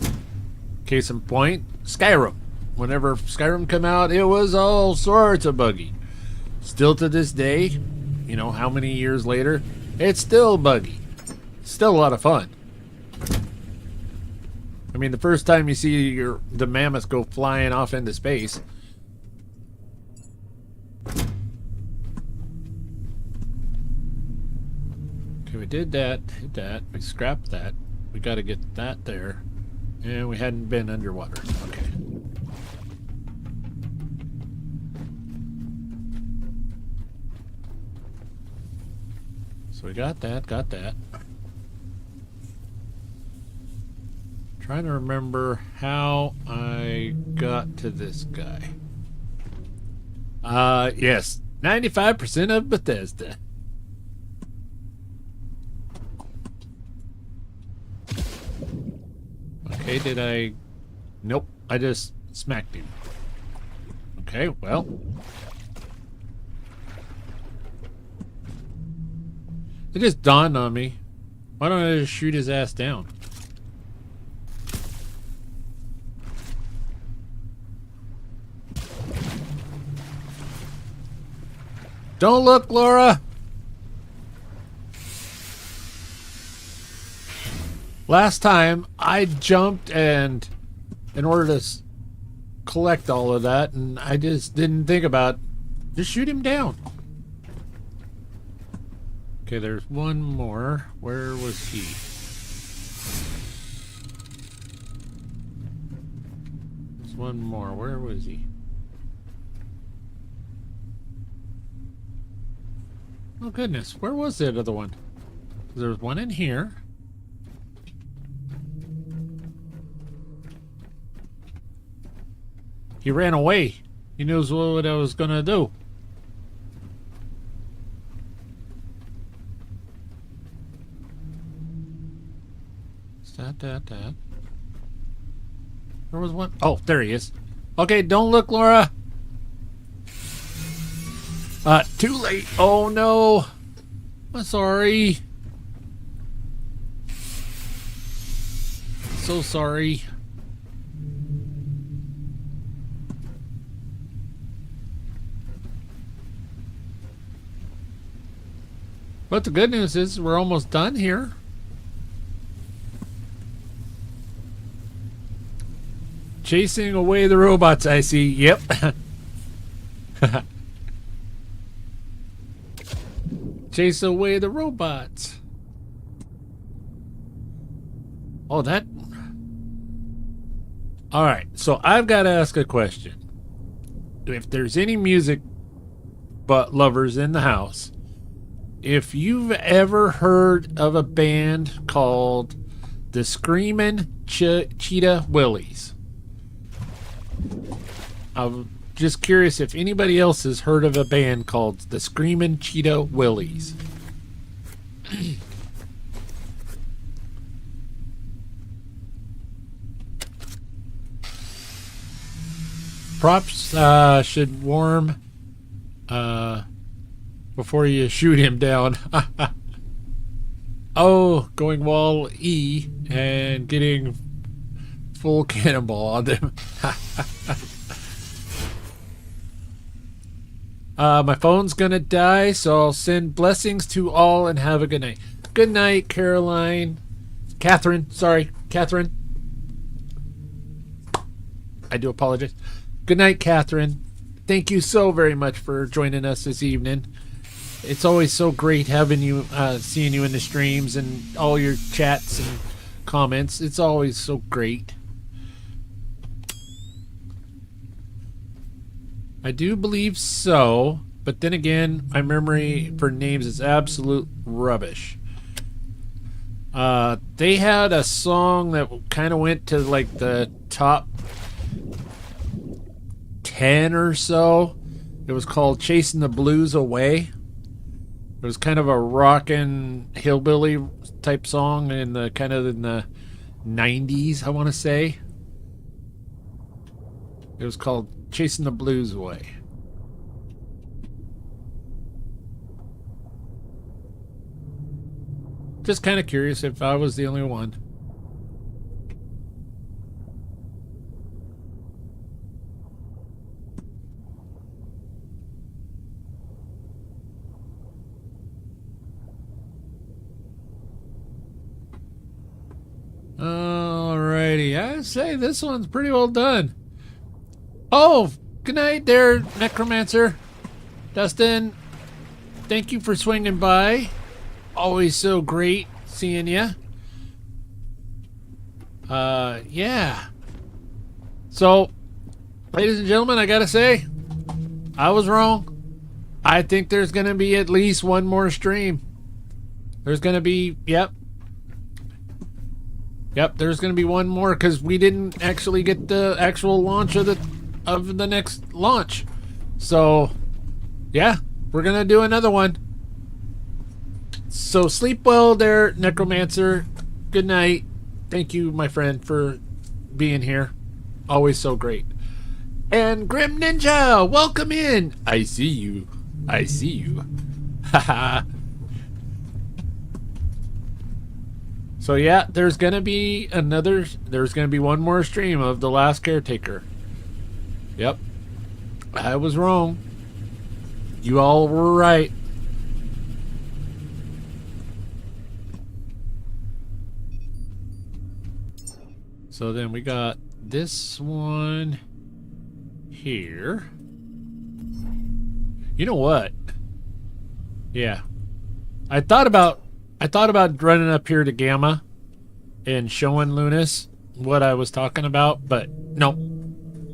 Case in point, Skyrim. Whenever Skyrim came out, it was all sorts of buggy. Still to this day, you know, how many years later, it's still buggy. Still a lot of fun. I mean, the first time you see the mammoth go flying off into space. Okay, we did that, we scrapped that. We got to get that there. And we hadn't been underwater. Okay. So we got that. Trying to remember how I got to this guy. Yes, 95% of Bethesda. Okay, did I... Nope, I just smacked him. Okay, well... It just dawned on me. Why don't I just shoot his ass down? Don't look, Laura! Last time, I jumped and in order to collect all of that, and I just didn't think about just shoot him down. Okay, there's one more. Where was he? There's one more. Where was he? Oh goodness, where was the other one? There was one in here. He ran away. He knows what I was gonna do. That. There was one. Oh, there he is. Okay, don't look, Laura. Too late. Oh no. I'm sorry. So sorry. But the good news is we're almost done here. Chasing away the robots, I see. Yep. Chase away the robots. Oh, that... Alright, so I've got to ask a question. If there's any music but lovers in the house, if you've ever heard of a band called the Screamin' Cheetah Willies, just curious if anybody else has heard of a band called the Screamin' Cheetah Willies. Props should warm before you shoot him down. Oh, going wall E and getting full cannonball on them. My phone's gonna die, so I'll send blessings to all and have a good night. Good night, Caroline. Catherine. Sorry, Catherine. I do apologize. Good night, Catherine. Thank you so very much for joining us this evening. It's always so great having you, seeing you in the streams and all your chats and comments. It's always so great. I do believe so, but then again, my memory for names is absolute rubbish. They had a song that kind of went to like the top 10 or so. It was called Chasing the Blues Away. It was kind of a rockin' hillbilly type song in the kind of in the 90s, I want to say. It was called Chasing the Blues Away. Just kind of curious if I was the only one. Alrighty, I say this one's pretty well done. Oh, good night there, Necromancer. Dustin, thank you for swinging by. Always so great seeing you. Yeah. So, ladies and gentlemen, I gotta say, I was wrong. I think there's gonna be at least one more stream. There's gonna be, yep, there's gonna be one more because we didn't actually get the actual launch of the next launch. So, yeah, we're gonna do another one. So sleep well there, Necromancer. Good night. Thank you, my friend, for being here. Always so great. And Grim Ninja, welcome in. I see you. I see you. Haha. So yeah, there's gonna be one more stream of The Last Caretaker. Yep. I was wrong. You all were right. So then we got this one here. You know what? Yeah. I thought about running up here to Gamma and showing Lunas what I was talking about, but no.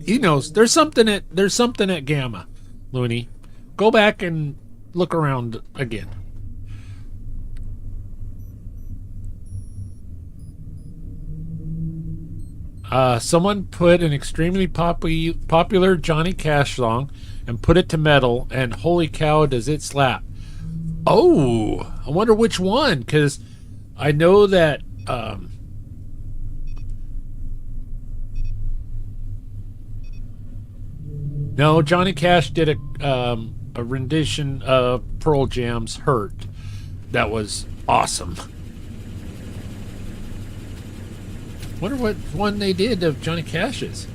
He knows there's something at Gamma, Looney. Go back and look around again. Someone put an extremely popular Johnny Cash song and put it to metal, and holy cow, does it slap. Oh, I wonder which one, because I know that no, Johnny Cash did a rendition of Pearl Jam's Hurt. That was awesome. Wonder what one they did of Johnny Cash's.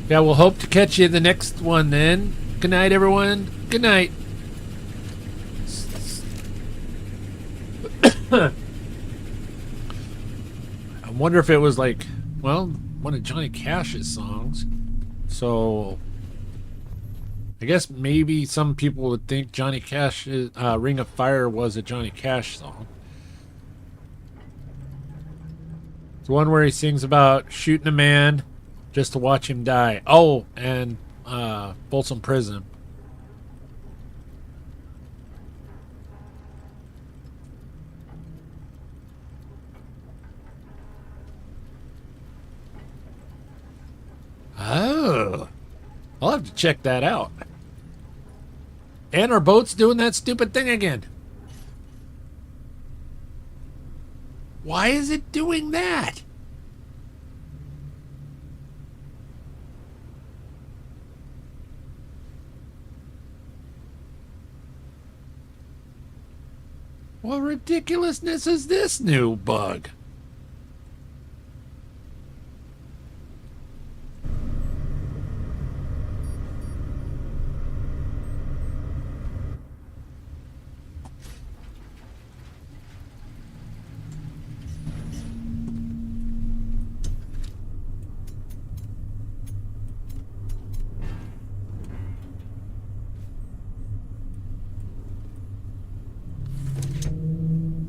Yeah, we'll hope to catch you in the next one then. Good night, everyone. Good night. I wonder if it was like, well, one of Johnny Cash's songs. So I guess maybe some people would think Johnny Cash, Ring of Fire was a Johnny Cash song. It's one where he sings about shooting a man just to watch him die. Oh, and Folsom Prison. Oh. I'll have to check that out. And our boat's doing that stupid thing again. Why is it doing that? What ridiculousness is this new bug?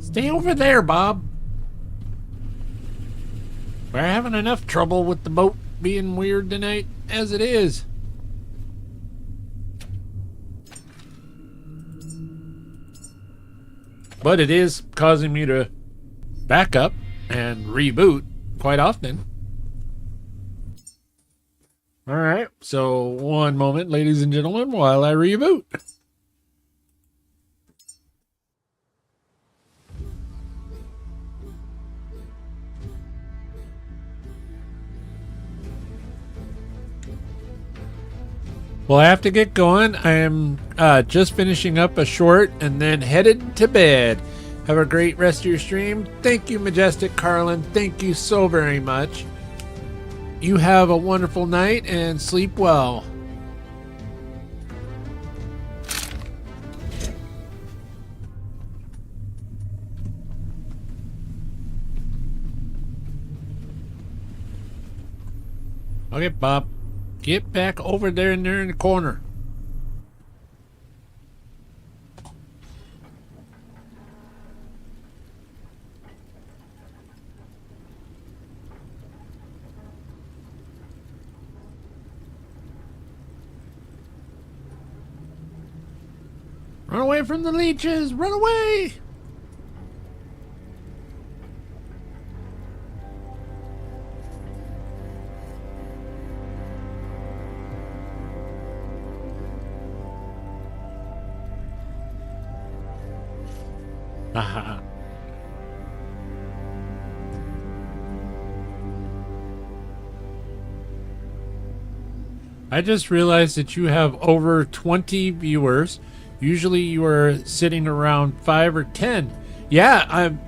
Stay over there, Bob. We're having enough trouble with the boat being weird tonight as it is. But it is causing me to back up and reboot quite often. Alright, so one moment, ladies and gentlemen, while I reboot. Well, I have to get going. I am just finishing up a short and then headed to bed. Have a great rest of your stream. Thank you, Majestic Carlin. Thank you so very much. You have a wonderful night and sleep well. Okay, Bob. Get back over there in the corner. Run away from the leeches! Run away! I just realized that you have over 20 viewers. Usually you are sitting around 5 or 10. Yeah, I'm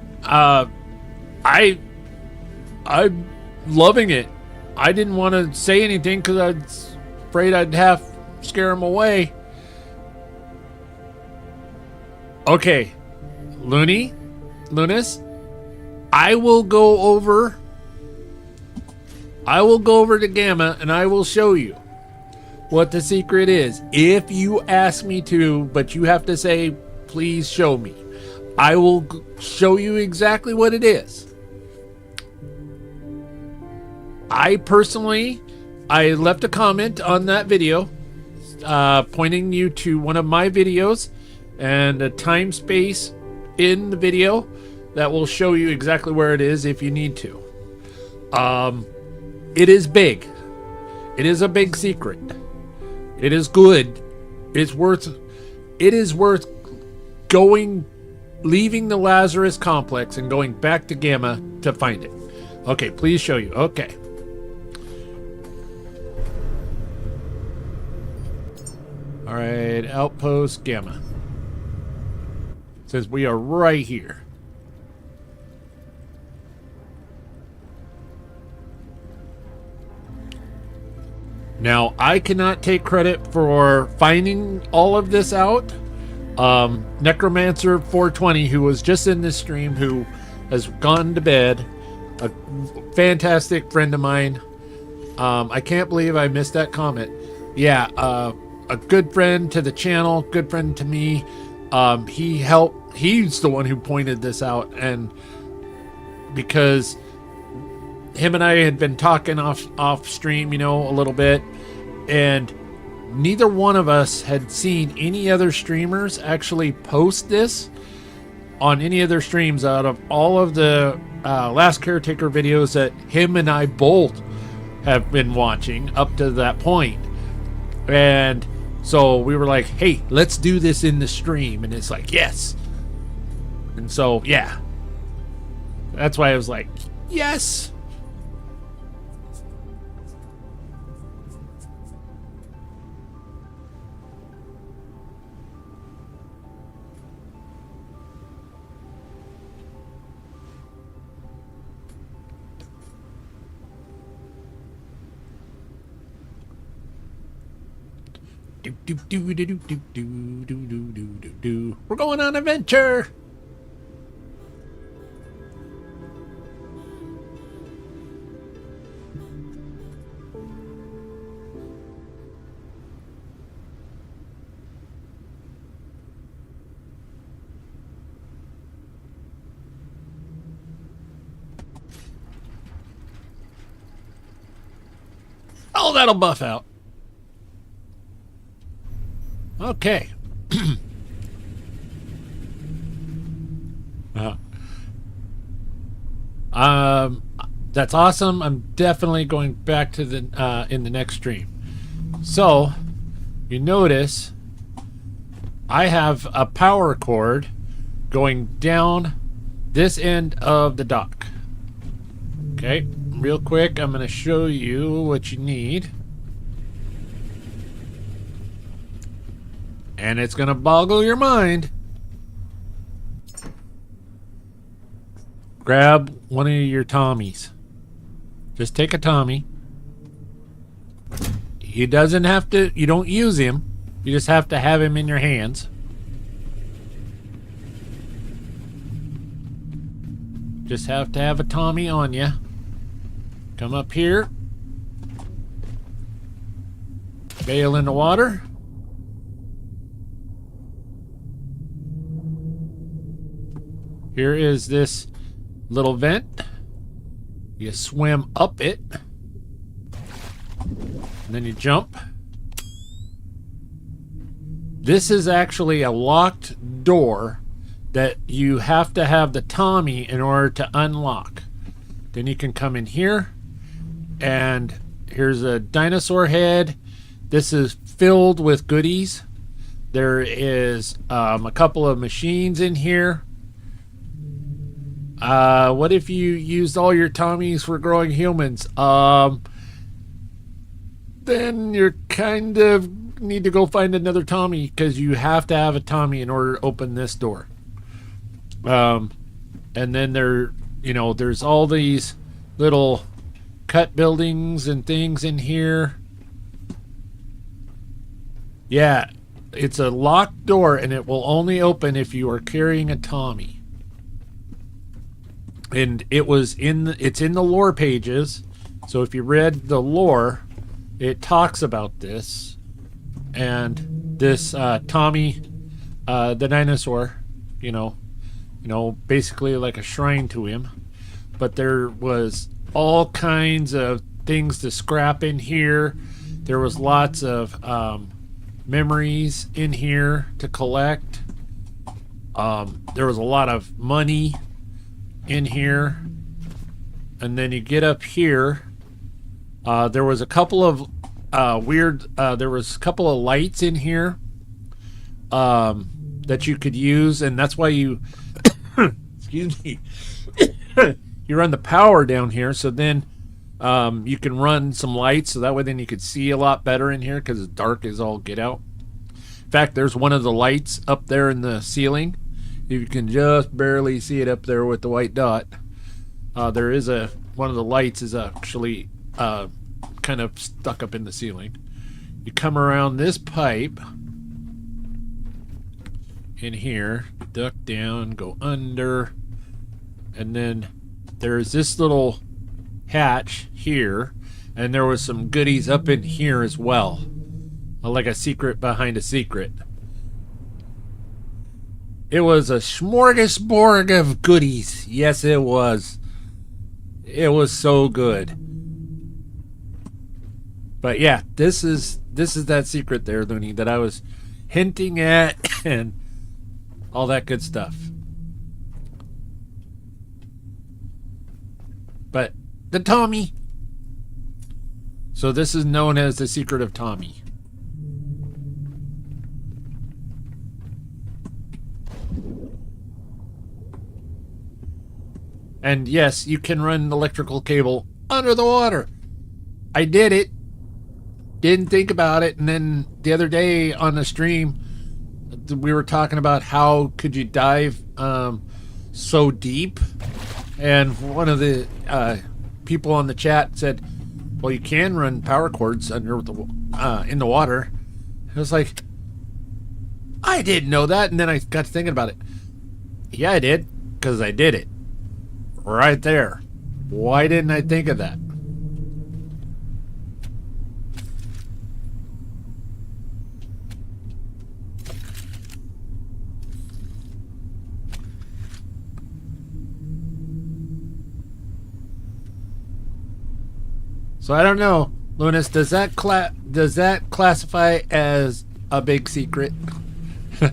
loving it. I didn't want to say anything because I was afraid I'd have scare them away. Okay, Lunas, I will go over to Gamma and I will show you what the secret is. If you ask me to, but you have to say, please show me. I will show you exactly what it is. I left a comment on that video pointing you to one of my videos and a time space in the video that will show you exactly where it is if you need to. It is big. It is a big secret. It is good. It is worth leaving the Lazarus complex and going back to Gamma to find it. Okay, please show you. Okay. All right, Outpost Gamma. It says we are right here. Now, I cannot take credit for finding all of this out. Necromancer 420, who was just in this stream, who has gone to bed, a fantastic friend of mine. I can't believe I missed that comment. Yeah, a good friend to the channel, good friend to me. He's the one who pointed this out, and because him and I had been talking off stream, a little bit, and neither one of us had seen any other streamers actually post this on any of their streams out of all of the last Caretaker videos that him and I both have been watching up to that point. And so we were like, hey, let's do this in the stream. And it's like, yes. And so, yeah. That's why I was like, yes. We're going on an adventure. Oh, that'll buff out. Okay. That's awesome. I'm definitely going back to the in the next stream. So, you notice I have a power cord going down this end of the dock. Okay, real quick, I'm going to show you what you need. And it's going to boggle your mind. Grab one of your Tommies. Just take a Tommy. He doesn't have to, you don't use him. You just have to have him in your hands. Just have to have a Tommy on you. Come up here. Bail in the water. Here is this little vent. You swim up it. And then you jump. This is actually a locked door that you have to have the Tommy in order to unlock. Then you can come in here. And here's a dinosaur head. This is filled with goodies. There is a couple of machines in here. What if you used all your Tommies for growing humans? Then you're kind of need to go find another Tommy because you have to have a Tommy in order to open this door. And then there's all these little cut buildings and things in here. Yeah, it's a locked door and it will only open if you are carrying a Tommy. And it's in the lore pages. So if you read the lore, it talks about this. And this Tommy, the dinosaur, basically like a shrine to him. But there was all kinds of things to scrap in here. There was lots of memories in here to collect. There was a lot of money in here. And then you get up here. There was a couple of there was a couple of lights in here that you could use, and that's why you excuse me you run the power down here, so then you can run some lights, so that way then you could see a lot better in here because it's dark as all get out. In fact, there's one of the lights up there in the ceiling. You can just barely see it up there with the white dot. There is one of the lights is actually kind of stuck up in the ceiling. You come around this pipe in here, duck down, go under, and then there's this little hatch here, and there was some goodies up in here as well, like a secret behind a secret. It was a smorgasbord of goodies. Yes, it was. It was so good. But yeah, this is that secret there, Looney, that I was hinting at and all that good stuff. But the Tommy. So this is known as the secret of Tommy. And yes, you can run an electrical cable under the water. I did it. Didn't think about it. And then the other day on the stream, we were talking about how could you dive so deep. And one of the people on the chat said, well, you can run power cords under in the water. I was like, I didn't know that. And then I got to thinking about it. Yeah, I did, because I did it. Right there. Why didn't I think of that? So I don't know, Lunas, does that classify as a big secret? I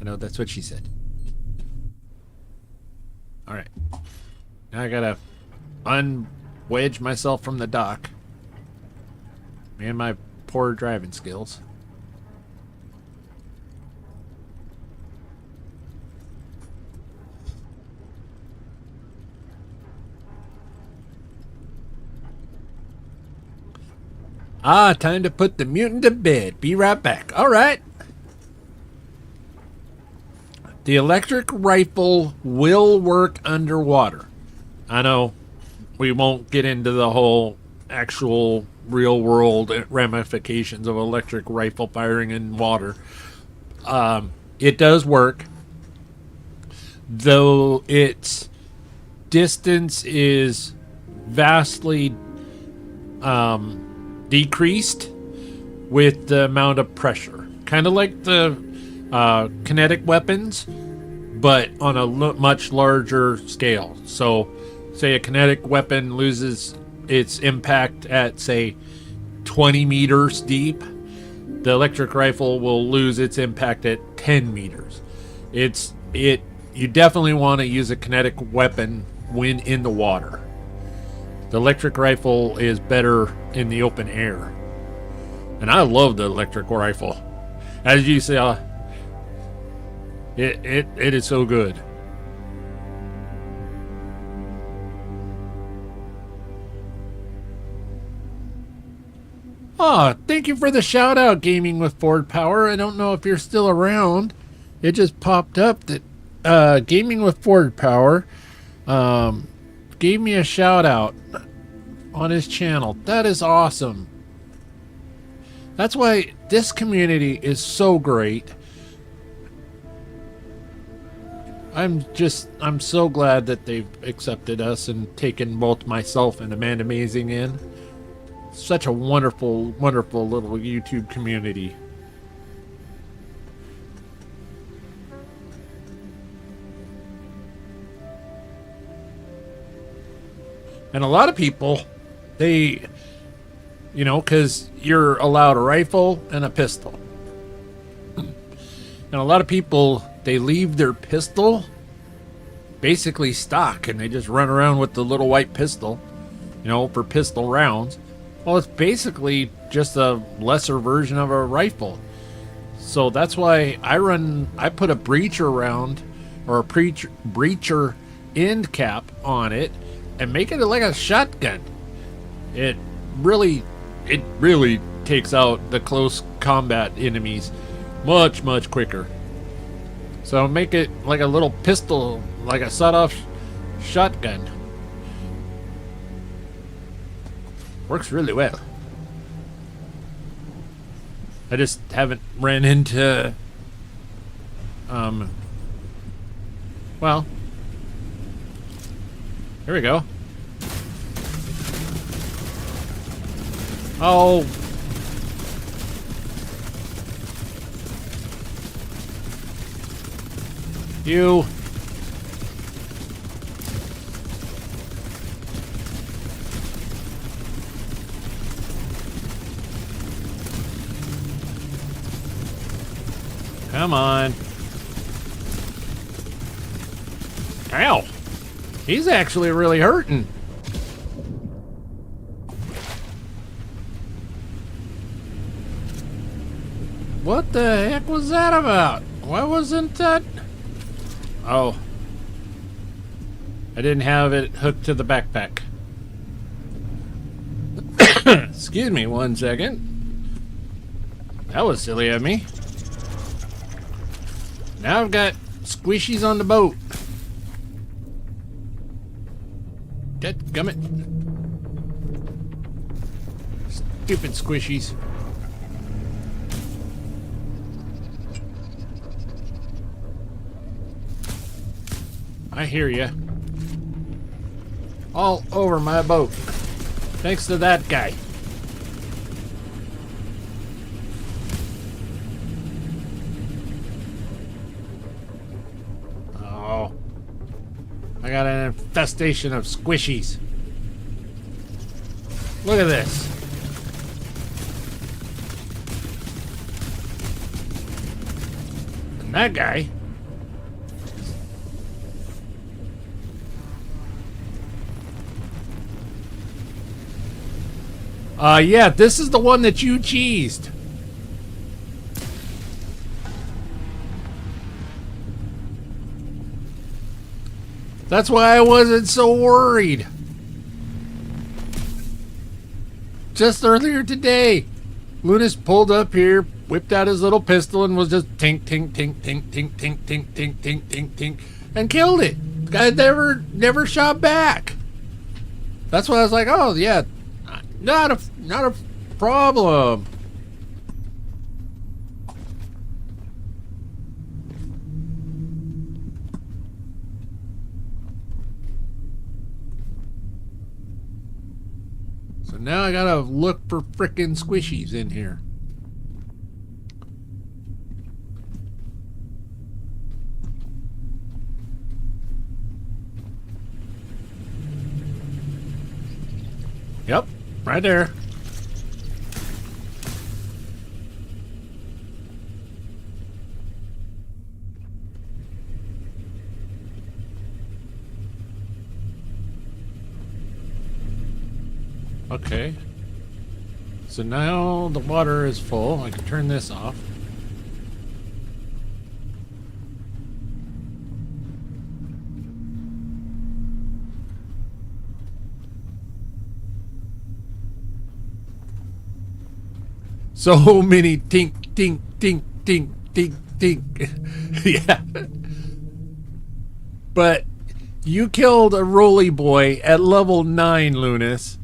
know that's what she said. All right. Now I gotta unwedge myself from the dock. And my poor driving skills. Ah, time to put the mutant to bed. Be right back. All right. The electric rifle will work underwater. I know we won't get into the whole actual real world ramifications of electric rifle firing in water. It does work, though its distance is vastly decreased with the amount of pressure. Kind of like the kinetic weapons, but on a much larger scale. So, say a kinetic weapon loses its impact at, say, 20 meters deep. The electric rifle will lose its impact at 10 meters. You definitely want to use a kinetic weapon when in the water. The electric rifle is better in the open air. And I love the electric rifle. As you saw, it is so good. Oh, thank you for the shout out, Gaming with Ford Power. I don't know if you're still around. It just popped up that Gaming with Ford Power gave me a shout out on his channel. That is awesome. That's why this community is so great. I'm so glad that they've accepted us and taken both myself and Amanda Amazing in. Such a wonderful, wonderful little YouTube community. And a lot of people, they, because you're allowed a rifle and a pistol. And a lot of people, they leave their pistol basically stock and they just run around with the little white pistol, for pistol rounds. Well, it's basically just a lesser version of a rifle. So that's why I put a breacher round or a breacher end cap on it and make it like a shotgun. It really takes out the close combat enemies much, much quicker. So make it like a little pistol, like a sawed-off shotgun. Works really well. I just haven't ran into, well, here we go. Oh. You. Come on. Ow. He's actually really hurting. What the heck was that about? Why wasn't that? Oh. I didn't have it hooked to the backpack. Excuse me 1 second. That was silly of me. Now I've got squishies on the boat. Dadgummit. Stupid squishies. I hear ya. All over my boat. Thanks to that guy. Oh. I got an infestation of squishies. Look at this. And that guy. Yeah, this is the one that you cheesed. That's why I wasn't so worried. Just earlier today, Lunas pulled up here, whipped out his little pistol, and was just tink, tink, tink, tink, tink, tink, tink, tink, tink, tink, tink, and killed it. The guy never shot back. That's why I was like, oh yeah, not a problem. So now I gotta look for frickin' squishies in here. Yep, right there. Okay. So now the water is full. I can turn this off. So many tink, tink, tink, tink, tink, tink. Yeah. But you killed a Roly Boy at level 9, Lunas.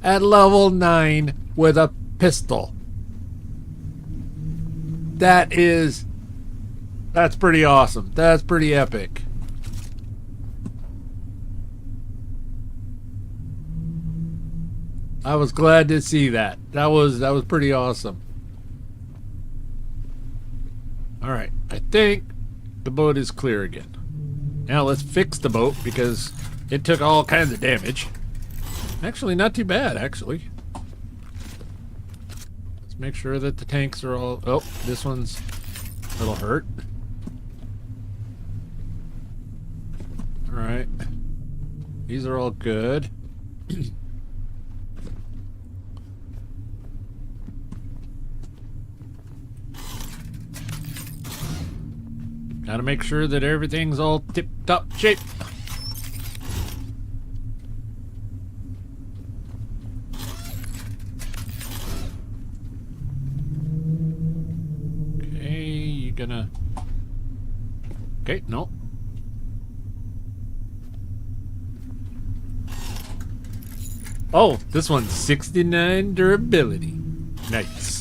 At level 9 with a pistol. That's pretty awesome. That's pretty epic. I was glad to see that. That was pretty awesome. All right, I think the boat is clear again. Now let's fix the boat because it took all kinds of damage. Actually, not too bad, actually. Let's make sure that the tanks are all... Oh, this one's a little hurt. Alright. These are all good. Gotta make sure that everything's all tip-top shape. Okay, you gonna... Okay, no. Oh, this one's 69 durability. Nice.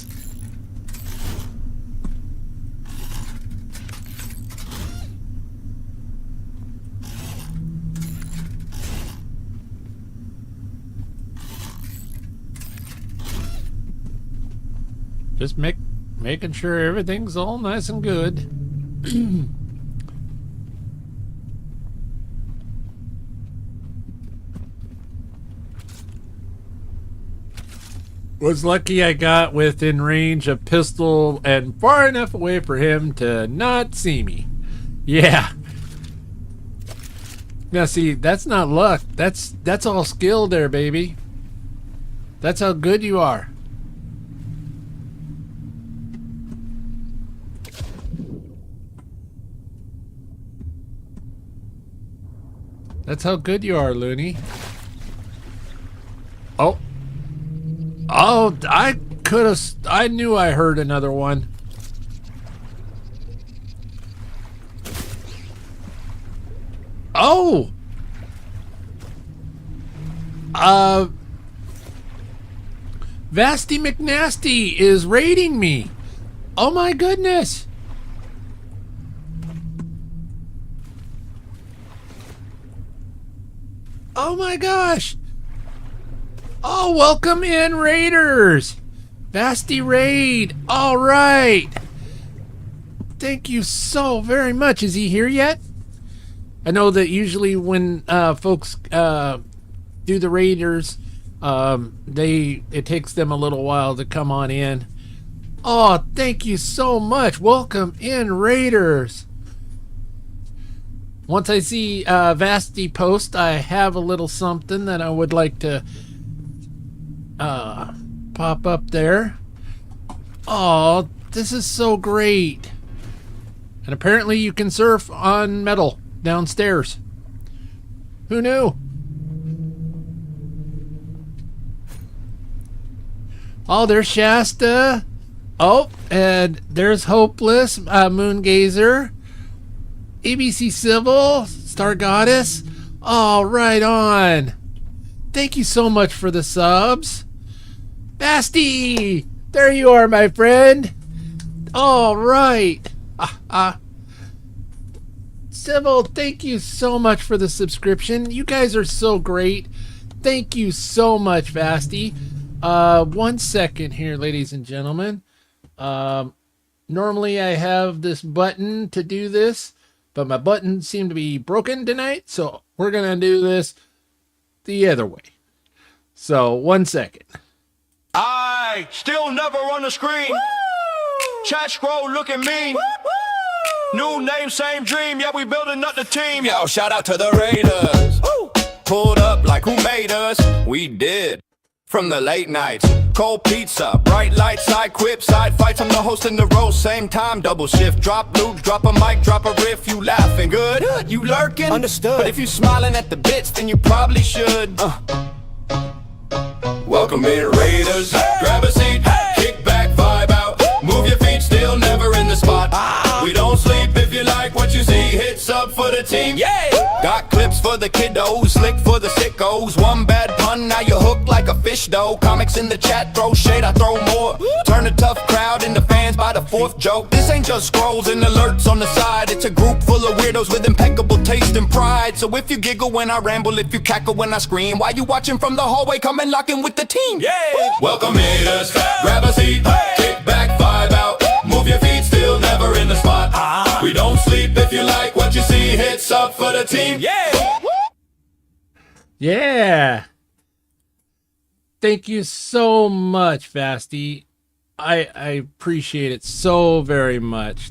Just making sure everything's all nice and good. Was lucky I got within range of pistol and far enough away for him to not see me. Yeah. Now see, that's not luck. That's all skill there, baby. That's how good you are. That's how good you are, Looney. Oh. Oh, I knew I heard another one. Oh! Vasty McNasty is raiding me. Oh my goodness. Oh my gosh. Oh, welcome in, Raiders. Vasty Raid. All right. Thank you so very much. Is he here yet? I know that usually when folks do the Raiders, it takes them a little while to come on in. Oh, thank you so much. Welcome in, Raiders. Once I see Vasty post, I have a little something that I would like to pop up there. Oh, this is so great. And apparently you can surf on metal downstairs. Who knew? Oh, there's Shasta. Oh, and there's Hopeless, Moongazer, ABC Civil, Star Goddess. Oh, right on. Thank you so much for the subs. Basti! There you are, my friend. All right. Civil, thank you so much for the subscription. You guys are so great. Thank you so much, Basti. 1 second here, ladies and gentlemen. Normally I have this button to do this, but my button seemed to be broken tonight, so we're gonna do this the other way. So 1 second. I still never on the screen. Woo! Chat scroll looking mean. Woo! New name, same dream. Yeah, we building up the team. Yo, shout out to the Raiders. Woo! Pulled up like who made us? We did. From the late nights, cold pizza, bright lights, side quip, side fights. I'm the host in the roast, same time, double shift. Drop loops, drop a mic, drop a riff. You laughing good? You lurking? Understood. But if you smiling at the bits, then you probably should. Welcome in, Raiders. Grab a seat, kick back, vibe out. Move your feet, still never in the spot. We don't sleep if you like what you see. Hit sub for the team. Yeah. Got clips for the kiddos, slick for the sickos. One bad pun, now you hooked like a fish dough. Comics in the chat, throw shade, I throw more. Turn a tough crowd into fans by the fourth joke. This ain't just scrolls and alerts on the side. It's a group full of weirdos with impeccable taste and pride. So if you giggle when I ramble, if you cackle when I scream, why you watching from the hallway, come and lock in with the team. Yeah. Welcome hitters, grab a seat, kick back, vibe out. Move your feet, still never in the spot. We don't sleep if you like what you see. Hits up for the team. Yeah. Yeah. Thank you so much, Vasty. I appreciate it so very much.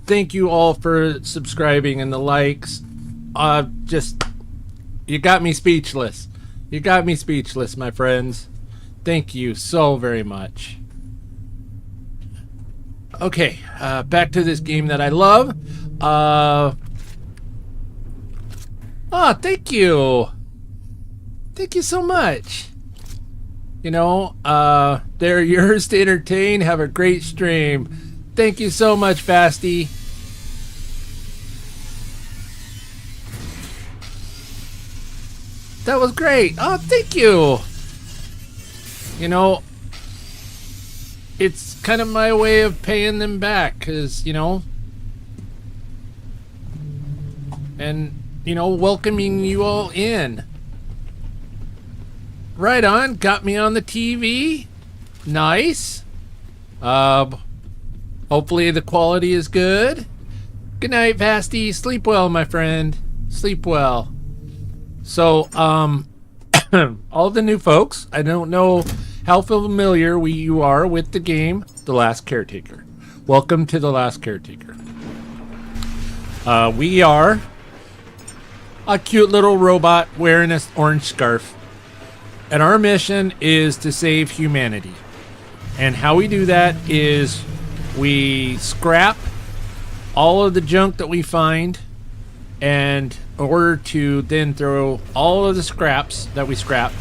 Thank you all for subscribing and the likes. You got me speechless. You got me speechless, my friends. Thank you so very much. Okay, back to this game that I love. Thank you. Thank you so much. You know, they're yours to entertain. Have a great stream. Thank you so much, Vasty. That was great. Oh, thank you. You know, it's kind of my way of paying them back, because, you know, and, you know, welcoming you all in. Right on. Got me on the TV. Nice. Hopefully the quality is good. Good night, Vasty. Sleep well, my friend. Sleep well. So, all the new folks, I don't know how familiar you are with the game, The Last Caretaker. Welcome to The Last Caretaker. We are a cute little robot wearing an orange scarf. And our mission is to save humanity. And how we do that is we scrap all of the junk that we find and order to then throw all of the scraps that we scrapped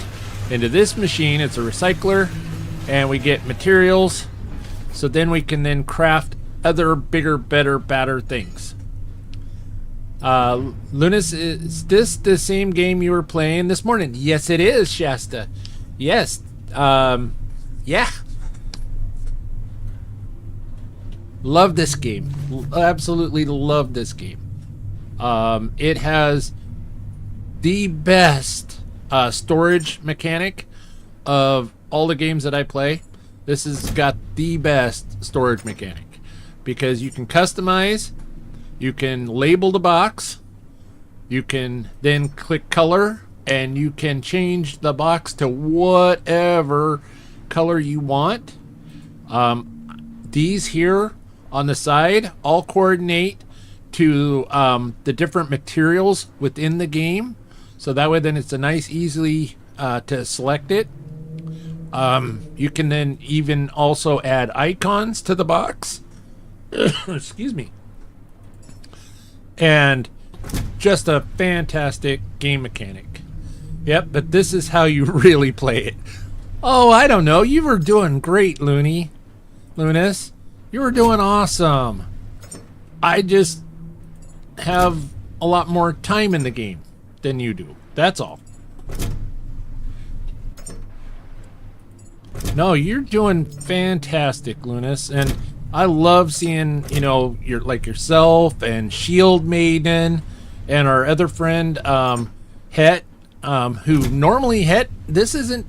into this machine. It's a recycler, and we get materials, so then we can then craft other bigger, better, badder things. Lunas, is this the same game you were playing this morning? Yes, it is, Shasta. Yes. Yeah. Love this game. Absolutely love this game. It has the best storage mechanic of all the games that I play. This has got the best storage mechanic because you can customize, you can label the box, you can then click color, and you can change the box to whatever color you want. These here on the side all coordinate to the different materials within the game, so that way then it's a nice easily to select it. You can then even also add icons to the box. Excuse me. And just a fantastic game mechanic. Yep, but this is how you really play it. Oh, I don't know. You were doing great, Lunas. You were doing awesome. I just have a lot more time in the game than you do. That's all. No, you're doing fantastic, Lunas, and I love seeing, you know, yourself and Shield Maiden and our other friend Het, who normally this isn't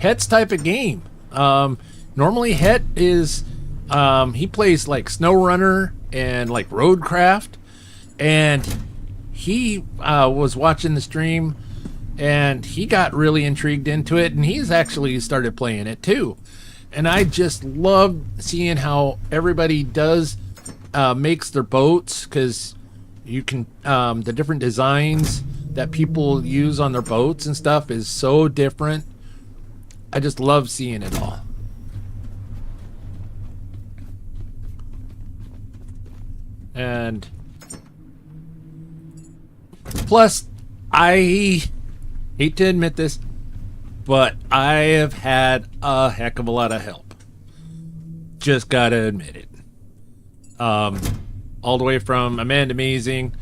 Het's type of game. Normally Het is he plays like SnowRunner and like Roadcraft, and he was watching the stream and he got really intrigued into it, and he's actually started playing it too. And I just love seeing how everybody does makes their boats, because you can the different designs that people use on their boats and stuff is so different. I just love seeing it all. And plus, I hate to admit this, but I have had a heck of a lot of help. Just gotta admit it. All the way from Amanda Amazing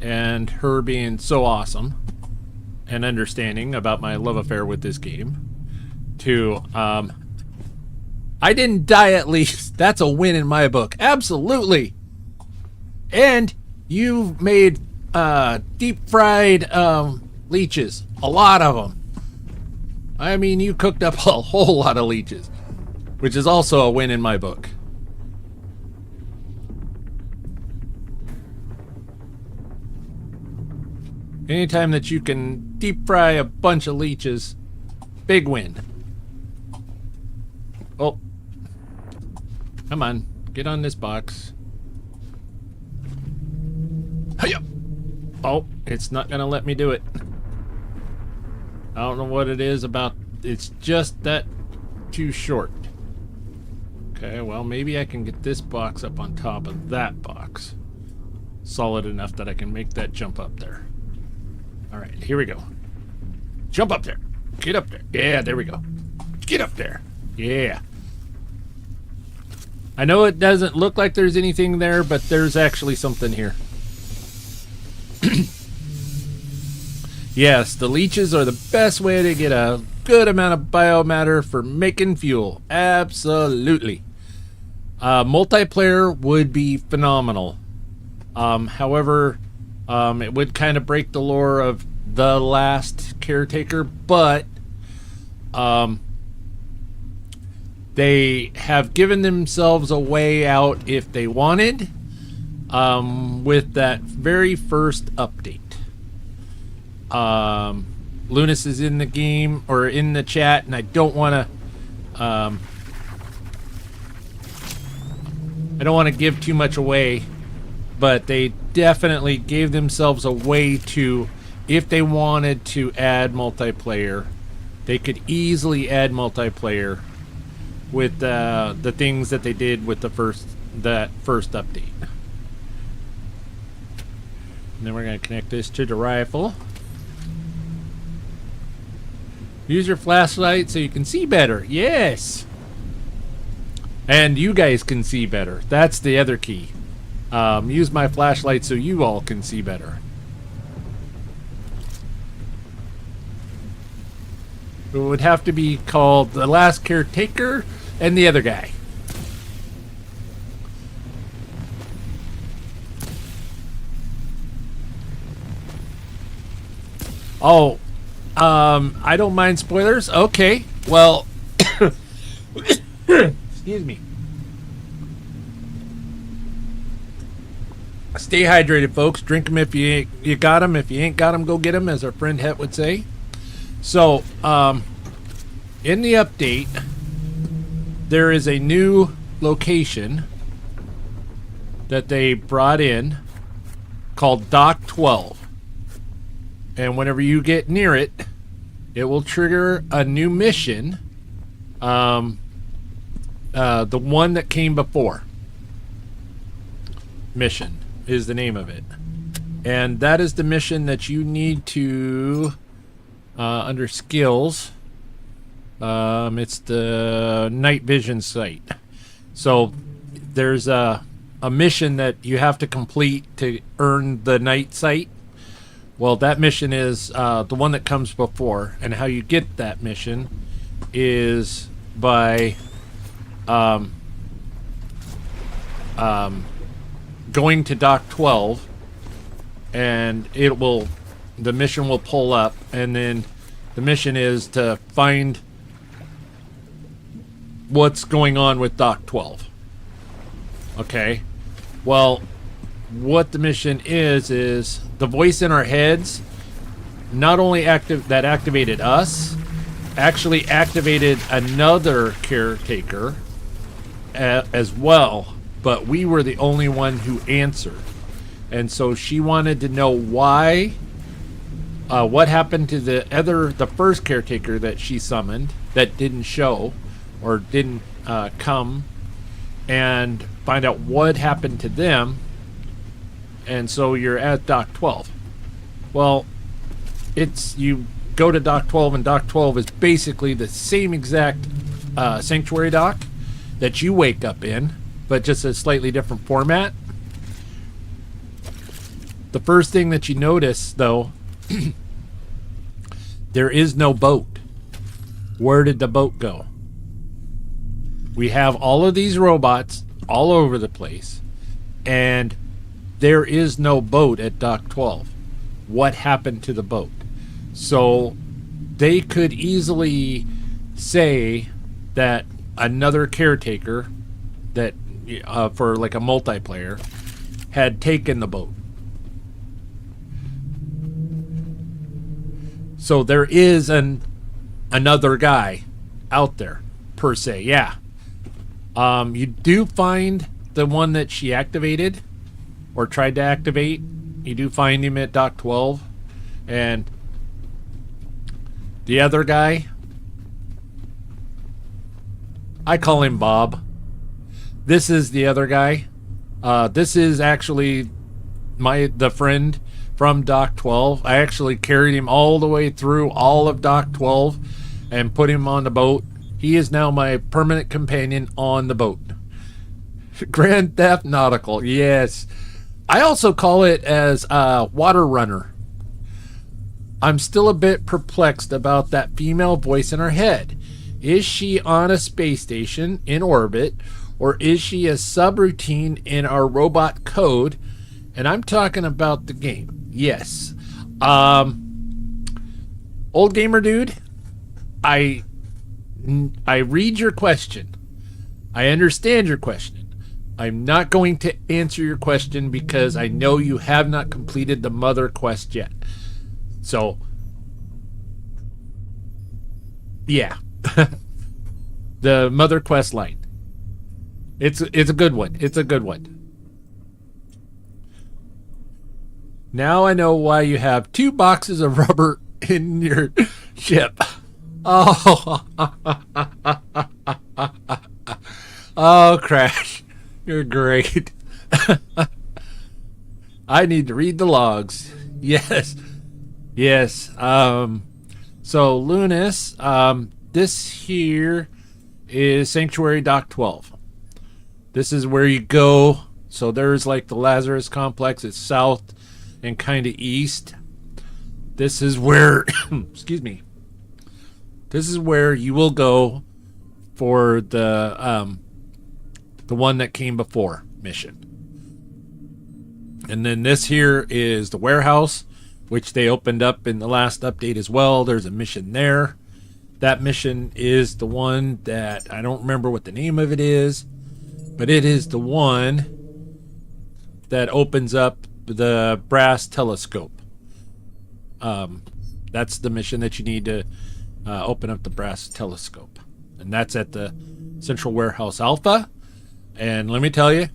and her being so awesome and understanding about my love affair with this game, to I didn't die at least. That's a win in my book. Absolutely. And you made deep fried leeches. A lot of them. I mean, you cooked up a whole lot of leeches, which is also a win in my book. Anytime that you can deep fry a bunch of leeches, big win. Oh. Come on. Get on this box. Hiya! Oh, it's not gonna let me do it. I don't know what it is about. It's just that too short. Okay, well, maybe I can get this box up on top of that box. Solid enough that I can make that jump up there. Alright, here we go. Jump up there. Get up there. Yeah, there we go. Get up there. Yeah. I know it doesn't look like there's anything there, but there's actually something here. Yes, the leeches are the best way to get a good amount of biomatter for making fuel. Absolutely. Multiplayer would be phenomenal. However, it would kind of break the lore of the last Caretaker, but they have given themselves a way out if they wanted, with that very first update. Lunas is in the game, or in the chat, and I don't want to give too much away, but they definitely gave themselves a way to, if they wanted to add multiplayer, they could easily add multiplayer with the things that they did with that first update. And then we're going to connect this to the rifle. Use your flashlight so you can see better. Yes. And you guys can see better. That's the other key. Use my flashlight so you all can see better. It would have to be called The Last Caretaker and the Other Guy. Oh, I don't mind spoilers. Okay, well, excuse me. Stay hydrated, folks. Drink them if you got them. If you ain't got them, go get them, as our friend Het would say. So, in the update, there is a new location that they brought in called Dock 12. And whenever you get near it, it will trigger a new mission. The one that came before. Mission is the name of it. And that is the mission that you need to, under skills, it's the night vision sight. So there's a mission that you have to complete to earn the night sight. Well, that mission is the one that comes before, and how you get that mission is by going to Dock 12, and the mission will pull up, and then the mission is to find what's going on with Dock 12. Okay, well, what the mission is the voice in our heads not only activated us, actually activated another caretaker as well, but we were the only one who answered. And so she wanted to know why, what happened to the first caretaker that she summoned that didn't show or didn't come, and find out what happened to them. And so you're at Dock 12. Well, you go to Dock 12, and Dock 12 is basically the same exact sanctuary dock that you wake up in, but just a slightly different format. The first thing that you notice, though, there is no boat. Where did the boat go? We have all of these robots all over the place, and there is no boat at Dock 12. What happened to the boat? So they could easily say that another caretaker that for like a multiplayer had taken the boat. So there is another guy out there, per se. Yeah. You do find the one that she activated or tried to activate. You do find him at Dock 12. And the other guy, I call him Bob. This is the other guy. This is actually the friend from Dock 12. I actually carried him all the way through all of Dock 12 and put him on the boat. He is now my permanent companion on the boat. Grand Theft Nautical, yes. I also call it as Water Runner. I'm still a bit perplexed about that female voice in her head. Is she on a space station in orbit, or is she a subroutine in our robot code? And I'm talking about the game. Yes. Old gamer dude, I read your question. I understand your question. I'm not going to answer your question because I know you have not completed the mother quest yet. So, yeah. The mother quest line. It's a good one. It's a good one. Now I know why you have 2 boxes of rubber in your ship. Oh. Oh, Crash. You're great. I need to read the logs. Yes. Yes. So Lunas, this here is Sanctuary Dock 12. This is where you go. So there's like the Lazarus complex. It's south and kind of east. This is where, excuse me. This is where you will go for the one that came before mission. And then this here is the warehouse, which they opened up in the last update as well. There's a mission there. That mission is the one that I don't remember what the name of it is, but it is the one that opens up the brass telescope. That's the mission that you need to open up the brass telescope. And that's at the Central Warehouse Alpha. And let me tell you,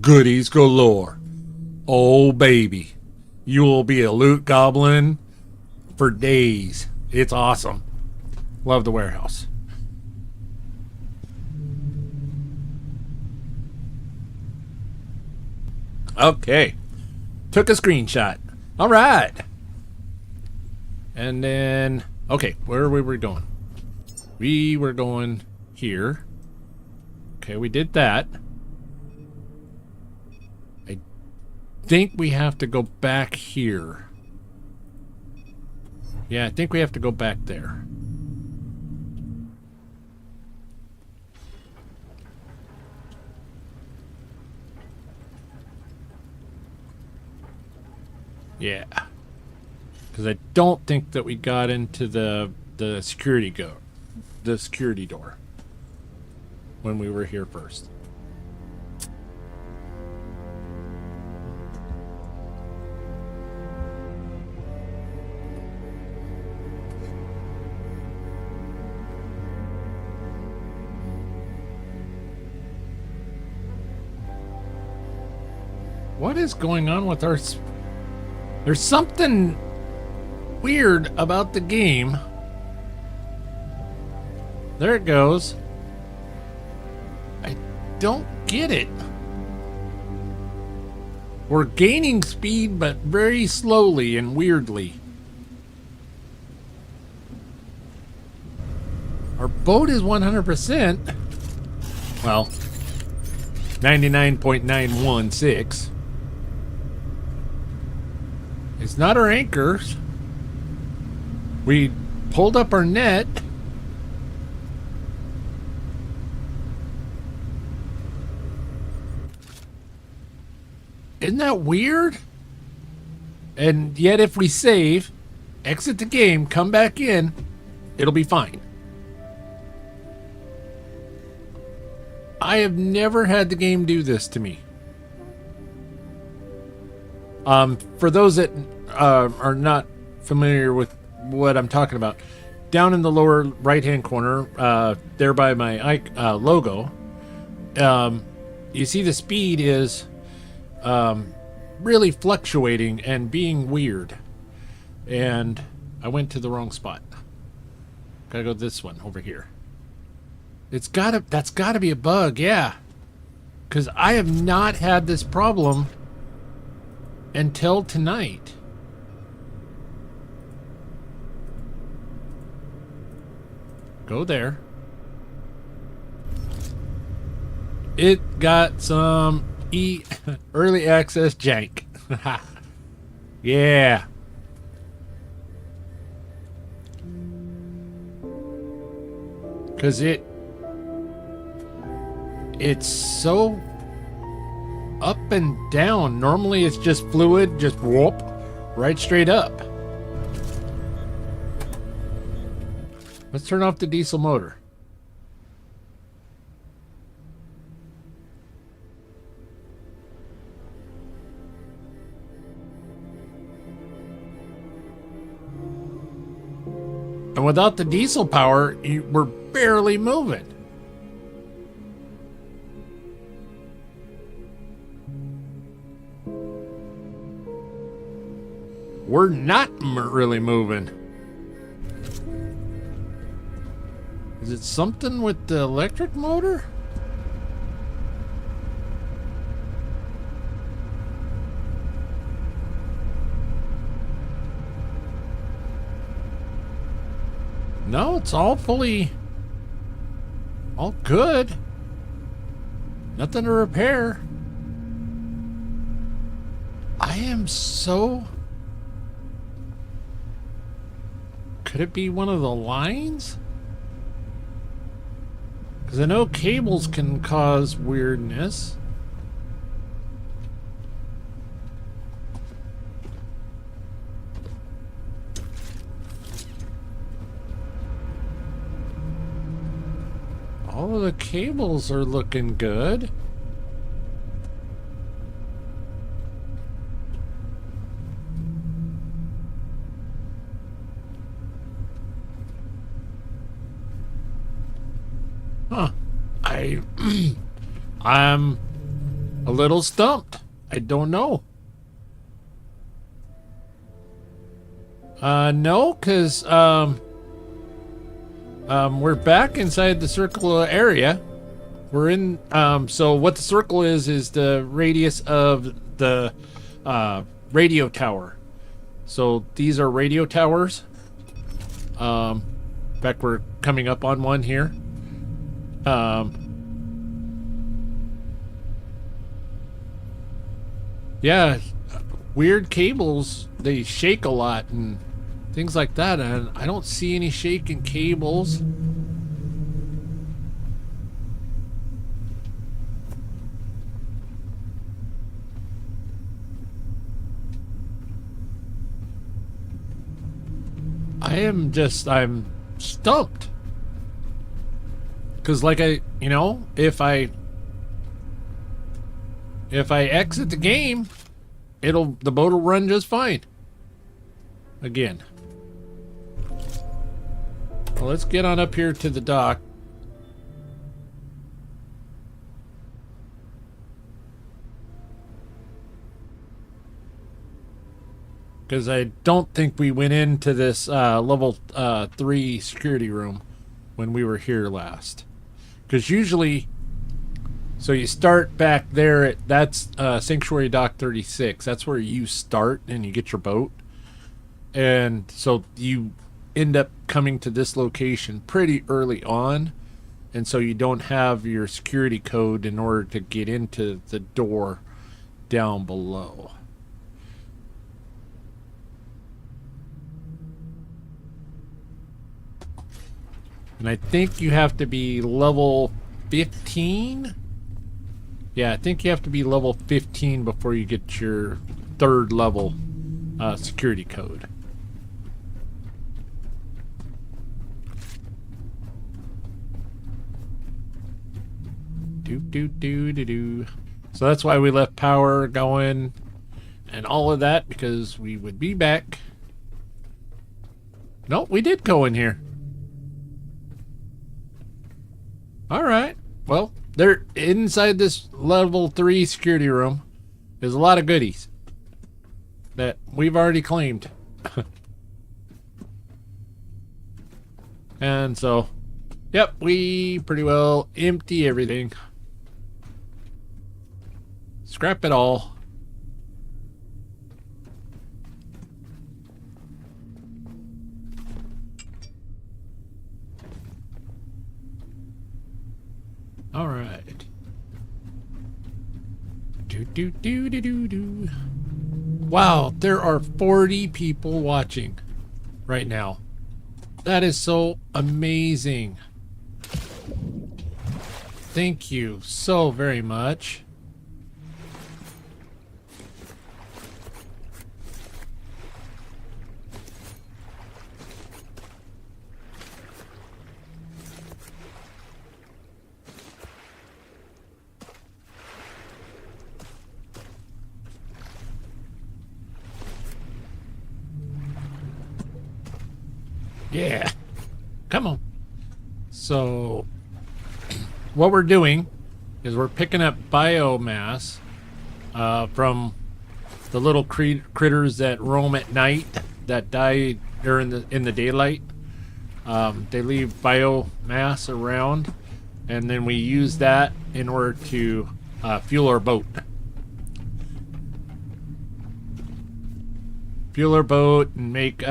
goodies galore. Oh, baby. You will be a loot goblin for days. It's awesome. Love the warehouse. Okay. Took a screenshot. All right. And then, okay, where were we going? We were going here. Okay, we did that. I think we have to go back here. Yeah, I think we have to go back there. Yeah. Because I don't think that we got into the security door when we were here first. What is going on with our... There's something weird about the game. There it goes. I don't get it. We're gaining speed, but very slowly and weirdly. Our boat is 100%. Well, 99.916. It's not our anchors. We pulled up our net. Isn't that weird? And yet if we save, exit the game, come back in, it'll be fine. I have never had the game do this to me. For those that are not familiar with what I'm talking about, down in the lower right-hand corner, there by my logo, you see the speed is really fluctuating and being weird. And I went to the wrong spot. Gotta go this one over here. That's gotta be a bug, yeah. Because I have not had this problem until tonight. Go there. It got some early access jank. Yeah. Because it's so up and down. Normally it's just fluid, just whoop, right straight up. Let's turn off the diesel motor. And without the diesel power, we're barely moving. We're not really moving. Is it something with the electric motor? No, it's all fully... all good. Nothing to repair. I am so... Could it be one of the lines? Because I know cables can cause weirdness. All of the cables are looking good. Huh. I'm a little stumped. I don't know. No, because, we're back inside the circle area. We're in, so what the circle is the radius of the, radio tower. So these are radio towers. In fact, we're coming up on one here. Yeah, weird cables, they shake a lot and things like that, and I don't see any shaking cables. I'm stumped. Because like if I exit the game, the boat will run just fine. Again. Well, let's get on up here to the dock. Because I don't think we went into this level 3 security room when we were here last. Because usually, so you start back there that's Sanctuary Dock 36. That's where you start and you get your boat. And so you end up coming to this location pretty early on. And so you don't have your security code in order to get into the door down below. And I think you have to be level 15. Yeah, I think you have to be level 15 before you get your 3rd level security code. Do. So that's why we left power going and all of that, because we would be back. Nope, we did go in here. All right. Well, they're inside this level 3 security room. There's a lot of goodies that we've already claimed. And so, yep, we pretty well empty everything. Scrap it all. All right. Do. Wow, there are 40 people watching right now. That is so amazing. Thank you so very much. Yeah, come on. So what we're doing is we're picking up biomass from the little critters that roam at night that die during in the daylight. They leave biomass around, and then we use that in order to fuel our boat. Fuel our boat and make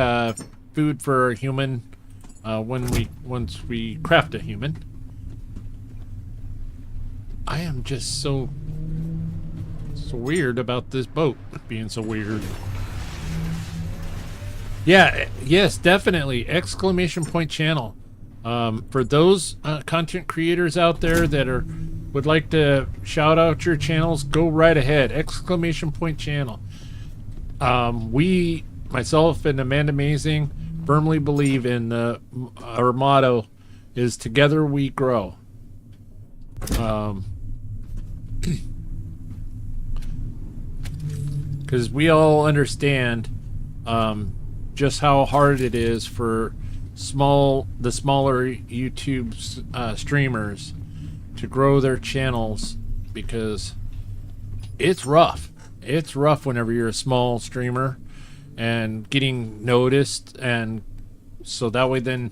food for human once we craft a human. I am just so weird about this boat being so weird. Yeah, yes, definitely. Exclamation point channel. For those content creators out there that would like to shout out your channels, go right ahead. Exclamation point channel. We, myself and Amanda Amazing, firmly believe in our motto is together we grow. Because we all understand just how hard it is for the smaller YouTube streamers to grow their channels, because it's rough. It's rough whenever you're a small streamer and getting noticed, and so that way then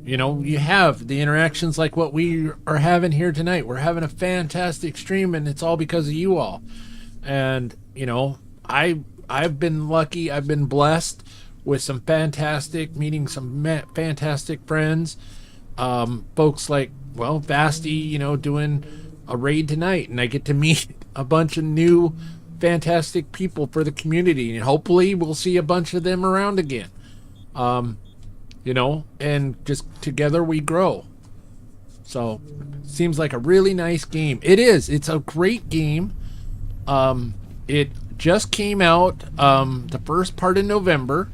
you have the interactions like what we are having here tonight. We're having a fantastic stream, and it's all because of you all. And I've been lucky. I've been blessed with some meeting some fantastic friends. Folks like, Vasty, doing a raid tonight, and I get to meet a bunch of new fantastic people for the community, and hopefully we'll see a bunch of them around again. And just together we grow. So, seems like a really nice game. It is. It's a great game. It just came out the first part of November,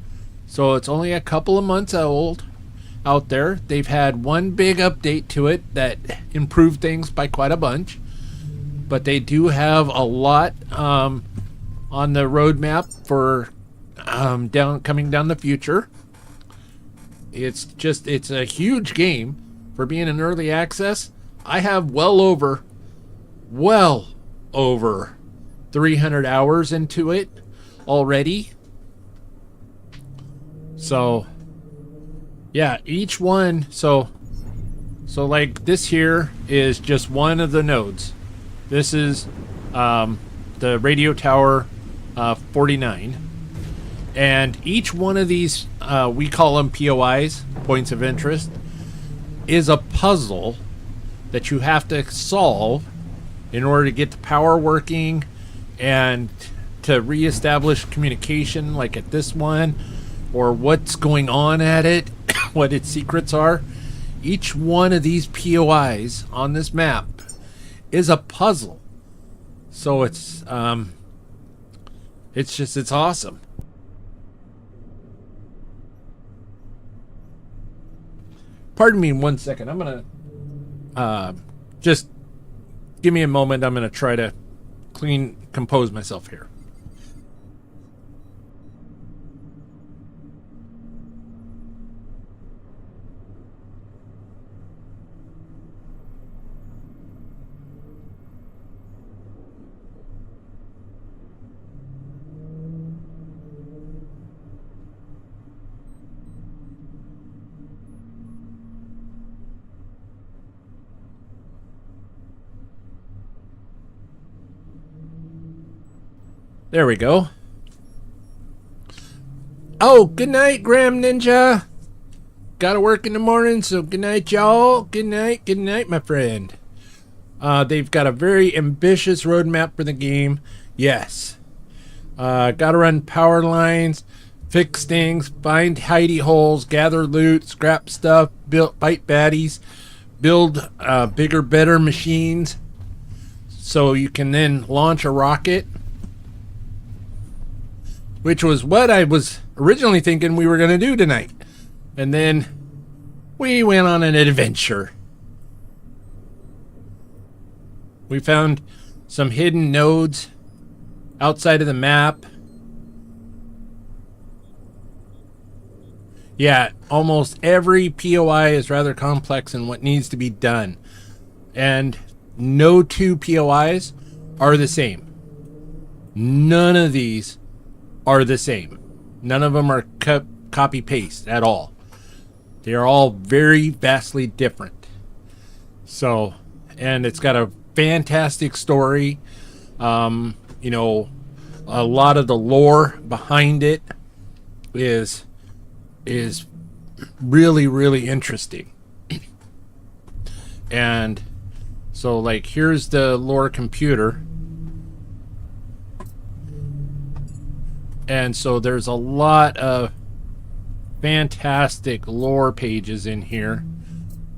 so it's only a couple of months old out there. They've had one big update to it that improved things by quite a bunch, but they do have a lot on the roadmap for coming down the future. It's a huge game for being an early access. I have well over 300 hours into it already. So yeah, each one, so like this here is just one of the nodes. This is the radio tower 49, and each one of these we call them POIs, points of interest, is a puzzle that you have to solve in order to get the power working and to reestablish communication, like at this one, or what's going on at it, what its secrets are. Each one of these POIs on this map is a puzzle. So it's awesome. Pardon me 1 second. I'm gonna just give me a moment. I'm gonna try to compose myself here. There we go. Oh, good night, Graham Ninja. Gotta work in the morning, so good night, y'all. Good night, my friend. They've got a very ambitious roadmap for the game. Yes. Gotta run power lines, fix things, find hidey holes, gather loot, scrap stuff, fight baddies, build bigger, better machines, so you can then launch a rocket. Which was what I was originally thinking we were going to do tonight. And then we went on an adventure. We found some hidden nodes outside of the map. Yeah, almost every POI is rather complex in what needs to be done. And no two POIs are the same. None of these are the same. None of them are copy-paste at all. They are all very vastly different. So, and it's got a fantastic story. A lot of the lore behind it is really, really interesting. And so, like, here's the lore computer. And so there's a lot of fantastic lore pages in here.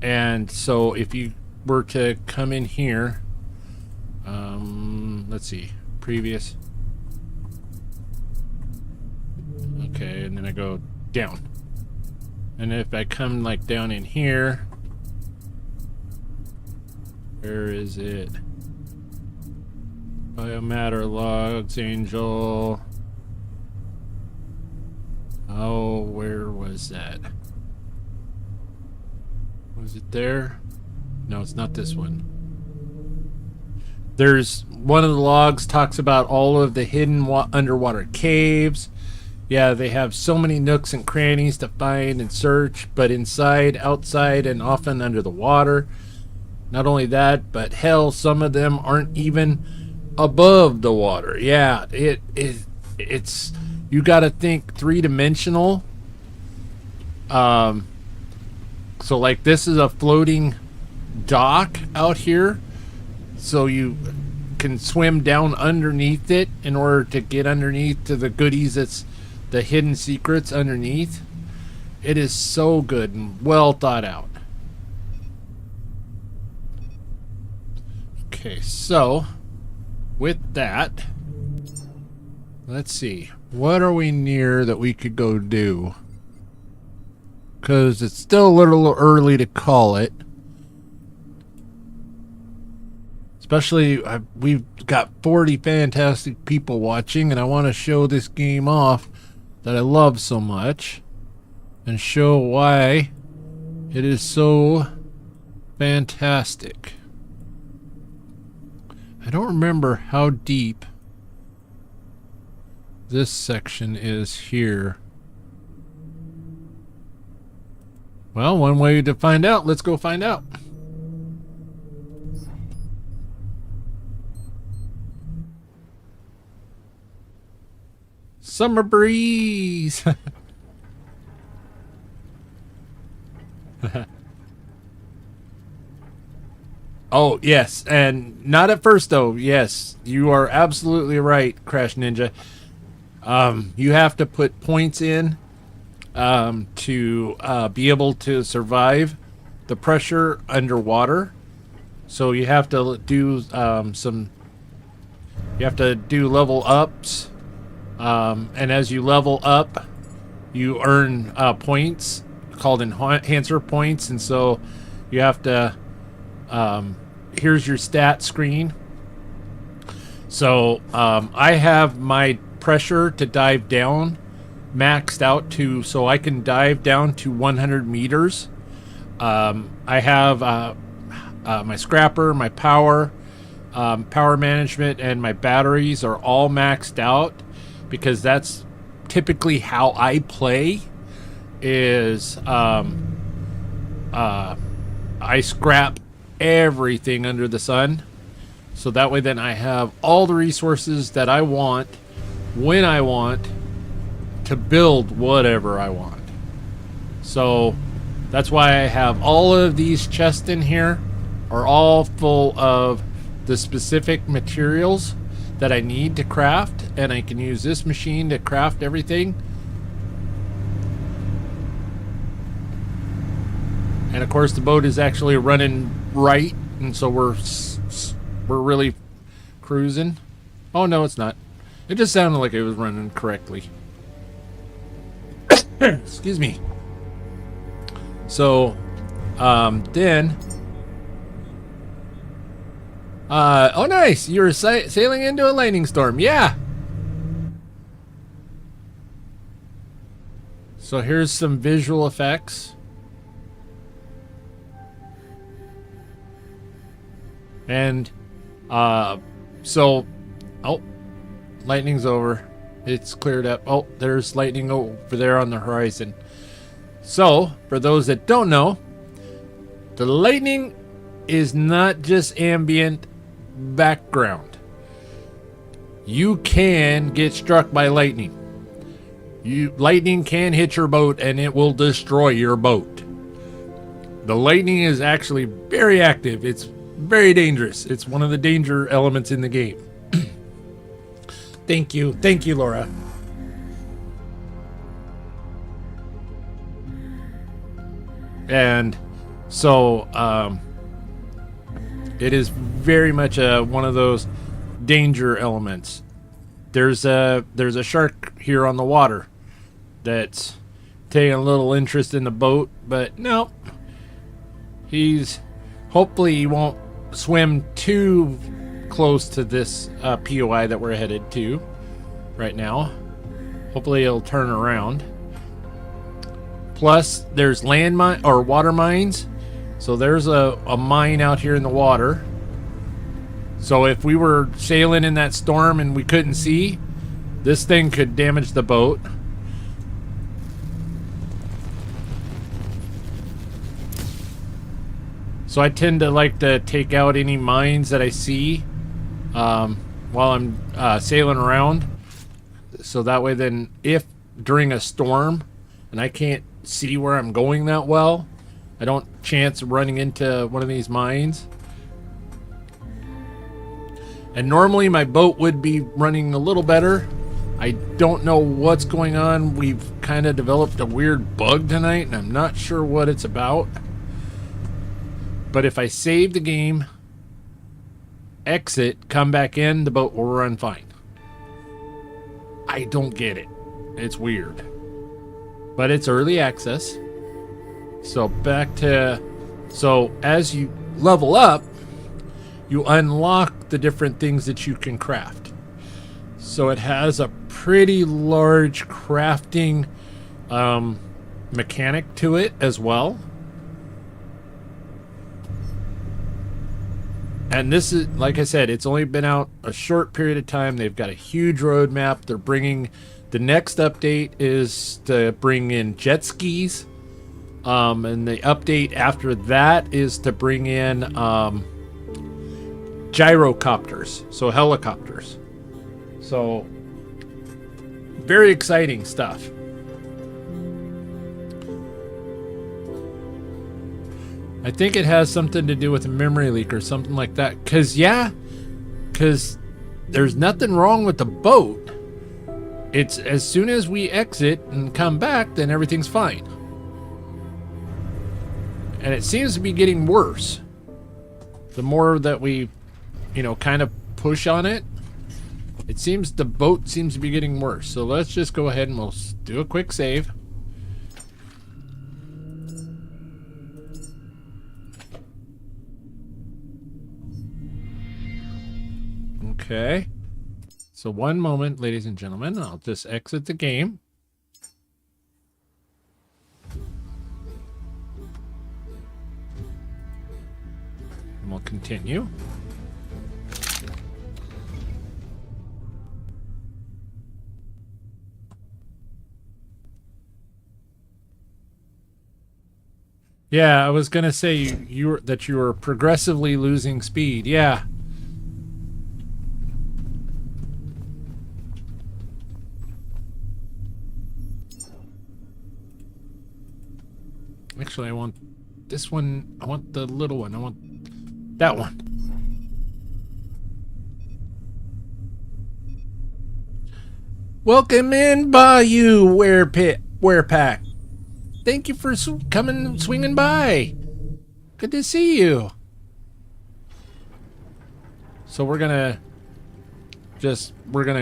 And so if you were to come in here, let's see, previous. Okay, and then I go down. And if I come like down in here, where is it? Biomatter logs, Angel. Oh, where was that? Was it there? No, it's not this one. There's one of the logs talks about all of the hidden underwater caves. Yeah, they have so many nooks and crannies to find and search, but inside, outside, and often under the water. Not only that, but hell, some of them aren't even above the water. Yeah, it's you got to think three-dimensional. So like this is a floating dock out here, so you can swim down underneath it in order to get underneath to the goodies. That's the hidden secrets underneath. It is so good and well thought out. Okay, so with that, let's see, what are we near that we could go do? Because it's still a little early to call it. Especially, we've got 40 fantastic people watching, and I want to show this game off that I love so much and show why it is so fantastic. I don't remember how deep this section is here. Well, one way to find out. Let's go find out. Summer breeze. Oh, yes. And not at first, though. Yes, you are absolutely right, Crash Ninja. You have to put points in to be able to survive the pressure underwater. So you have to do you have to do level ups. And as you level up, you earn points called enhancer points. And so you have to, here's your stat screen. So I have my pressure to dive down maxed out to, so I can dive down to 100 meters. I have my scrapper, my power management, and my batteries are all maxed out, because that's typically how I play. Is I scrap everything under the sun, so that way then I have all the resources that I want when I want to build whatever I want. So that's why I have all of these chests in here are all full of the specific materials that I need to craft, and I can use this machine to craft everything. And of course the boat is actually running right, and so we're really cruising. Oh no, it's not. It just sounded like it was running correctly. Excuse me. So then oh nice, you're sailing into a lightning storm. Yeah. So here's some visual effects. And so, oh, lightning's over. It's cleared up. Oh, there's lightning over there on the horizon. So, for those that don't know, the lightning is not just ambient background. You can get struck by lightning. Lightning can hit your boat and it will destroy your boat. The lightning is actually very active. It's very dangerous. It's one of the danger elements in the game. Thank you, Laura. And so it is very much one of those danger elements. There's a shark here on the water that's taking a little interest in the boat, but no, hopefully he won't swim too close to this POI that we're headed to right now. Hopefully he'll turn around. Plus, there's water mines. So there's a mine out here in the water. So if we were sailing in that storm and we couldn't see, this thing could damage the boat. So I tend to like to take out any mines that I see while I'm sailing around. So that way then, if during a storm and I can't see where I'm going that well, I don't chance running into one of these mines. And normally my boat would be running a little better. I don't know what's going on. We've kind of developed a weird bug tonight, and I'm not sure what it's about. But if I save the game, exit, come back in, the boat will run fine. I don't get it. It's weird. But it's early access. So as you level up, you unlock the different things that you can craft. So it has a pretty large crafting mechanic to it as well. And this is, like I said, it's only been out a short period of time. They've got a huge roadmap. They're bringing, the next update is to bring in jet skis. And the update after that is to bring in gyrocopters, so helicopters. So very exciting stuff. I think it has something to do with a memory leak or something like that. Because there's nothing wrong with the boat. It's as soon as we exit and come back, then everything's fine. And it seems to be getting worse. The more that we, kind of push on it, the boat seems to be getting worse. So let's just go ahead and we'll do a quick save. Okay. So one moment, ladies and gentlemen. I'll just exit the game. And we'll continue. Yeah, I was gonna say you were progressively losing speed. Yeah. Actually, I want this one. I want the little one. I want that one. Welcome in, Bayou Werepack. Thank you for swinging by. Good to see you. So we're gonna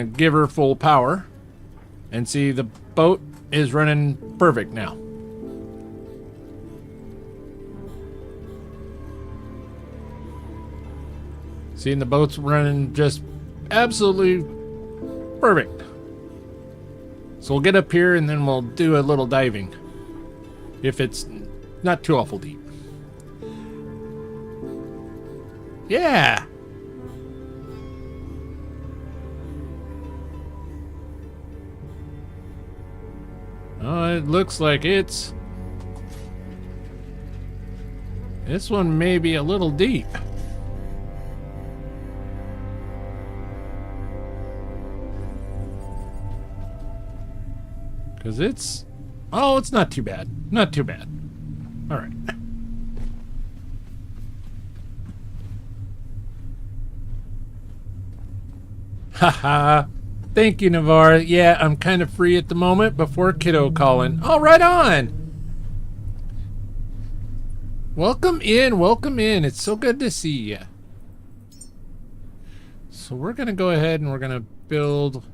give her full power and see the boat is running perfect now. Seeing the boat's running just absolutely perfect. So we'll get up here and then we'll do a little diving. If it's not too awful deep. Yeah. Oh, it looks like this one may be a little deep. Because it's... Oh, it's not too bad. Not too bad. Alright. Haha. Thank you, Nevar. Yeah, I'm kind of free at the moment before kiddo calling. Oh, right on. Welcome in. Welcome in. It's so good to see you. So we're going to go ahead and we're going to build...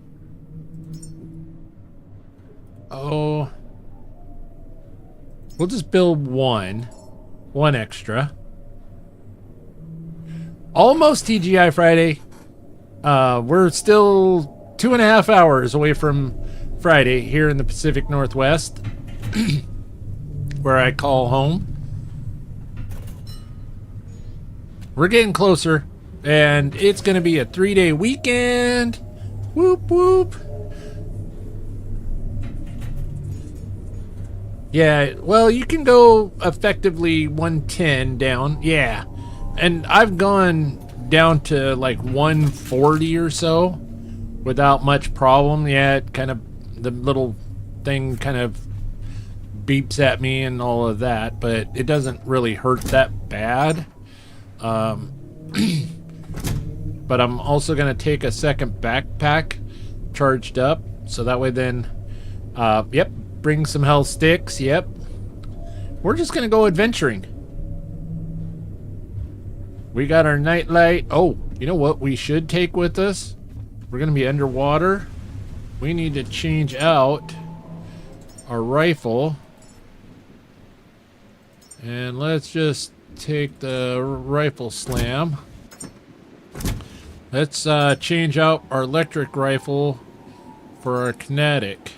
Oh... We'll just build one extra. Almost TGI Friday. We're still 2.5 hours away from Friday here in the Pacific Northwest, where I call home. We're getting closer, and it's going to be a 3-day weekend. Whoop, whoop. Yeah, well, you can go effectively 110 down. Yeah. And I've gone down to like 140 or so without much problem. Yeah, it kind of, the little thing kind of beeps at me and all of that, but it doesn't really hurt that bad. But I'm also going to take a second backpack charged up, so that way then, yep, bring some health sticks, yep. We're just going to go adventuring. We got our nightlight. Oh, you know what we should take with us? We're going to be underwater. We need to change out our rifle. And let's just take the rifle slam. Let's change out our electric rifle for our kinetic.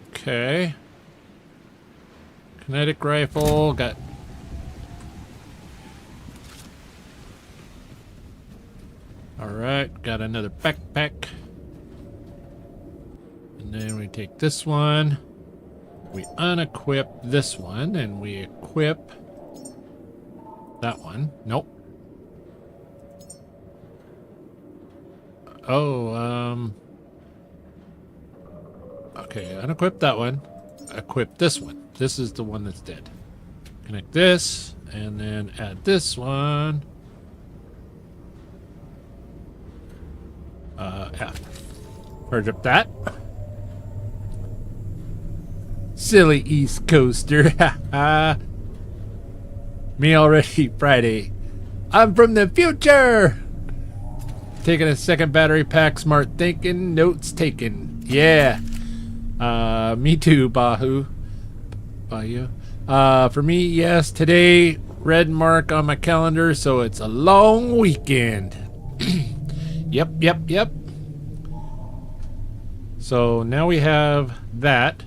Okay. Kinetic rifle, got... Alright, got another backpack. And then we take this one. We unequip this one, and we equip that one. Nope. Oh, okay, unequip that one. Equip this one. This is the one that's dead. Connect this, and then add this one. F. Charge up that. Silly East Coaster. Me already Friday. I'm from the future. Taking a second battery pack. Smart thinking. Notes taken. Yeah. Me too, Bahoo. Bayou. For me, yes. Today, red mark on my calendar, so it's a long weekend. Yep. So now we have that.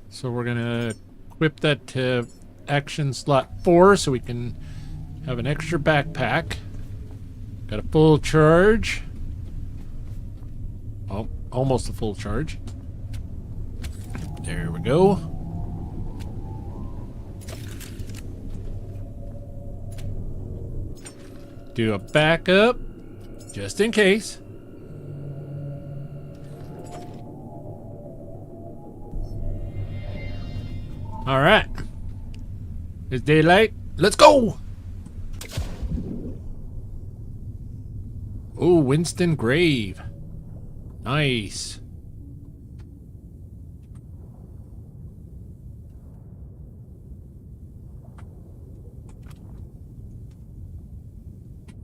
So we're gonna equip that to action slot 4 so we can have an extra backpack. Got a full charge. Oh, almost a full charge. There we go. Do a backup just in case. All right. It's daylight. Let's go. Oh, Winston Grave. Nice.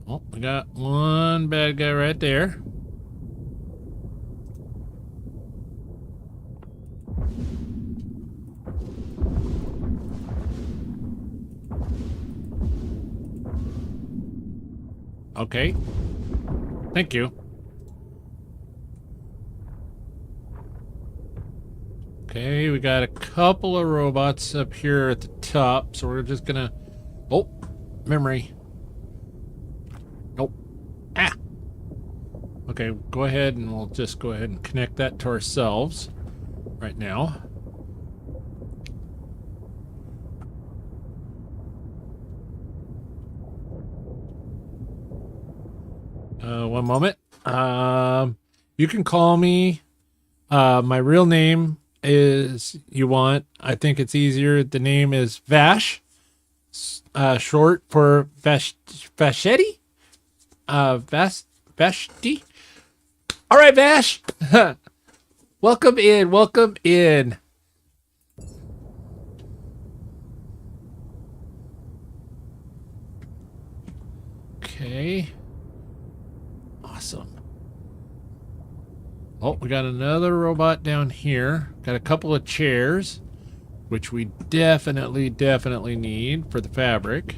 Oh, we got one bad guy right there. Okay. Thank you. Okay, we got a couple of robots up here at the top, so we're just gonna... Oh, memory. Nope. Ah! Okay, go ahead and we'll just go ahead and connect that to ourselves right now. One moment. You can call me. My real name is you want. I think it's easier. The name is Vash. Short for Vachetti. Vashti. All right, Vash. Welcome in. Welcome in. Okay. Awesome. Oh, we got another robot down here. Got a couple of chairs, which we definitely need for the fabric.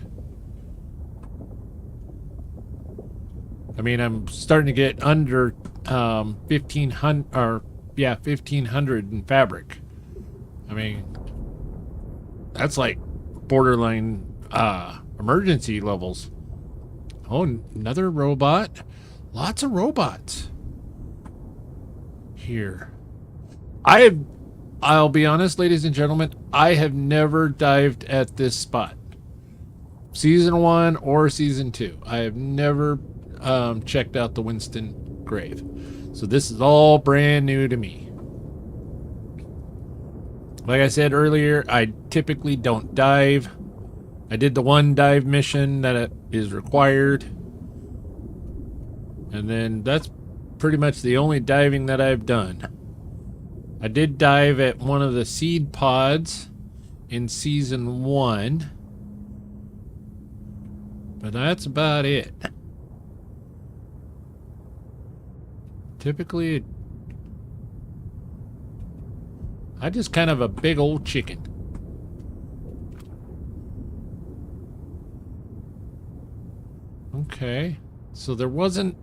I mean, I'm starting to get under 1,500 or 1,500 in fabric. I mean, that's like borderline emergency levels. Oh, another robot. Lots of robots here. I'll be honest, ladies and gentlemen, I have never dived at this spot. Season 1 or Season 2. I have never checked out the Winston grave. So this is all brand new to me. Like I said earlier, I typically don't dive. I did the one dive mission that is required. And then that's pretty much the only diving that I've done. I did dive at one of the seed pods in Season 1. But that's about it. Typically, I just kind of a big old chicken. Okay, so there wasn't...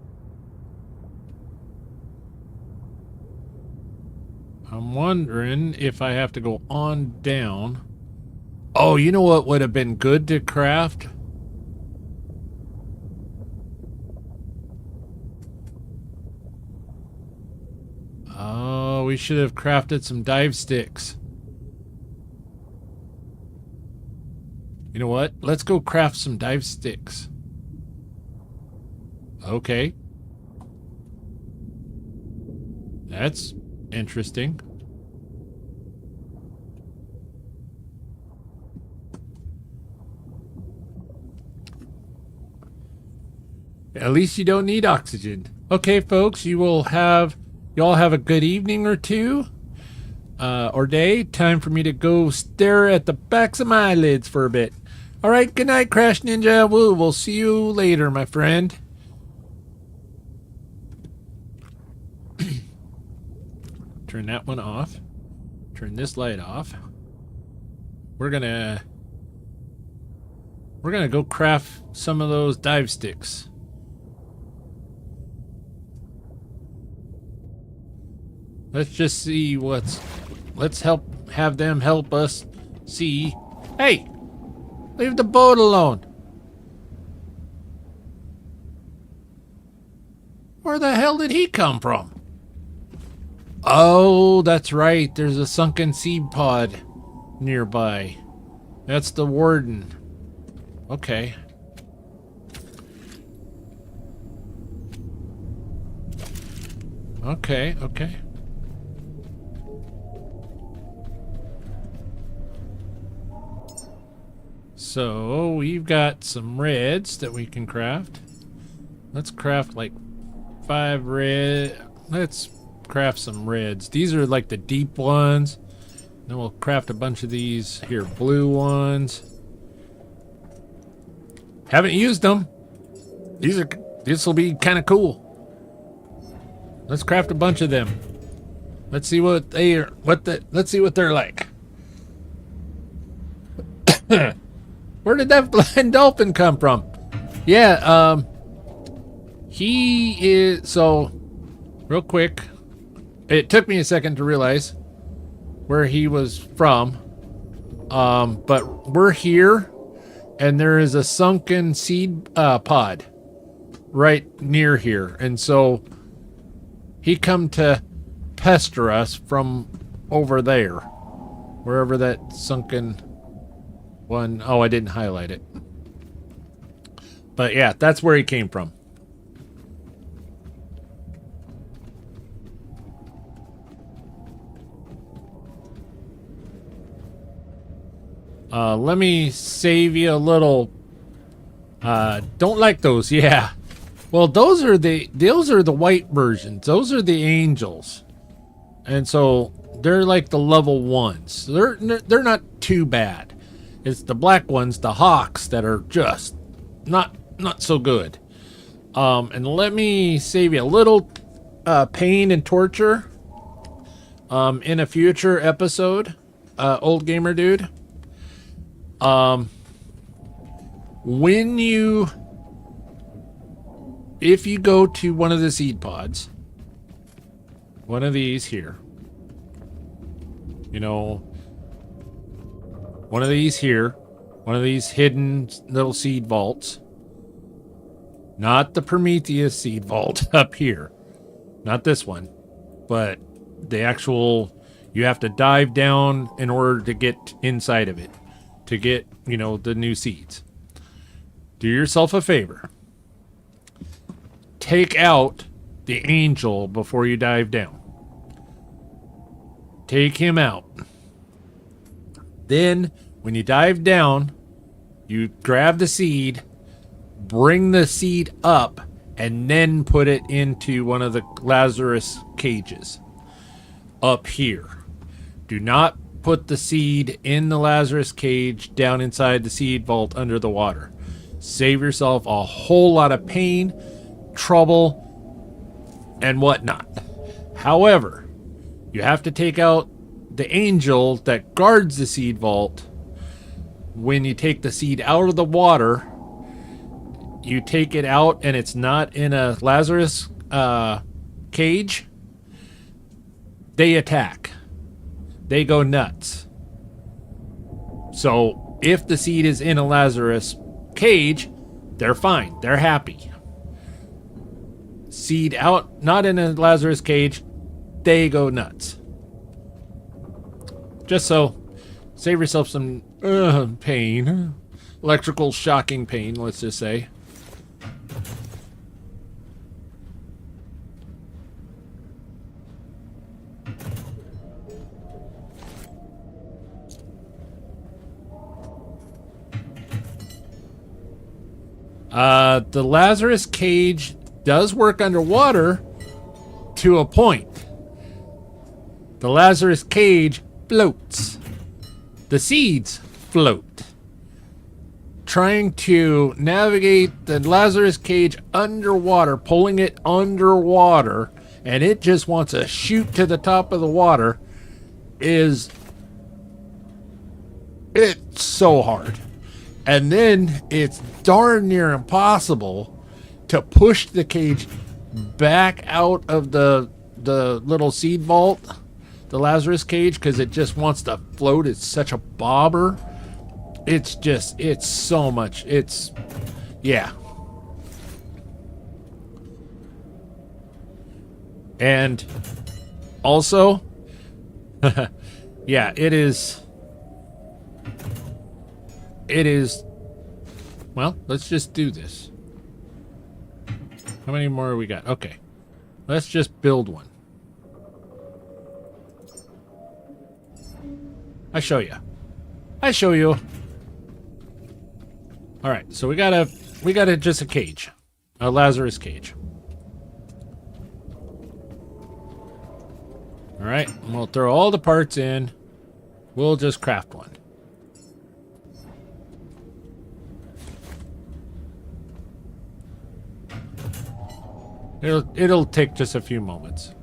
I'm wondering if I have to go on down. Oh, you know what would have been good to craft? Oh, we should have crafted some dive sticks. You know what? Let's go craft some dive sticks. Okay. That's interesting. At least you don't need oxygen. Okay, folks, you all have a good evening or two, or day. Time for me to go stare at the backs of my eyelids for a bit. All right, good night, Crash Ninja. We'll see you later, my friend. Turn that one off. Turn this light off. We're gonna go craft some of those dive sticks. Let's just see let's have them help us see. Hey, leave the boat alone. Where the hell did he come from? Oh, that's right. There's a sunken seed pod nearby. That's the warden. Okay. Okay. So, we've got some reds that we can craft. Let's craft like 5 red. Let's craft some reds. These are like the deep ones. Then we'll craft a bunch of these here blue ones. Haven't used them. This will be kind of cool. Let's craft a bunch of them. Let's see what they are. Let's see what they're like. Where did that blind dolphin come from? Yeah, he is... So, real quick, it took me a second to realize where he was from. But we're here, and there is a sunken seed pod right near here. And so, he come to pester us from over there. Wherever that sunken one... Oh, I didn't highlight it. But yeah, that's where he came from. Let me save you a little. Don't like those, yeah. Well, those are the white versions. Those are the angels. And so they're like the level 1s. They're not too bad. It's the black ones, the hawks, that are just not so good. And let me save you a little pain and torture in a future episode, old gamer dude. If you go to one of the seed pods, one of these here, you know, one of these here, one of these hidden little seed vaults, not the Prometheus seed vault up here, not this one, but the actual, you have to dive down in order to get inside of it, to get, you know, the new seeds. Do yourself a favor. Take out the angel before you dive down. Take him out. Then, when you dive down, you grab the seed, bring the seed up, and then put it into one of the Lazarus cages up here. Do not put the seed in the Lazarus cage down inside the seed vault under the water. Save yourself a whole lot of pain, trouble, and whatnot. However, you have to take out the angel that guards the seed vault. When you take the seed out of the water, you take it out and it's not in a Lazarus cage, they attack. They go nuts. So if the seed is in a Lazarus cage, they're fine. They're happy. Seed out, not in a Lazarus cage, they go nuts. Just so, save yourself some pain. Electrical shocking pain, let's just say. The Lazarus cage does work underwater to a point. The Lazarus cage floats. The seeds float. Trying to navigate the Lazarus cage underwater, pulling it underwater, and it just wants to shoot to the top of the water, it's so hard. And then it's darn near impossible to push the cage back out of the little seed vault, the Lazarus cage, because it just wants to float. It's such a bobber. It's so much. Yeah. And also, yeah, it is. Well, let's just do this. How many more we got? Okay. Let's just build one. I show you. All right, so we got just a cage, a Lazarus cage. All right, we'll throw all the parts in. We'll just craft one. It'll take just a few moments.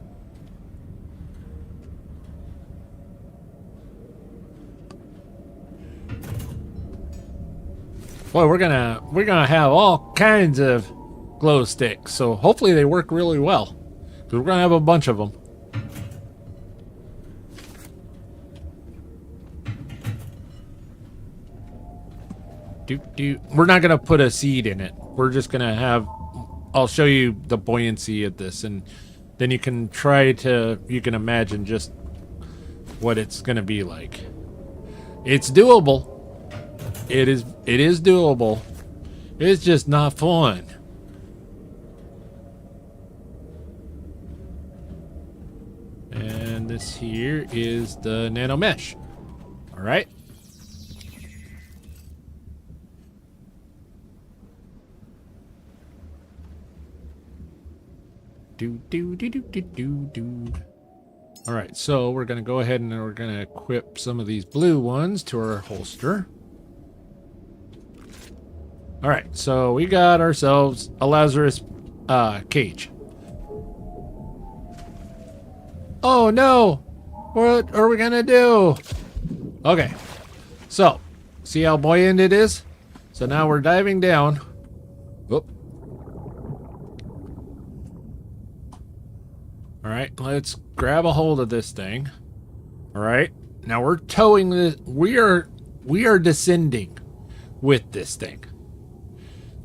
Boy, we're gonna have all kinds of glow sticks, so hopefully they work really well, because we're gonna have a bunch of them. We're not gonna put a seed in it. We're just gonna have. I'll show you the buoyancy of this, and then you can imagine just what it's gonna be like. It's doable. It is doable. It's just not fun. And this here is the nano mesh. All right. All right, so we're going to go ahead and we're going to equip some of these blue ones to our holster. All right, so we got ourselves a Lazarus cage. Oh no! What are we gonna do? Okay, so see how buoyant it is? So now we're diving down. Whoop. All right, let's grab a hold of this thing. All right, now we're towing this. We are descending with this thing.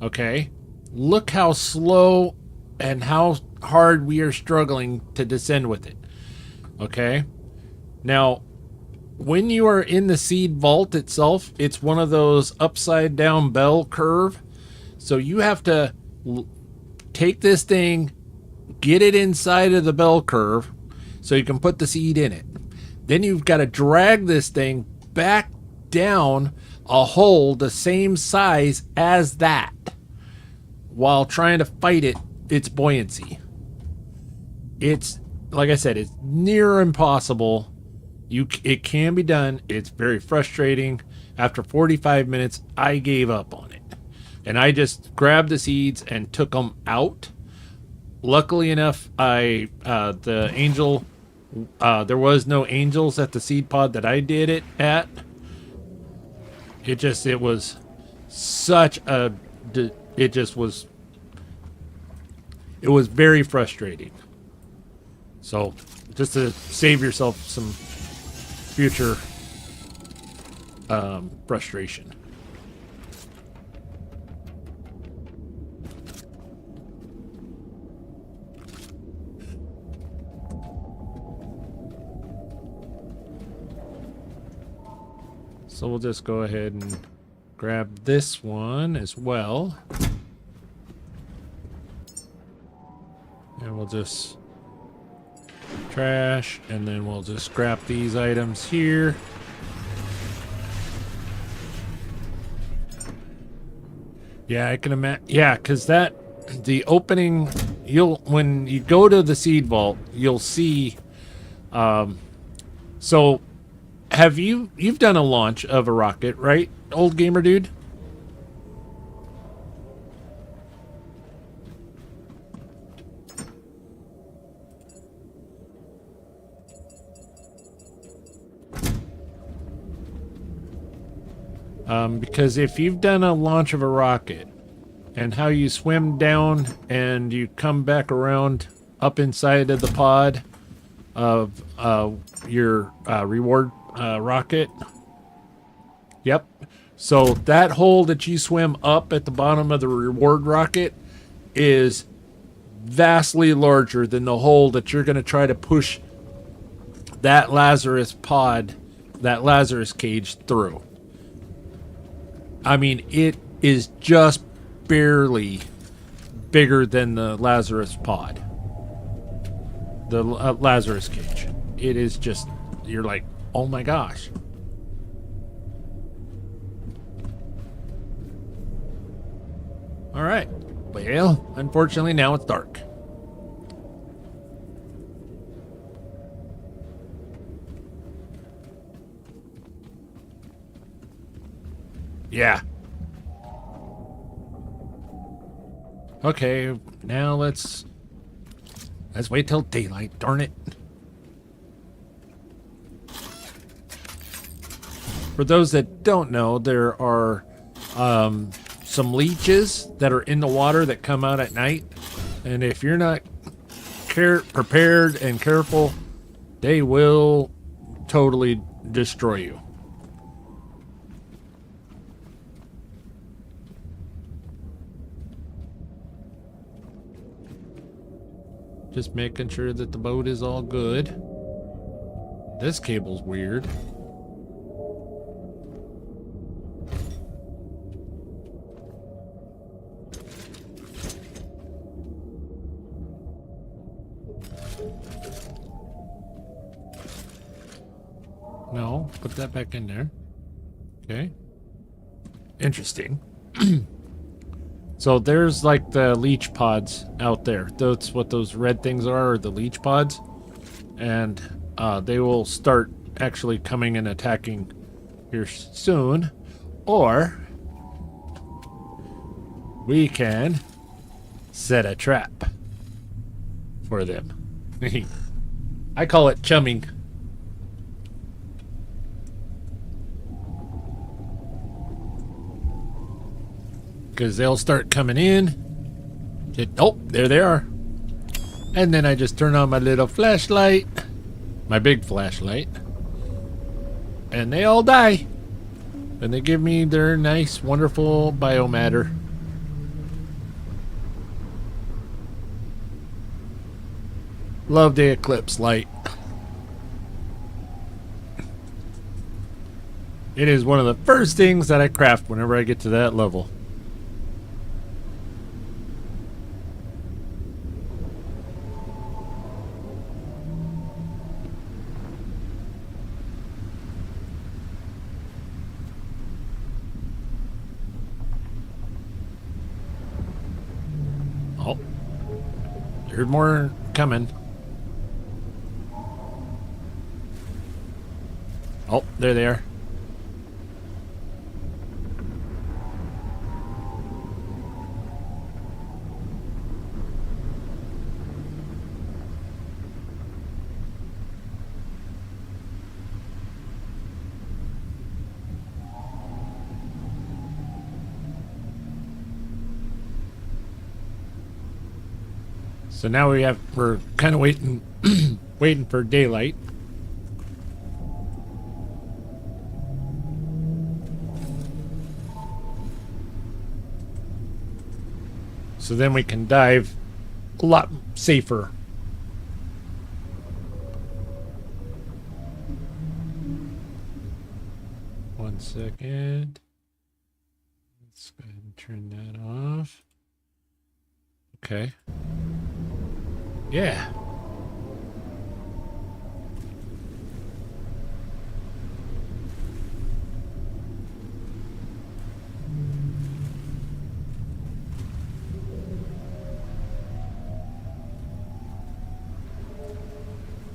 Okay, look how slow and how hard we are struggling to descend with it. Okay, now when you are in the seed vault itself, it's one of those upside down bell curve. So you have to take this thing, get it inside of the bell curve so you can put the seed in it. Then you've got to drag this thing back down a hole the same size as that while trying to fight its buoyancy. It's, like I said, it's near impossible. It can be done. It's very frustrating. After 45 minutes, I gave up on it. And I just grabbed the seeds and took them out. Luckily enough, there was no angels at the seed pod that I did it at. It was very frustrating. So, just to save yourself some future frustration. So we'll just go ahead and grab this one as well. And we'll just trash, and then we'll just scrap these items here. Yeah, I can imagine. Yeah, because the opening, when you go to the seed vault, you'll see. So, you've done a launch of a rocket, right, old gamer dude? Because if you've done a launch of a rocket and how you swim down and you come back around up inside of the pod of your reward rocket. Yep. So that hole that you swim up at the bottom of the reward rocket is vastly larger than the hole that you're going to try to push that Lazarus pod, that Lazarus cage through. I mean, it is just barely bigger than the Lazarus pod. The Lazarus cage. It is just, you're like, oh my gosh. All right. Well, unfortunately, now it's dark. Yeah. Okay, now let's wait till daylight, darn it. For those that don't know, there are some leeches that are in the water that come out at night. And if you're not prepared and careful, they will totally destroy you. Just making sure that the boat is all good. This cable's weird. No, put that back in there. Okay. Interesting. So there's like the leech pods out there. That's what those red things are the leech pods. And they will start actually coming and attacking here soon. Or we can set a trap for them. I call it chumming. Because they'll start coming in. Oh, there they are. And then I just turn on my little flashlight. My big flashlight. And they all die. And they give me their nice, wonderful biomatter. Love the eclipse light. It is one of the first things that I craft whenever I get to that level. Oh, there's more coming. Oh, there they are. So now we're kind of waiting waiting for daylight. So then we can dive a lot safer. One second. Let's go ahead and turn that off. Okay. Yeah.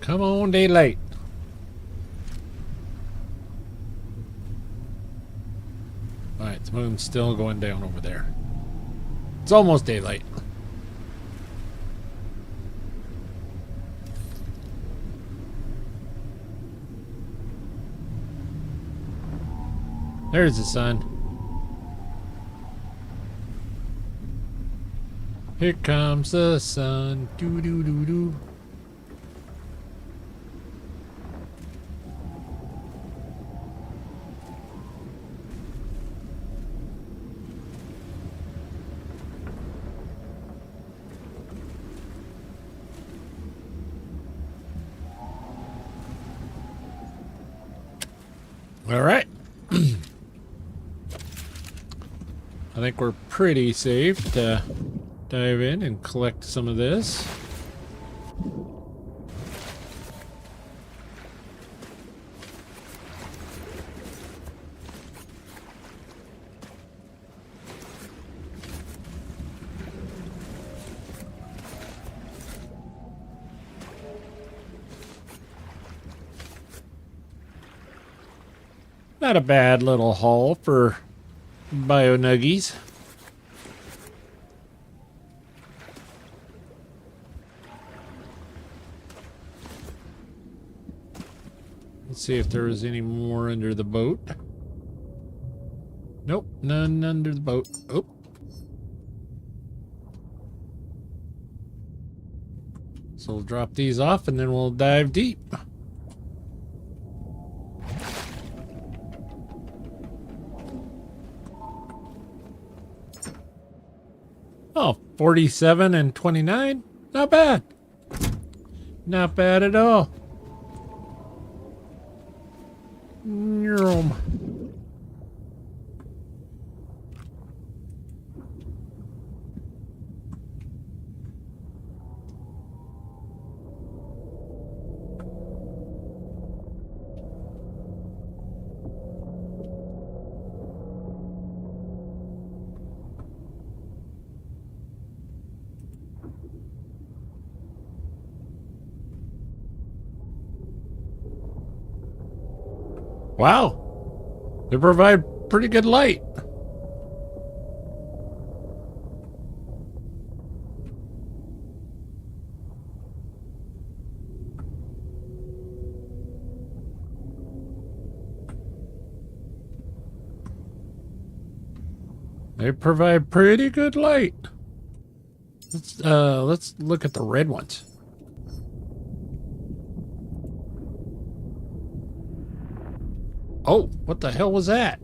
Come on, daylight. Alright, the moon's still going down over there. It's almost daylight. There's the sun. Here comes the sun. Doo doo doo doo. All right. I think we're pretty safe to dive in and collect some of this. Not a bad little haul for bio nuggies. Let's see if there was any more under the boat. Nope, none under the boat. Oh. So we'll drop these off and then we'll dive deep. Oh, 47 and 29? Not bad. Not bad at all. Wow. They provide pretty good light. They provide pretty good light. Let's look at the red ones. Oh, what the hell was that?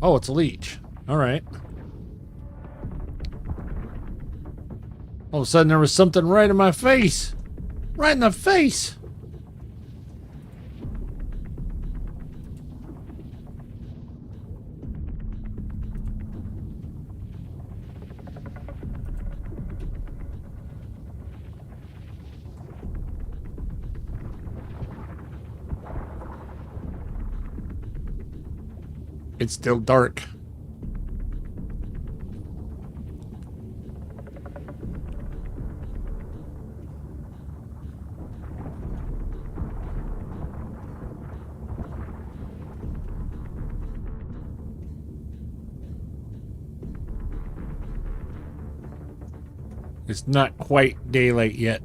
Oh, it's a leech. All right. All of a sudden there was something right in my face. Right in the face. It's still dark. It's not quite daylight yet.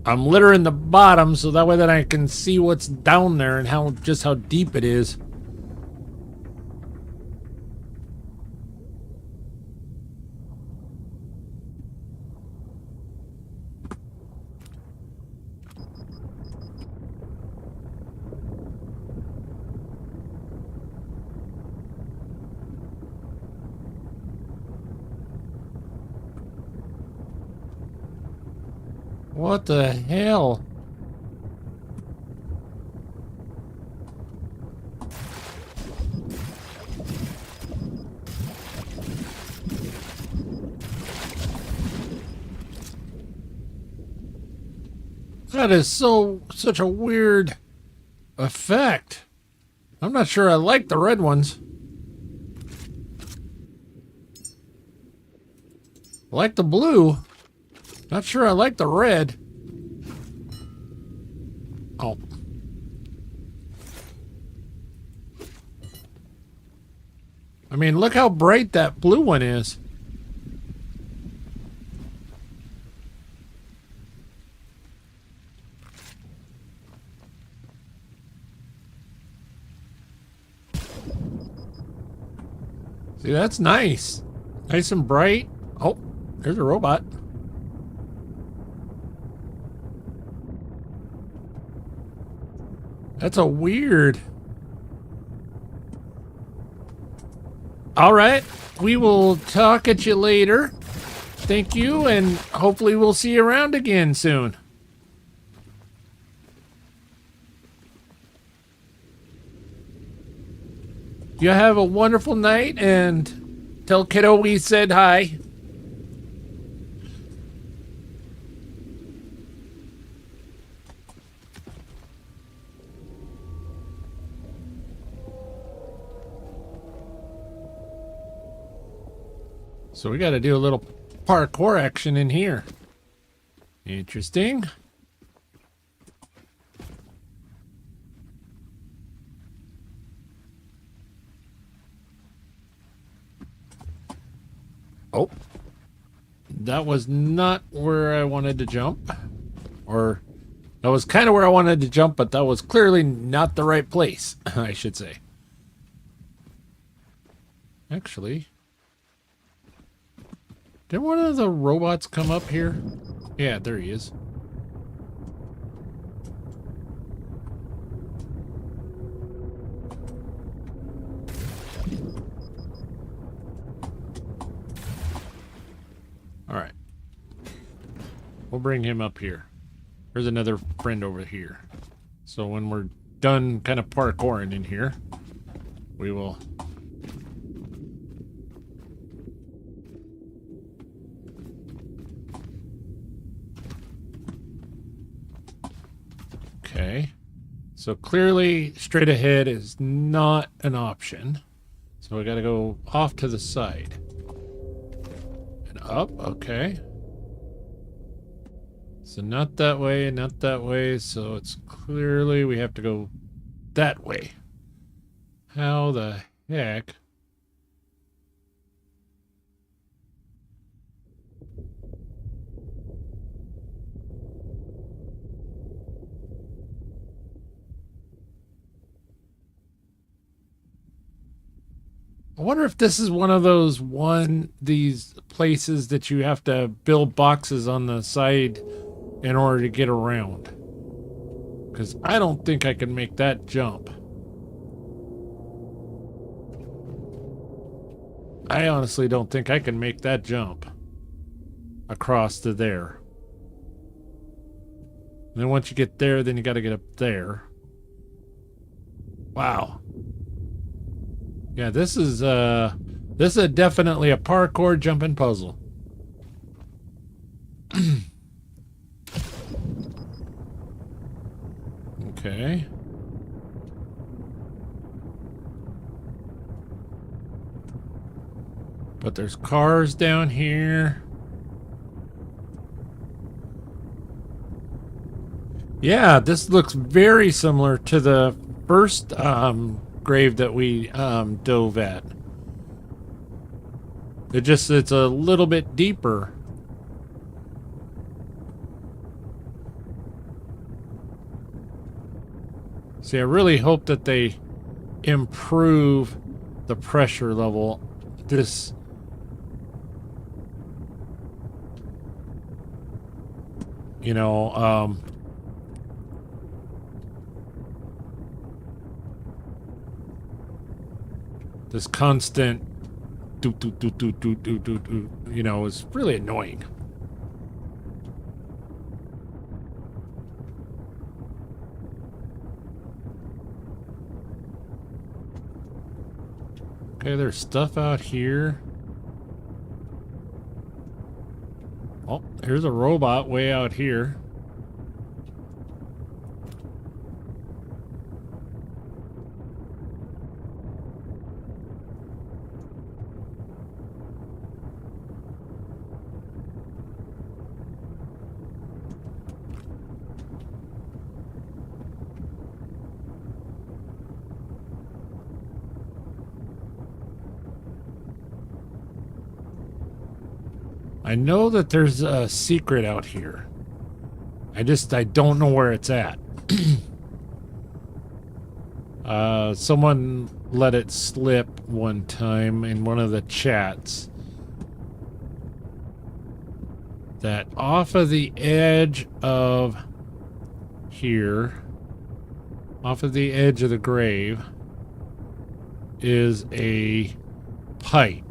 I'm littering the bottom so that way that I can see what's down there and just how deep it is. What the hell? That is such a weird effect. I'm not sure I like the red ones. I like the blue. Not sure I like the red. Oh. I mean, look how bright that blue one is. See, that's nice. Nice and bright. Oh, there's a robot. That's a weird. All right. We will talk at you later. Thank you, and hopefully we'll see you around again soon. You have a wonderful night, and tell Kiddo we said hi. So we got to do a little parkour action in here. Interesting. Oh. That was not where I wanted to jump. Or that was kind of where I wanted to jump, but that was clearly not the right place, I should say. Actually, did one of the robots come up here? Yeah, there he is. All right. We'll bring him up here. There's another friend over here. So when we're done kind of parkouring in here, we will So clearly straight ahead is not an option. So we got to go off to the side. And up, okay. So not that way, not that way. So it's clearly we have to go that way. How the heck? I wonder if this is one of these places that you have to build boxes on the side in order to get around. Because I don't think I can make that jump. I honestly don't think I can make that jump across to there. And then once you get there, then you got to get up there. Wow. Yeah, this is definitely a parkour jumping puzzle. Okay. But there's cars down here. Yeah, this looks very similar to the first grave that we dove at. It's a little bit deeper. See, I really hope that they improve the pressure level. This this constant is really annoying. Okay, there's stuff out here. Oh, here's a robot way out here. I know that there's a secret out here. I don't know where it's at. Someone let it slip one time in one of the chats that off of the edge of here, off of the edge of the grave, is a pipe.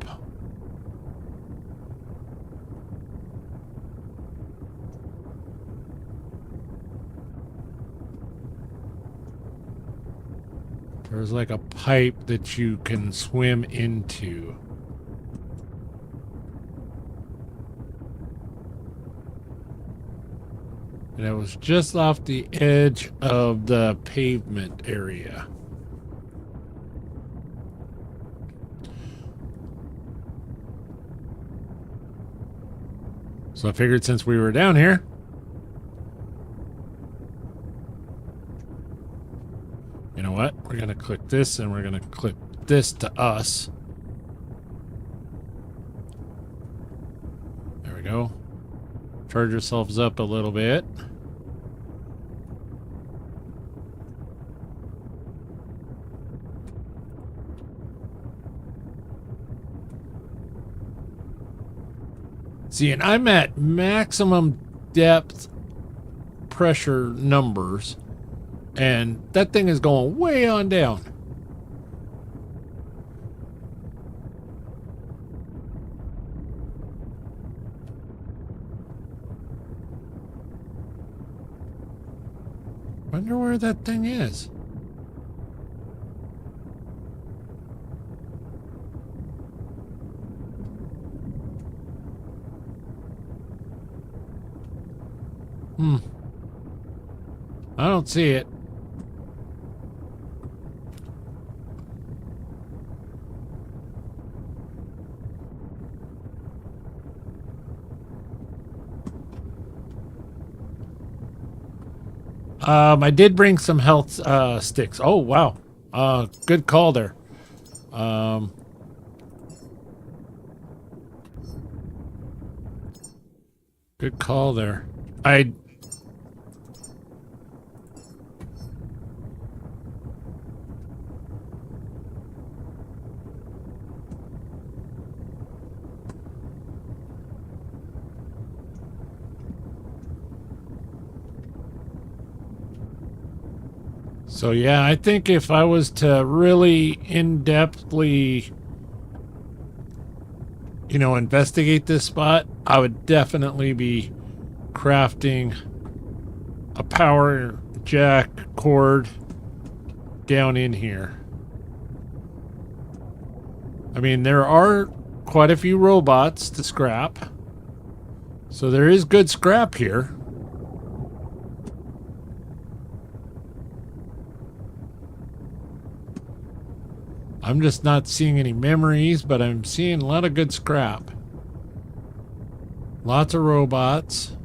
There's like a pipe that you can swim into. And it was just off the edge of the pavement area. So I figured since we were down here, you know what? We're going to click this and we're going to click this to us. There we go. Charge yourselves up a little bit. See, and I'm at maximum depth pressure numbers, and that thing is going way on down. Wonder where that thing is. I don't see it. I did bring some health sticks. Oh, wow. Good call there. Good call there. So yeah, I think if I was to really in-depthly, you know, investigate this spot, I would definitely be crafting a power jack cord down in here. I mean, there are quite a few robots to scrap, so there is good scrap here. I'm just not seeing any memories, but I'm seeing a lot of good scrap. Lots of robots.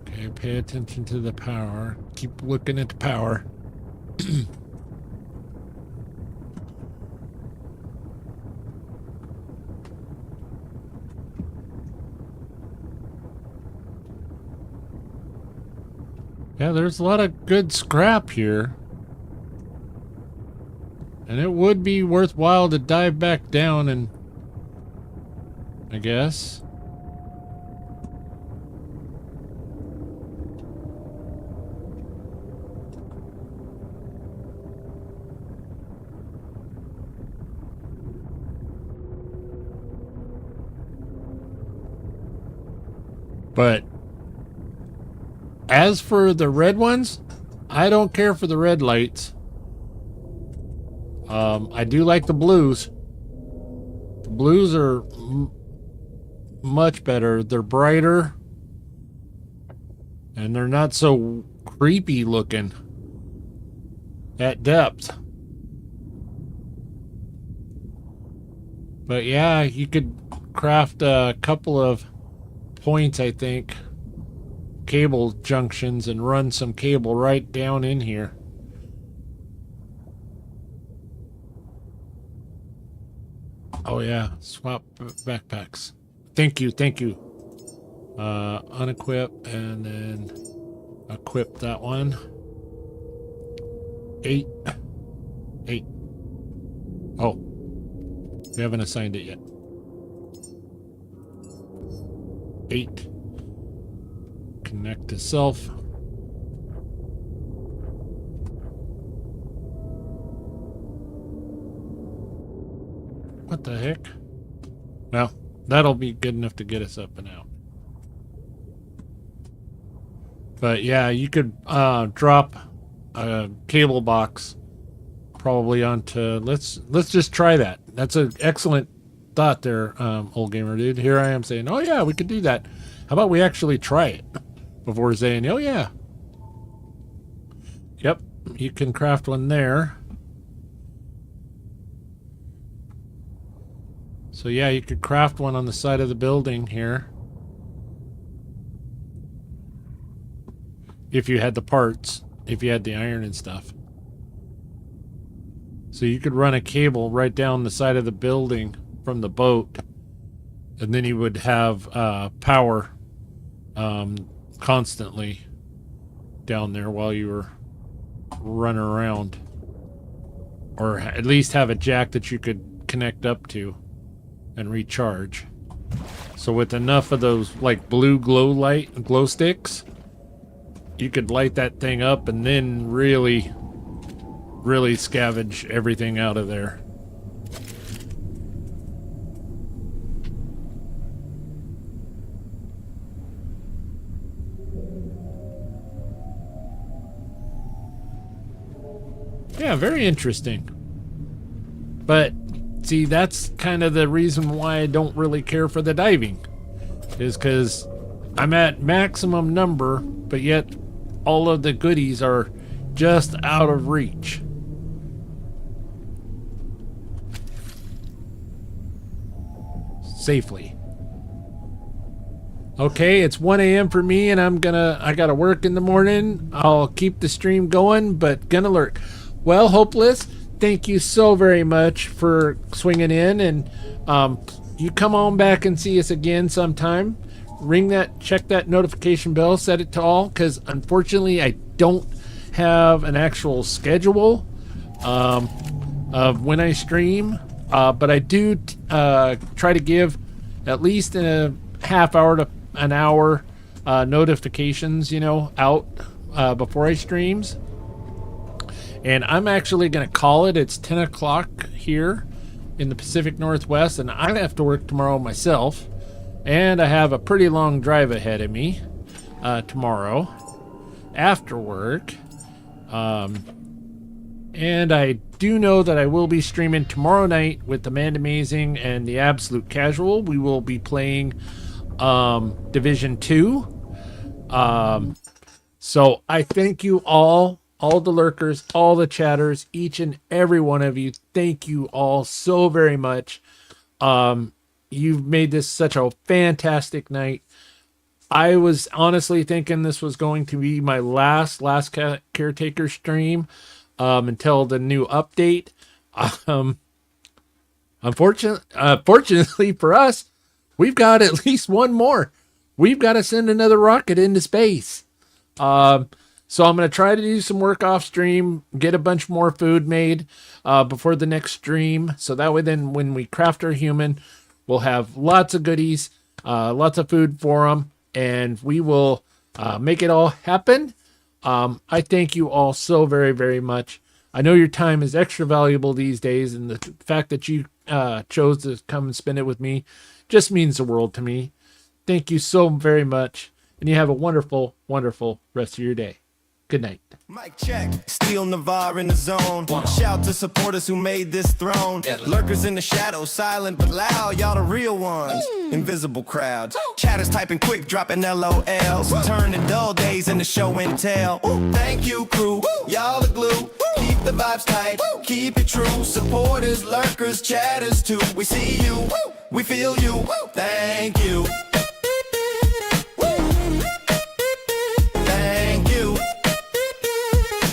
Okay, pay attention to the power. Keep looking at the power. Yeah, there's a lot of good scrap here. And it would be worthwhile to dive back down and... I guess. But... as for the red ones, I don't care for the red lights. I do like the blues. The blues are much better. They're brighter. And they're not so creepy looking at depth. But yeah, you could craft a couple of points, I think. Cable junctions and run some cable right down in here. Oh yeah, swap backpacks. Thank you, thank you. Unequip and then equip that one. 8. Oh, we haven't assigned it yet. 8. Connect to self. What the heck? Well, that'll be good enough to get us up and out. But yeah, you could drop a cable box probably onto... Let's just try that. That's an excellent thought there, old gamer dude. Here I am saying, oh yeah, we could do that. How about we actually try it before saying, oh yeah. Yep, you can craft one there. So yeah, you could craft one on the side of the building here. If you had the parts, if you had the iron and stuff. So you could run a cable right down the side of the building from the boat. And then you would have power constantly down there while you were running around. Or at least have a jack that you could connect up to and recharge. So with enough of those like blue glow sticks, you could light that thing up and then really scavenge everything out of there. Yeah, very interesting. But see, that's kind of the reason why I don't really care for the diving. Is because I'm at maximum number, but yet all of the goodies are just out of reach. Safely. Okay, it's 1 a.m. for me, and I gotta work in the morning. I'll keep the stream going, but gonna lurk. Well, Hopeless, thank you so very much for swinging in, and you come on back and see us again sometime. Check that notification bell, set it to all, because unfortunately I don't have an actual schedule of when I stream, but I do try to give at least a half hour to an hour notifications, out before I streams. And I'm actually going to call it. It's 10 o'clock here in the Pacific Northwest, and I have to work tomorrow myself. And I have a pretty long drive ahead of me tomorrow after work. And I do know that I will be streaming tomorrow night with the Man Amazing and the Absolute Casual. We will be playing Division 2. So I thank you all the lurkers, all the chatters, each and every one of you. Thank you all so very much. You've made this such a fantastic night. I was honestly thinking this was going to be my last Caretaker stream until the new update. Fortunately for us, we've got at least one more. We've got to send another rocket into space. So I'm going to try to do some work off stream, get a bunch more food made before the next stream. So that way then when we craft our human, we'll have lots of goodies, lots of food for them, and we will make it all happen. I thank you all so very, very much. I know your time is extra valuable these days, and the fact that you chose to come and spend it with me just means the world to me. Thank you so very much, and you have a wonderful, wonderful rest of your day. Good night. Mic check, Steel Nevar in the zone. Shout to supporters who made this throne. Lurkers in the shadows, silent but loud. Y'all the real ones, invisible crowds. Chatters typing quick, dropping LOLs. Turning dull days into show and tell. Thank you, crew, y'all the glue. Keep the vibes tight, keep it true. Supporters, lurkers, chatters too. We see you, we feel you. Thank you. Thank you.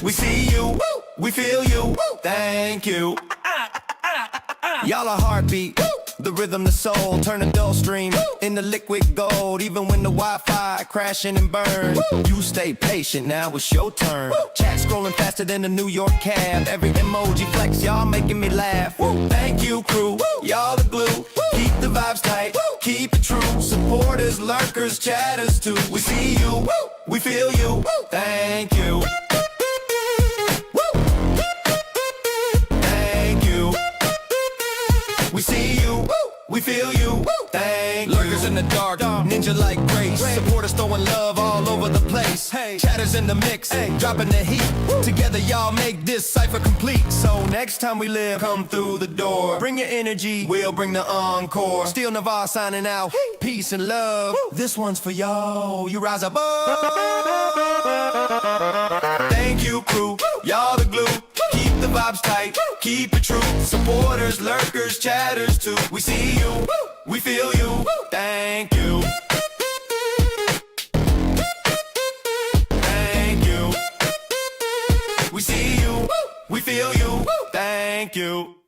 We see you, we feel you, thank you. Y'all a heartbeat, the rhythm, the soul. Turn a dull stream into liquid gold. Even when the Wi-Fi crashing and burn, you stay patient, now it's your turn. Chat scrolling faster than a New York cab. Every emoji flex, y'all making me laugh. Thank you, crew, y'all the glue. Keep the vibes tight, keep it true. Supporters, lurkers, chatters too. We see you, we feel you, thank you. We see you, we feel you, thank you. Lurkers in the dark, ninja like grace. Supporters throwing love all over the place. Chatters in the mix, dropping the heat. Together y'all make this cipher complete. So next time we live, come through the door. Bring your energy, we'll bring the encore. Steel Nevar signing out, peace and love. This one's for y'all, you rise above. Thank you, crew, y'all the glue. Keep the vibes tight, keep it true. Supporters, lurkers, chatters too. We see you, we feel you, thank you. Thank you. We see you, we feel you, thank you.